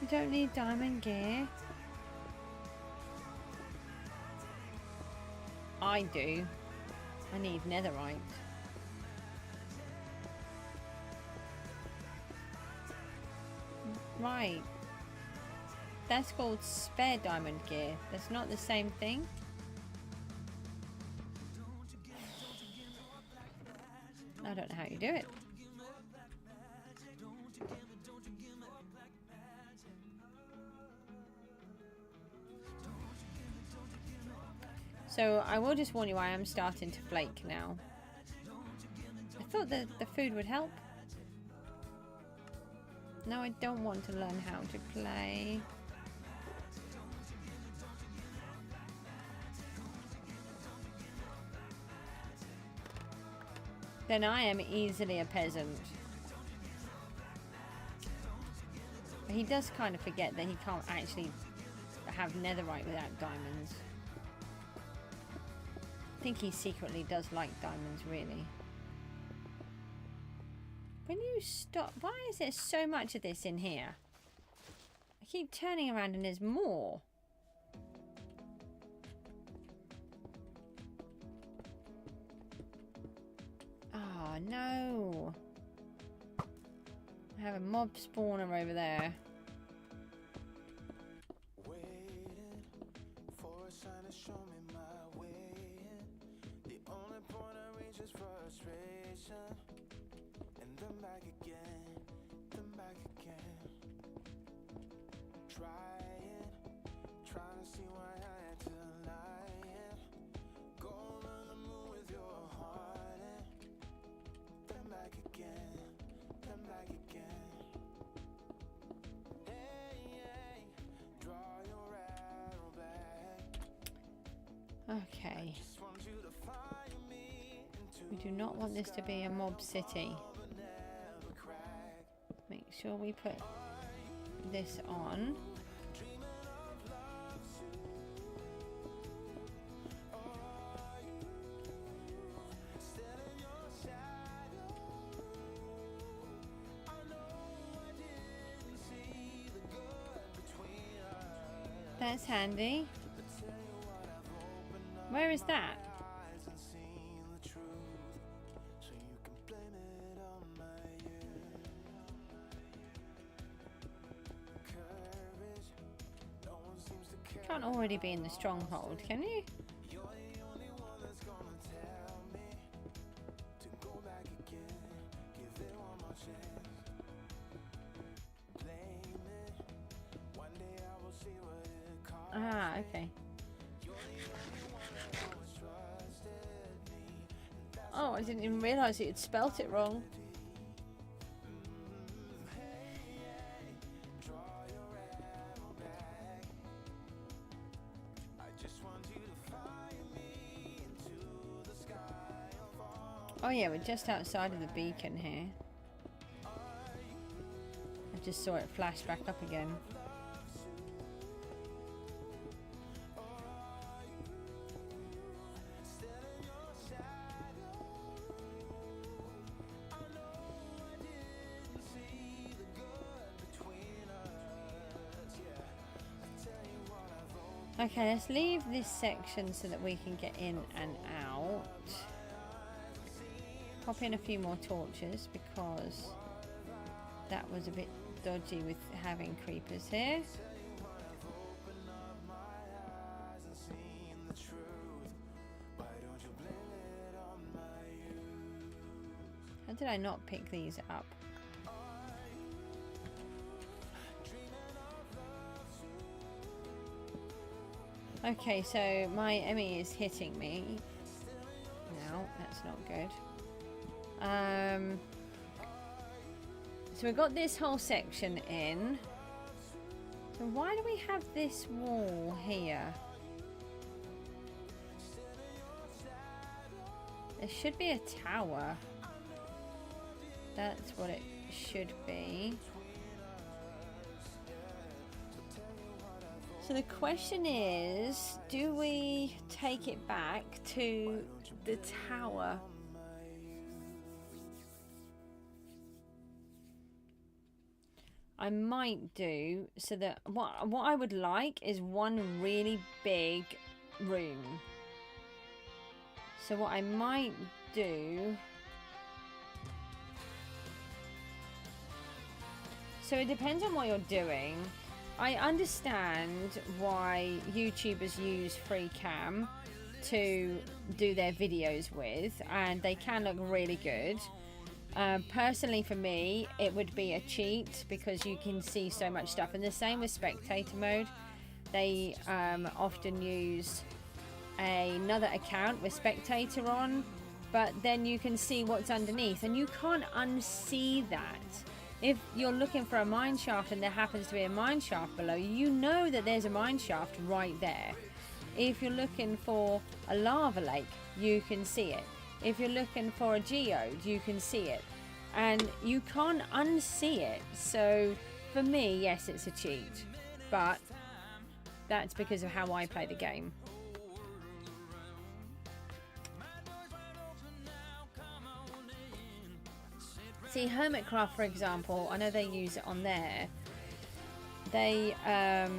You don't need diamond gear. I do. I need netherite. Right. That's called spare diamond gear. That's not the same thing. I don't know how you do it. So I will just warn you, I am starting to flake now. I thought that the food would help. No, I don't want to learn how to play. Then I am easily a peasant. But he does kind of forget that he can't actually have netherite without diamonds. I think he secretly does like diamonds, really. When you stop, why is there so much of this in here? I keep turning around and there's more. Oh no. I have a mob spawner over there. Waiting for a sign to show me my way. The only point I reach is frustration. And then back again, then back again. Trying to see why I had to lie. Go on the moon with your heart in. Then back again, then back again. Hey, hey, draw your arrow back. Okay. Just want you to find me into We do not want this to be a mob city. never crack. Make sure we put this on. That's handy. Where is that? Eyes and seen the truth, so you can blame it on my youth. Courage, no one seems to care. Can't already be in the stronghold, can you? You're the only one that's gonna tell me to go back again, give it one more chance. Blame it, one day I will see what it costs. Ah, okay. Oh, I didn't even realise you'd spelt it wrong. Oh yeah, we're just outside of the beacon here. I just saw it flash back up again. Okay, let's leave this section so that we can get in and out. Pop in a few more torches because that was a bit dodgy with having creepers here. How did I not pick these up? Okay, so my Emmy is hitting me. No, that's not good. So we've got this whole section in. So why do we have this wall here? There should be a tower. That's what it should be. So the question is, do we take it back to the tower? I might do, so that what I would like is one really big room. So what I might do, so it depends on what you're doing. I understand why YouTubers use free cam to do their videos with, and they can look really good. Personally for me, it would be a cheat because you can see so much stuff, and the same with spectator mode. They often use another account with spectator on, but then you can see what's underneath, and you can't unsee that. If you're looking for a mine shaft and there happens to be a mine shaft below, you know that there's a mine shaft right there. If you're looking for a lava lake, you can see it. If you're looking for a geode, you can see it. And you can't unsee it. So for me, yes, it's a cheat. But that's because of how I play the game. See, Hermitcraft, for example, I know they use it on there. They, I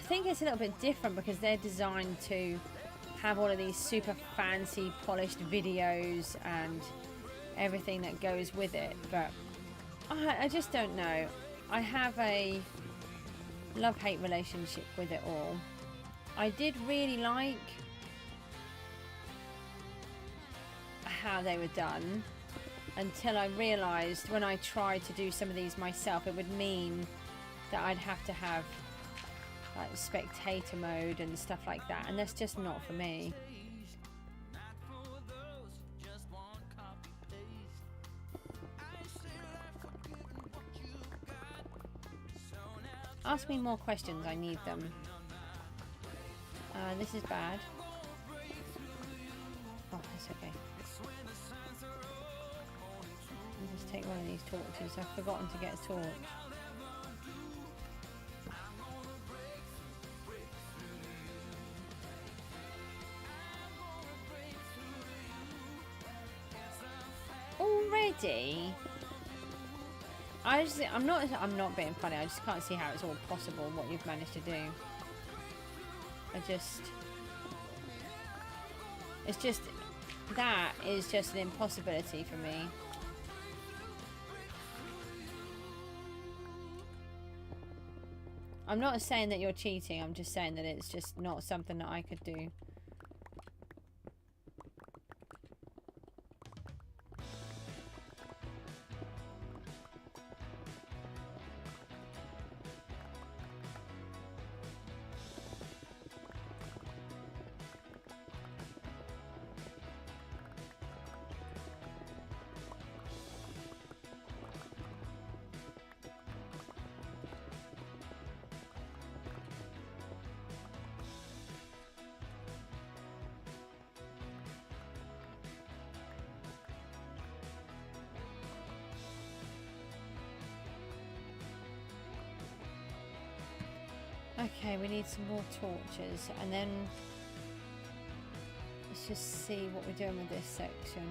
think it's a little bit different because they're designed to have all of these super fancy polished videos and everything that goes with it, but I just don't know. I have a love-hate relationship with it all. I did really like how they were done until I realised when I tried to do some of these myself, it would mean that I'd have to have like spectator mode and stuff like that, and that's just not for me. Ask me more questions, I need them. This is bad. Oh, that's okay. I'll just take one of these torches. I've forgotten to get a torch. Already? I'm not being funny. I just can't see how it's all possible what you've managed to do. It's just that is just an impossibility for me. I'm not saying that you're cheating. I'm just saying that it's just not something that I could do. Okay, we need some more torches, and then let's just see what we're doing with this section.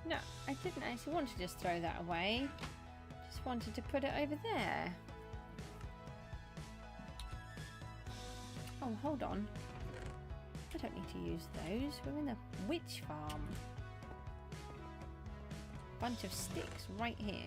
No, I didn't actually want to just throw that away. Just wanted to put it over there. Oh, hold on. I don't need to use those. We're in the witch farm. Bunch of sticks right here.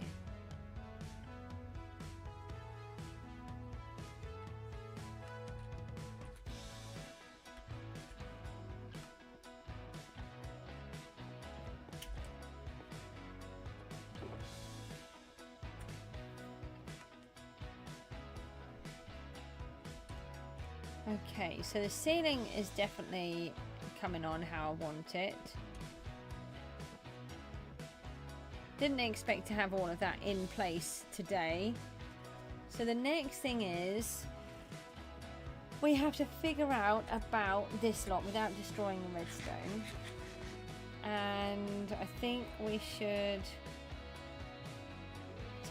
Okay, so the ceiling is definitely coming on how I want it. Didn't expect to have all of that in place today. So the next thing is we have to figure out about this lot without destroying the redstone. And I think we should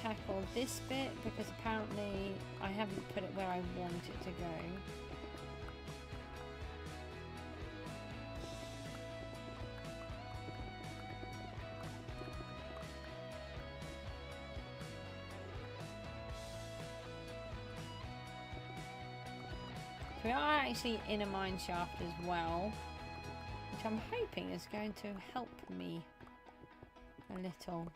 tackle this bit because apparently I haven't put it where I want it to go. We are actually in a mine shaft as well, which I'm hoping is going to help me a little.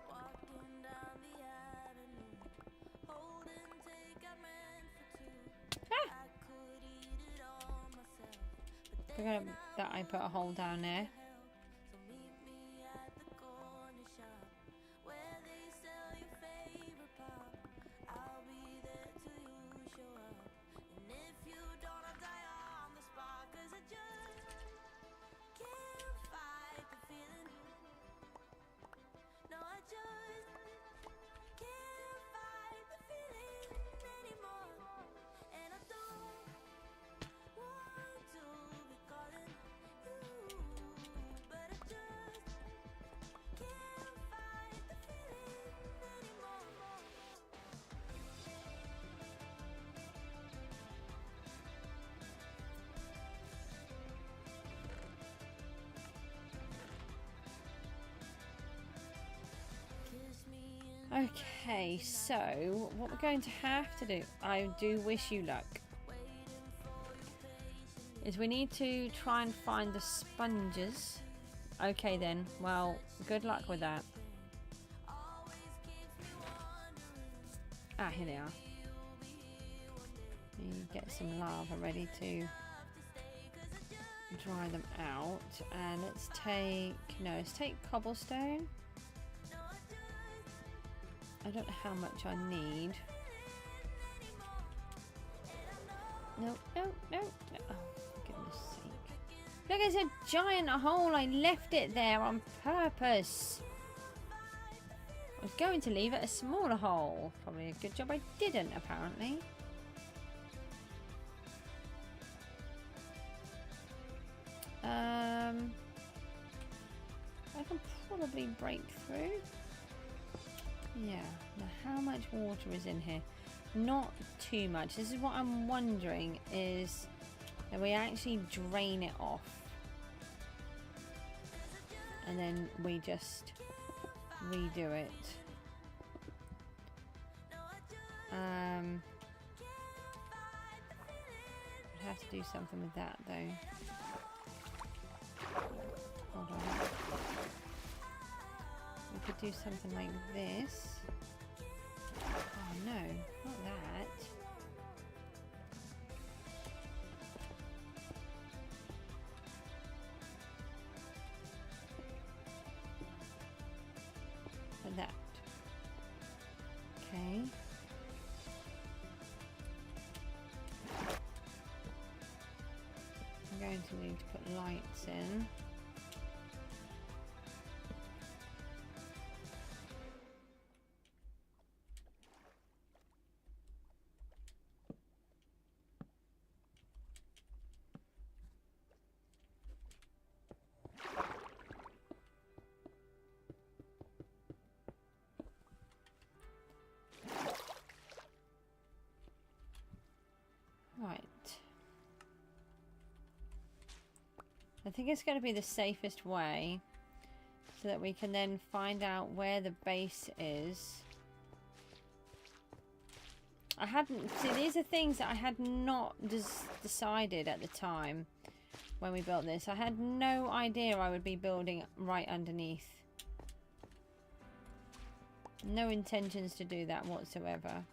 Walking down the avenue, holding takeout meant for two. I could eat it all myself, but Forgot that I put a hole down there. so meet me at the corner shop where they sell your favorite pop. I'll be there till you show up, and if you don't, I'll die on the spot. 'Cause I just can't fight the feeling. No, I just can't fight the feeling anymore. And I don't want to be calling you, but I just can't fight the feeling anymore. Kiss me in Okay, so what we're going to have to do, I do wish you luck, is we need to try and find the sponges. Okay then, well, good luck with that. Ah, here they are. You get some lava ready to dry them out. And let's take cobblestone. I don't know how much I need. No. Oh, for goodness sake. Look, it's a giant hole. I left it there on purpose. I was going to leave it a smaller hole. Probably a good job I didn't, apparently. I can probably break through. Yeah. Now, how much water is in here? Not too much. This is what I'm wondering, is that we actually drain it off. And then we just redo it. I'd have to do something with that though. Hold on. We could do something like this. Oh no, not that. Like that. Okay. I'm going to need to put lights in. Right. I think it's going to be the safest way so that we can then find out where the base is. I hadn't... See, these are things that I had not decided at the time when we built this. I had no idea I would be building right underneath. No intentions to do that whatsoever.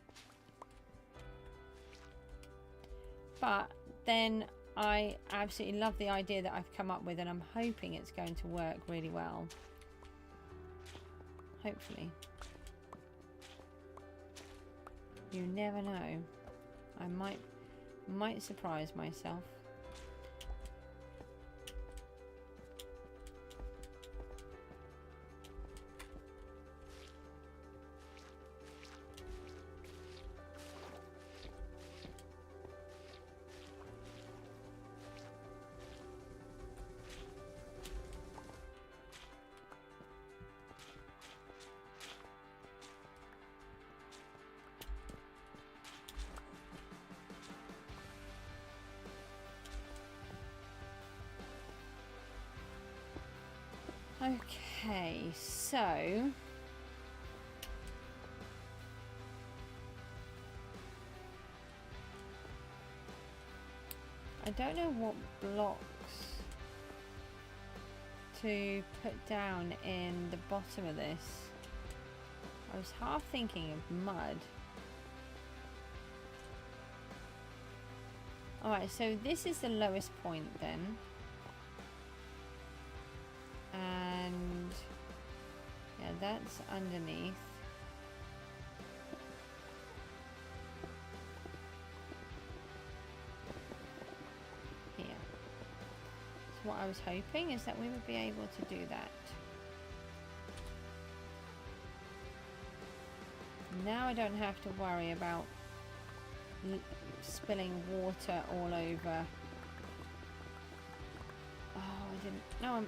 But then I absolutely love the idea that I've come up with, and I'm hoping it's going to work really well. Hopefully. You never know. I might surprise myself. Okay, so I don't know what blocks to put down in the bottom of this. I was half thinking of mud. Alright, so this is the lowest point then. And yeah, that's underneath. Here. So what I was hoping is that we would be able to do that. Now I don't have to worry about spilling water all over. Oh, I didn't. No,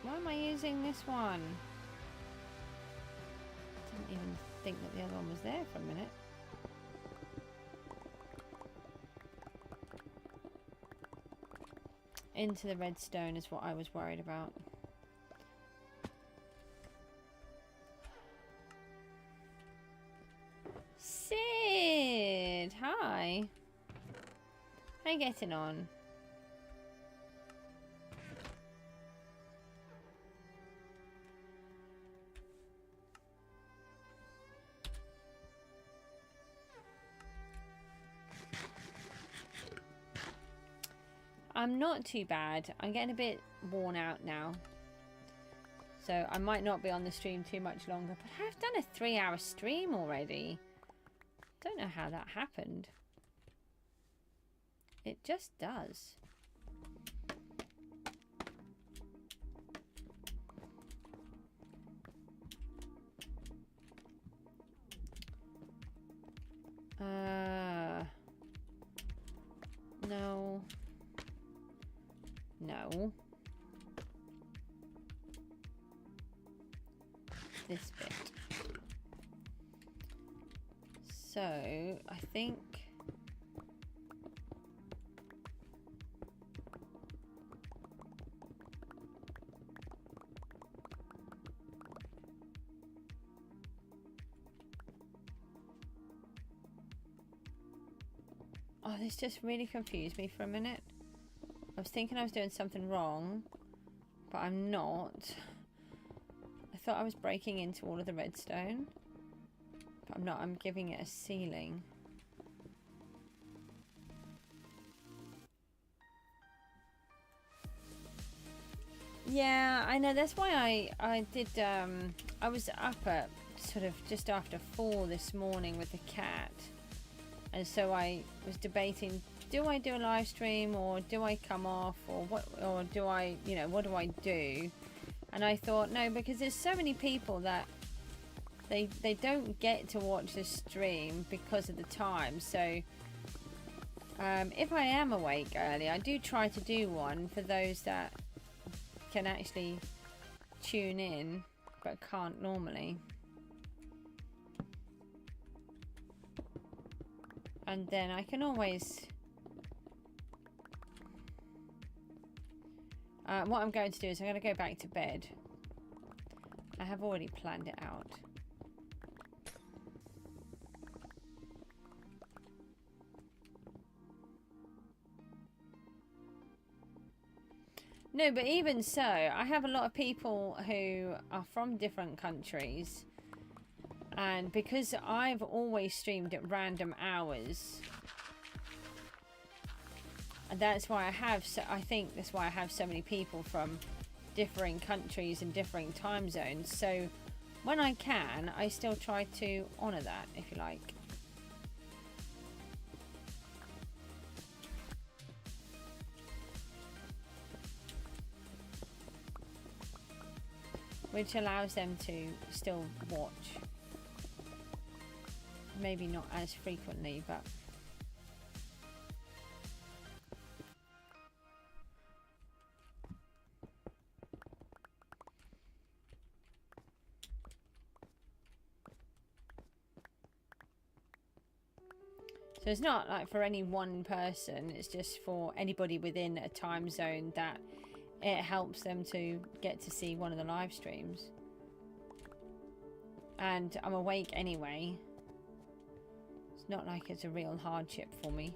why am I using this one? Didn't even think that the other one was there for a minute. Into the redstone is what I was worried about. Sid! Hi! How you getting on? I'm not too bad. I'm getting a bit worn out now. So I might not be on the stream too much longer. But I've done a 3-hour stream already. Don't know how that happened. It just does. No. No. This bit. So, I think oh, this just really confused me for a minute. I was thinking I was doing something wrong, but I'm not. I thought I was breaking into all of the redstone, but I'm not. I'm giving it a ceiling. Yeah, I know. That's why I did. I was up at sort of just after 4 this morning with the cat, and so I was debating. Do I do a live stream, or do I come off, or what, or do I, you know, what do I do? And I thought, no, because there's so many people that they don't get to watch the stream because of the time. So if I am awake early, I do try to do one for those that can actually tune in but can't normally. And then I can always what I'm going to do is I'm going to go back to bed. I have already planned it out. No, but even so, I have a lot of people who are from different countries. And because I've always streamed at random hours, And that's why I think that's why I have so many people from differing countries and differing time zones. So when I can, I still try to honour that, if you like. Which allows them to still watch. Maybe not as frequently, but so it's not like for any one person, it's just for anybody within a time zone that it helps them to get to see one of the live streams. And I'm awake anyway. It's not like it's a real hardship for me.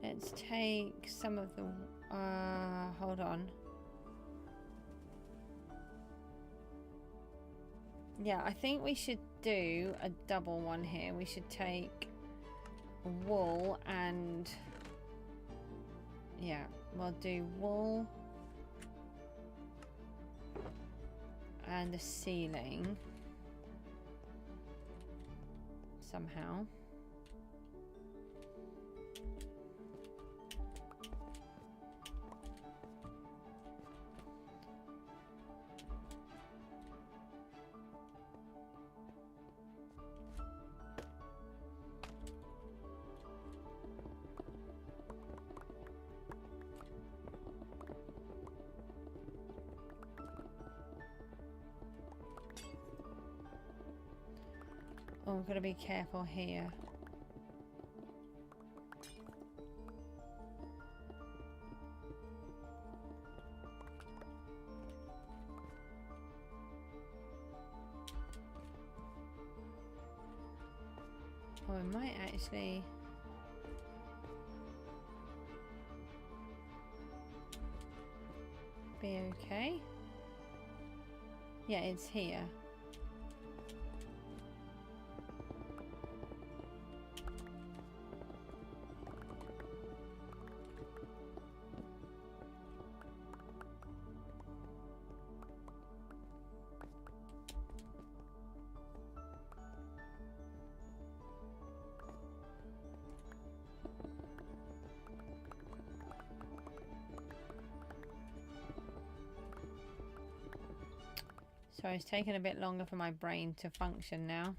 Let's take some of the hold on. Yeah, I think we should do a double one here. We should take wool and yeah, we'll do wool and the ceiling somehow. Oh, I've got to be careful here. Oh, it might actually... be okay. Yeah, it's here. So it's taken a bit longer for my brain to function now.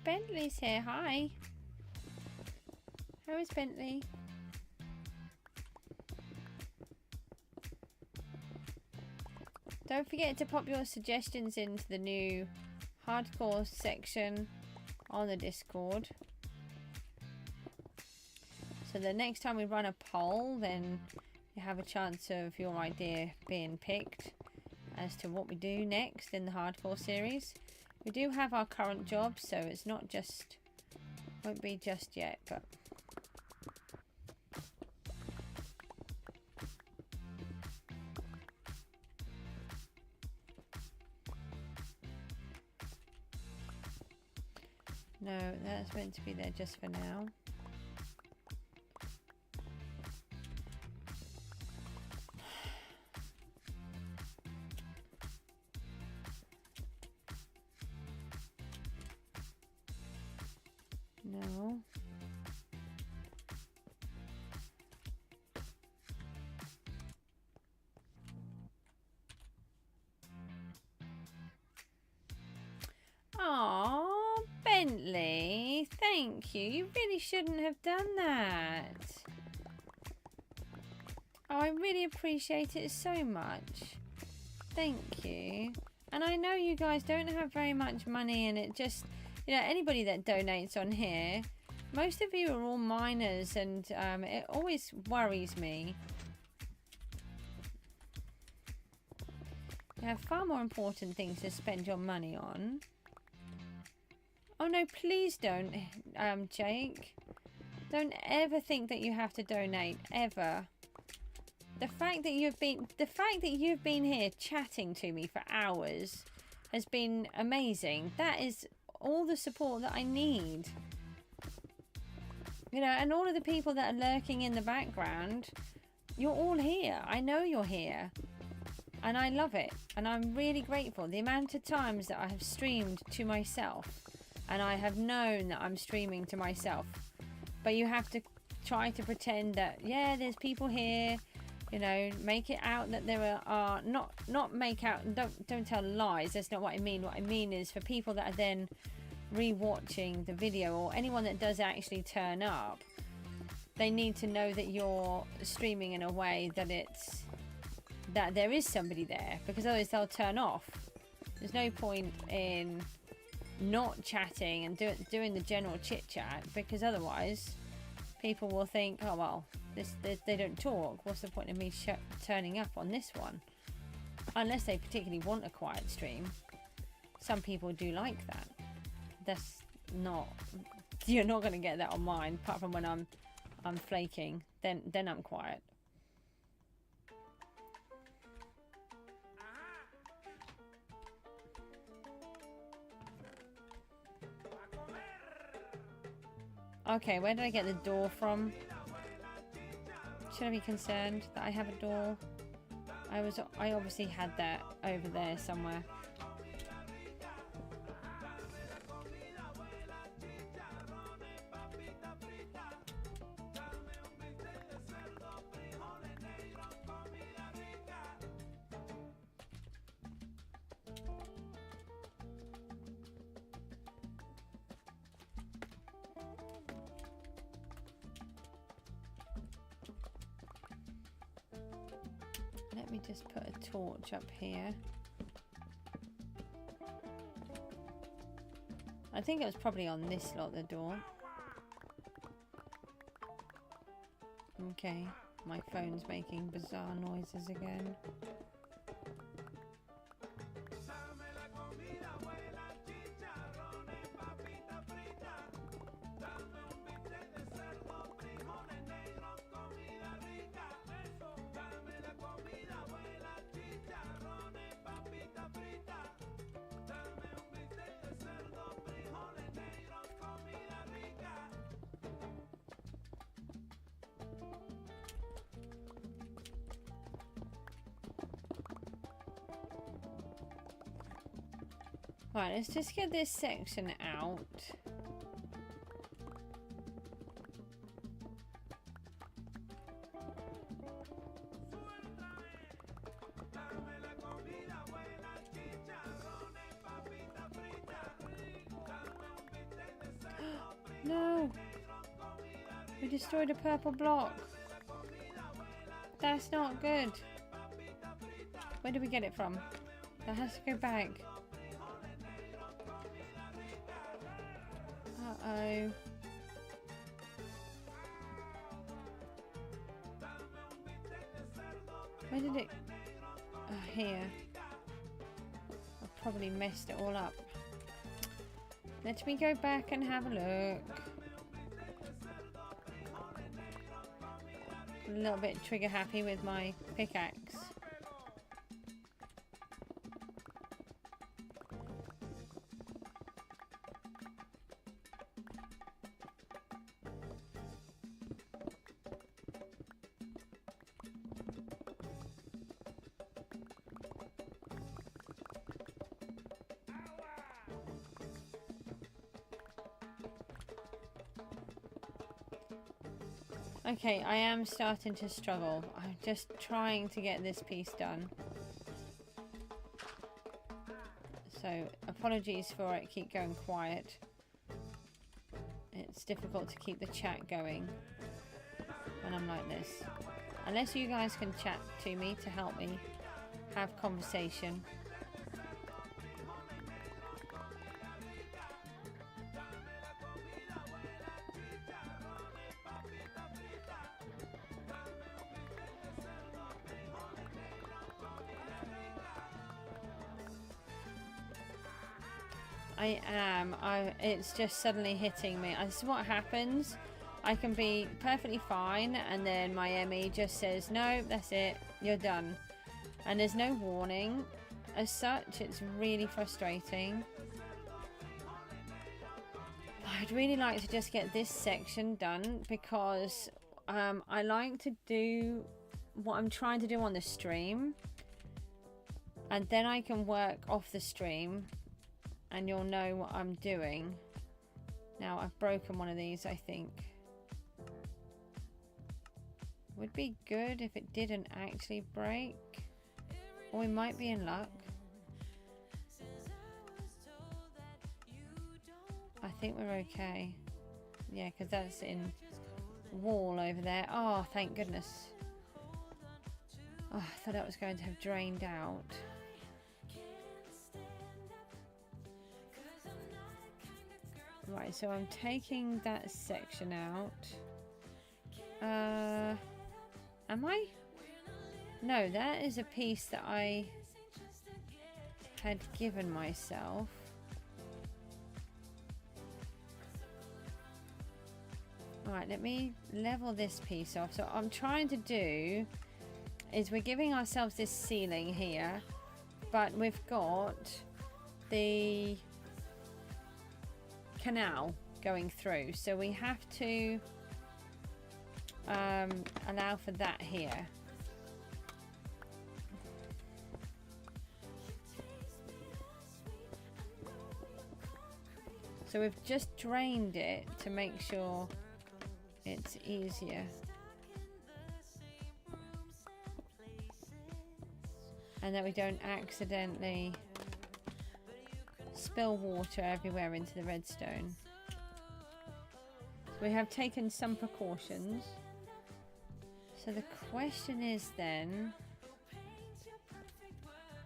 Bentley's here, hi. How is Bentley? Don't forget to pop your suggestions into the new hardcore section on the Discord. So the next time we run a poll, then you have a chance of your idea being picked as to what we do next in the hardcore series. We do have our current job, so it's not just, won't be just yet, but... No, that's meant to be there just for now. No. Aww. Bentley, thank you. You really shouldn't have done that. Oh, I really appreciate it so much. Thank you. And I know you guys don't have very much money, and it just, you know, anybody that donates on here, most of you are all minors, and it always worries me You have far more important things to spend your money on. Oh no, please don't, Jake. Don't ever think that you have to donate, ever. The fact that you've been here chatting to me for hours has been amazing. That is all the support that I need. You know, and all of the people that are lurking in the background, you're all here. I know you're here. And I love it. And I'm really grateful. The amount of times that I have streamed to myself, and I have known that I'm streaming to myself. But you have to try to pretend that, yeah, there's people here. You know, make it out that there are not make out. Don't tell lies. That's not what I mean. What I mean is for people that are then re-watching the video, or anyone that does actually turn up, they need to know that you're streaming in a way that that there is somebody there, because otherwise they'll turn off. There's no point in not chatting and doing the general chit chat, because otherwise people will think, oh well, they don't talk. What's the point of me turning up on this one? Unless they particularly want a quiet stream. Some people do like that. That's not, you're not going to get that on mine, apart from when I'm flaking. Then I'm quiet. Okay, where did I get the door from? Should I be concerned that I have a door? I obviously had that over there somewhere. Let me just put a torch up here. I think it was probably on this lot, the door. Okay, my phone's making bizarre noises again. Right, let's just get this section out. No! We destroyed a purple block. That's not good. Where did we get it from? That has to go back. Uh-oh. Where did it... Oh, here. I've probably messed it all up. Let me go back and have a look. I'm a little bit trigger happy with my pickaxe. Okay, I am starting to struggle. I'm just trying to get this piece done. So, apologies for it keep going quiet. It's difficult to keep the chat going when I'm like this. Unless you guys can chat to me to help me have conversation. I am. It's just suddenly hitting me. This is what happens. I can be perfectly fine, and then my ME just says, no, that's it, you're done. And there's no warning as such. It's really frustrating. I'd really like to just get this section done, because I like to do what I'm trying to do on the stream, and then I can work off the stream and you'll know what I'm doing. Now I've broken one of these, I think. Would be good if it didn't actually break, or we might be in luck. I think we're okay. Yeah, because that's in wall over there. Oh, thank goodness. Oh, I thought that was going to have drained out. Right, so I'm taking that section out. Am I? No, that is a piece that I had given myself. Alright, let me level this piece off. So what I'm trying to do is we're giving ourselves this ceiling here, but we've got the canal going through, so we have to allow for that here. So we've just drained it to make sure it's easier. And that we don't accidentally spill water everywhere into the redstone. So we have taken some precautions. So the question is then,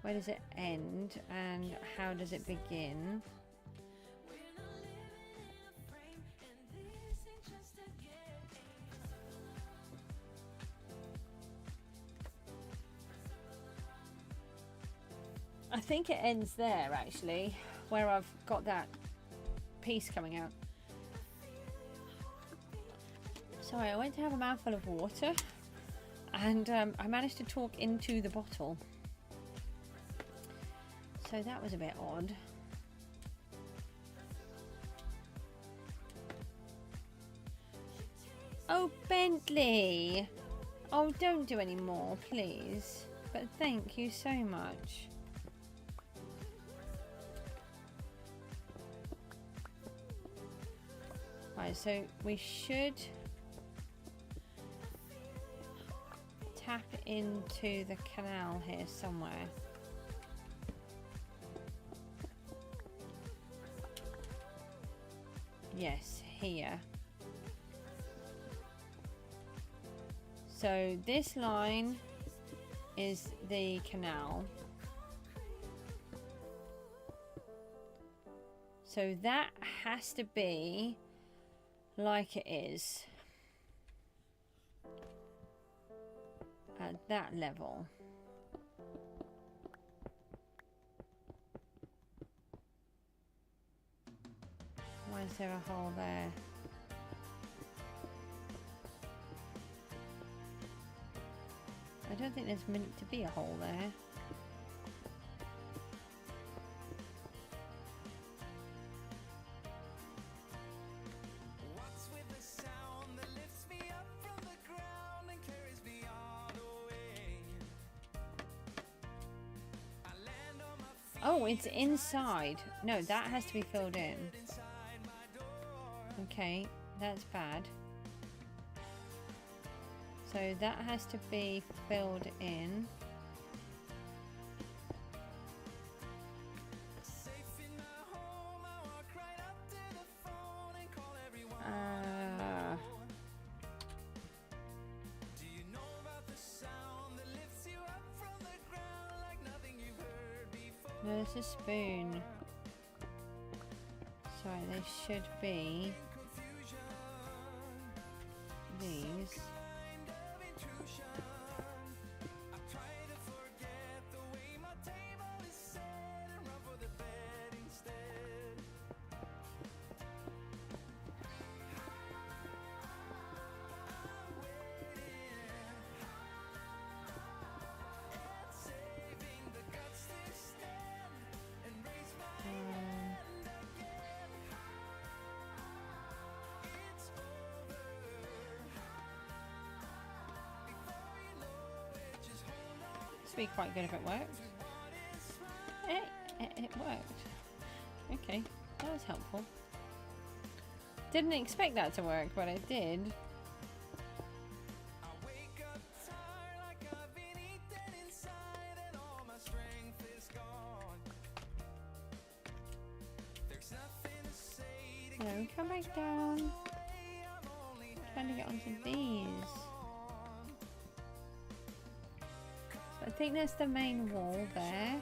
where does it end and how does it begin? I think it ends there actually, where I've got that piece coming out. Sorry, I went to have a mouthful of water and I managed to talk into the bottle. So that was a bit odd. Oh, Bentley! Oh, don't do any more, please. But thank you so much. Right, so we should tap into the canal here somewhere. Yes, here. So this line is the canal. So that has to be like it is at that level. Why is there a hole there? I don't think there's meant to be a hole there. Oh, it's inside. No, that has to be filled in. Okay, that's bad. So that has to be filled in. No, there's a spoon. Sorry, they should be these. to be quite good if it worked. It worked. Okay, that was helpful. Didn't expect that to work, but it did. So come back down. Trying to get onto these. So I think that's the main wall there.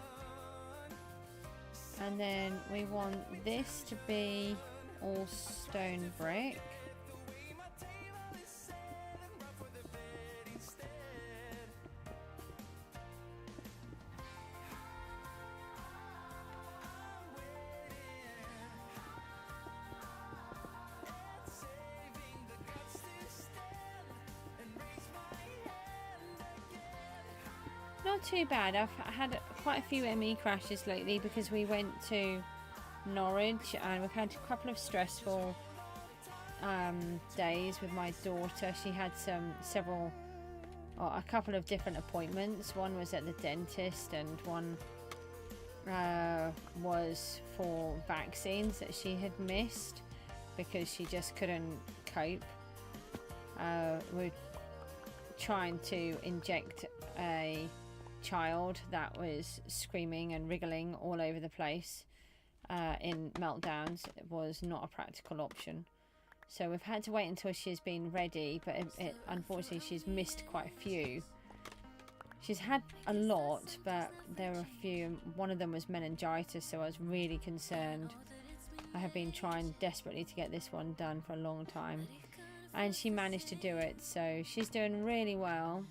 And then we want this to be all stone brick. Not too bad. I've had quite a few ME crashes lately because we went to Norwich and we've had a couple of stressful days with my daughter. She had a couple of different appointments. One was at the dentist and one was for vaccines that she had missed because she just couldn't cope. We're trying to inject a child that was screaming and wriggling all over the place in meltdowns. It was not a practical option, so we've had to wait until she's been ready, but unfortunately she's missed quite a few. She's had a lot, but there were a few. One of them was meningitis, so I was really concerned. I have been trying desperately to get this one done for a long time, and she managed to do it, so she's doing really well.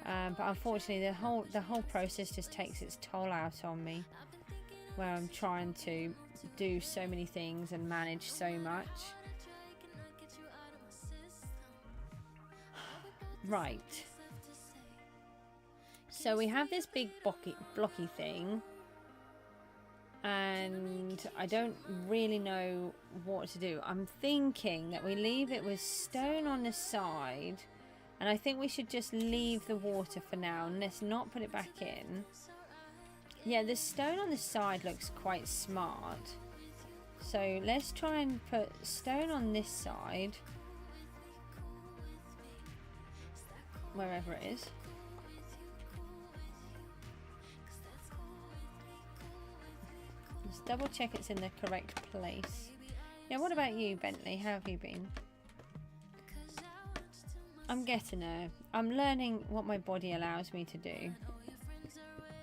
But unfortunately the whole process just takes its toll out on me, where I'm trying to do so many things and manage so much. Right, so we have this big blocky thing and I don't really know what to do. I'm thinking that we leave it with stone on the side. And I think we should just leave the water for now and let's not put it back in. Yeah, the stone on the side looks quite smart. So let's try and put stone on this side. Wherever it is. Let's double check it's in the correct place. Yeah, what about you, Bentley? How have you been? I'm getting there. I'm learning what my body allows me to do.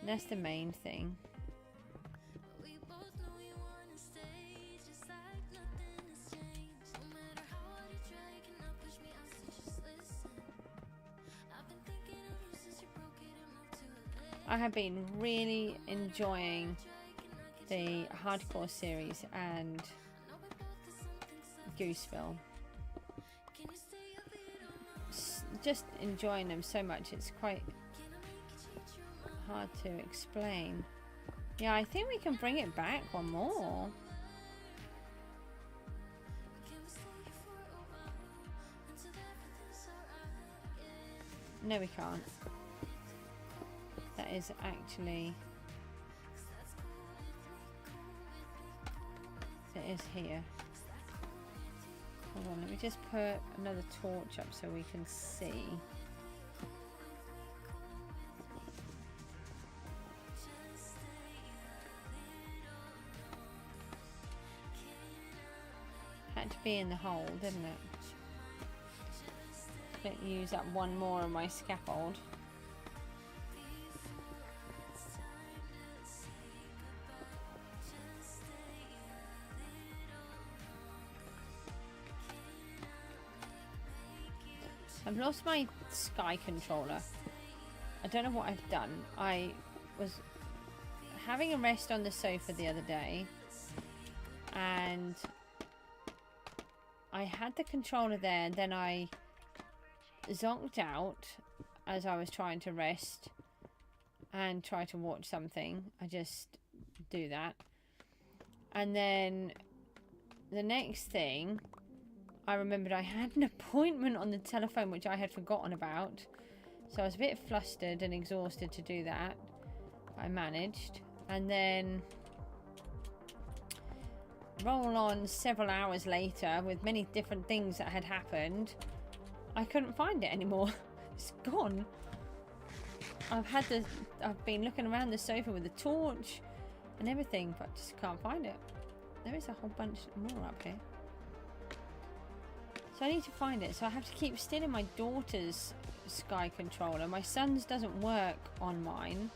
That's the main thing. I have been really enjoying the hardcore series and Gooseville. Just enjoying them so much, it's quite hard to explain. Yeah, I think we can bring it back one more. No, we can't. That is actually... it is here. Hold on, let me just put another torch up so we can see. Had to be in the hole, didn't it? Couldn't use up one more of my scaffold. I've lost my Sky controller. I don't know what I've done. I was having a rest on the sofa the other day and I had the controller there and then I zonked out as I was trying to rest and try to watch something. I just do that. And then the next thing, I remembered I had an appointment on the telephone which I had forgotten about. So I was a bit flustered and exhausted to do that. I managed. And then roll on several hours later with many different things that had happened. I couldn't find it anymore. It's gone. I've been looking around the sofa with a torch and everything, but just can't find it. There is a whole bunch more up here. So I need to find it. So I have to keep still in my daughter's Sky controller. My son's doesn't work on mine.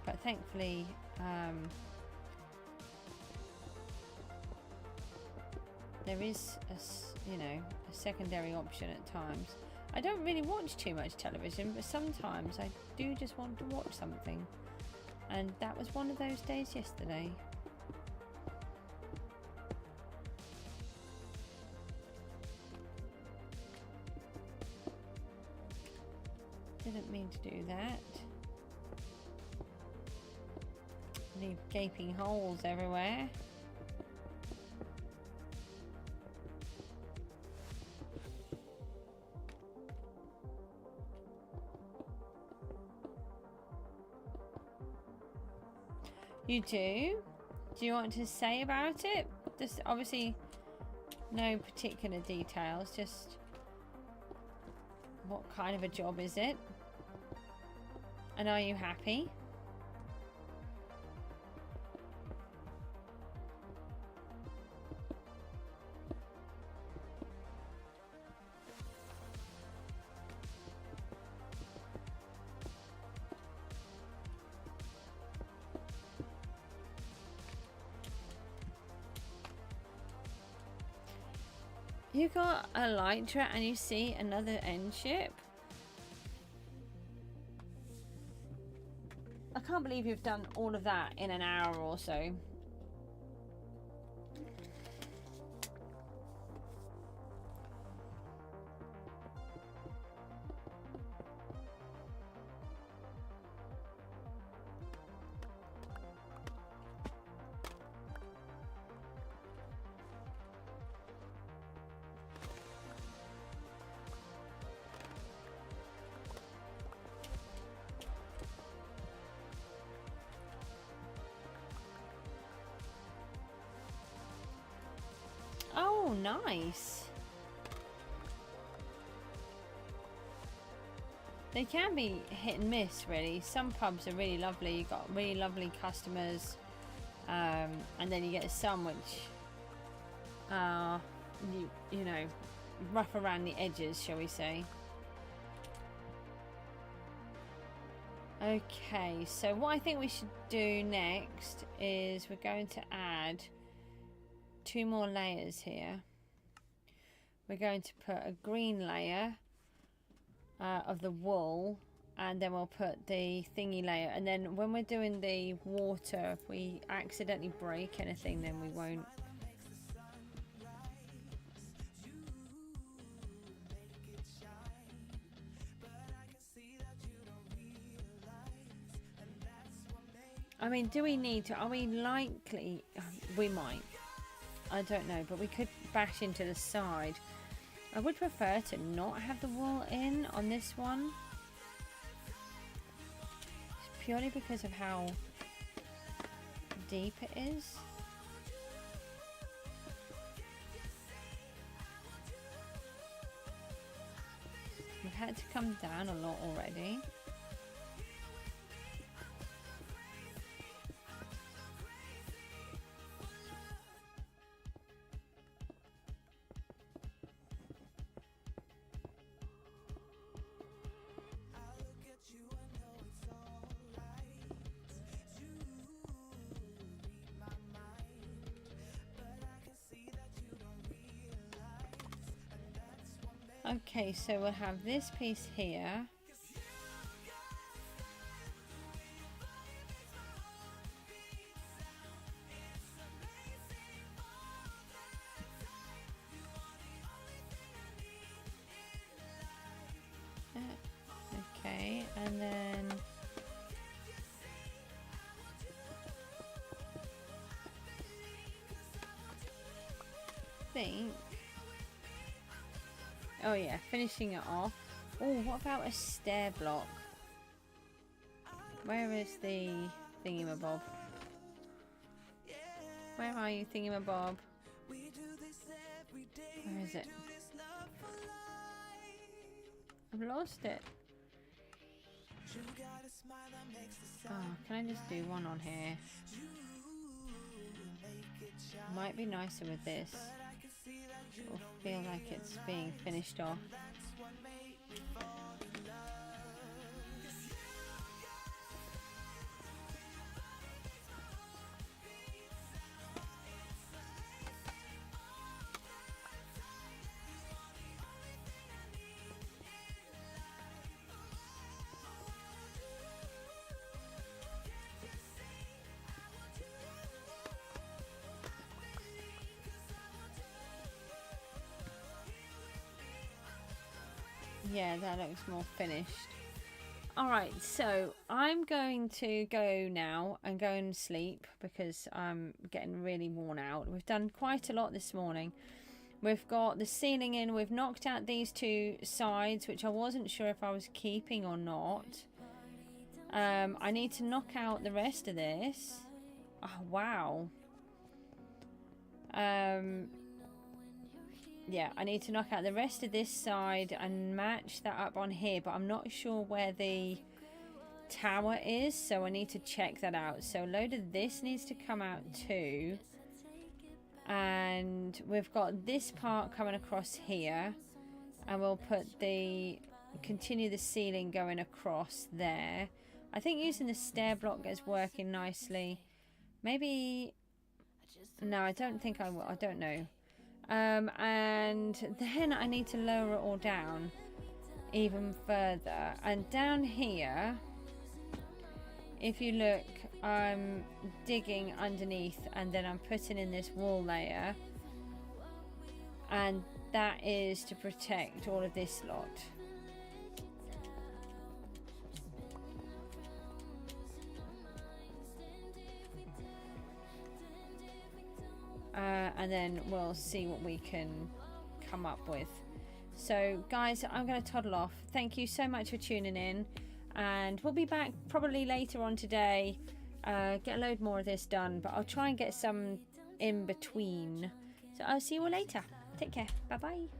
But thankfully, there is a secondary option at times. I don't really watch too much television, but sometimes I do just want to watch something. And that was one of those days yesterday. Didn't mean to do that. Leave gaping holes everywhere. You do? Do you want to say about it? There's obviously no particular details, just what kind of a job is it? And are you happy? You got a Elytra and you see another end ship? I can't believe you've done all of that in an hour or so. Oh, nice. They can be hit and miss, really. Some pubs are really lovely. You've got really lovely customers. And then you get some which are, you know, rough around the edges, shall we say. Okay, so what I think we should do next is we're going to add 2 more layers here. We're going to put a green layer of the wool, and then we'll put the thingy layer, and then when we're doing the water, if we accidentally break anything, then we won't. I mean, do we need to? Are we likely? We might. I don't know, but we could bash into the side. I would prefer to not have the wool in on this one. Purely because of how deep it is. We've had to come down a lot already. Okay, so we'll have this piece here. Okay, and then think... Oh yeah, finishing it off. Oh, what about a stair block? Where is the thingamabob? Where are you, thingamabob? Where is it? I've lost it. Oh, can I just do one on here? Might be nicer with this. Or feel like it's being finished off. Yeah, that looks more finished. Alright, so I'm going to go now and go and sleep because I'm getting really worn out. We've done quite a lot this morning. We've got the ceiling in. We've knocked out these two sides, which I wasn't sure if I was keeping or not. I need to knock out the rest of this. Oh, wow. Yeah, I need to knock out the rest of this side and match that up on here, but I'm not sure where the tower is, so I need to check that out. So a load of this needs to come out too. And we've got this part coming across here, and we'll put the continue the ceiling going across there. I think using the stair block is working nicely. Maybe... No, I don't think I will. I don't know. And then I need to lower it all down even further. And down here, if you look, I'm digging underneath and then I'm putting in this wall layer. And that is to protect all of this lot. And then we'll see what we can come up with. So guys, I'm going to toddle off. Thank you so much for tuning in, and we'll be back probably later on today. Get a load more of this done, but I'll try and get some in between. So I'll see you all later. Take care. Bye bye.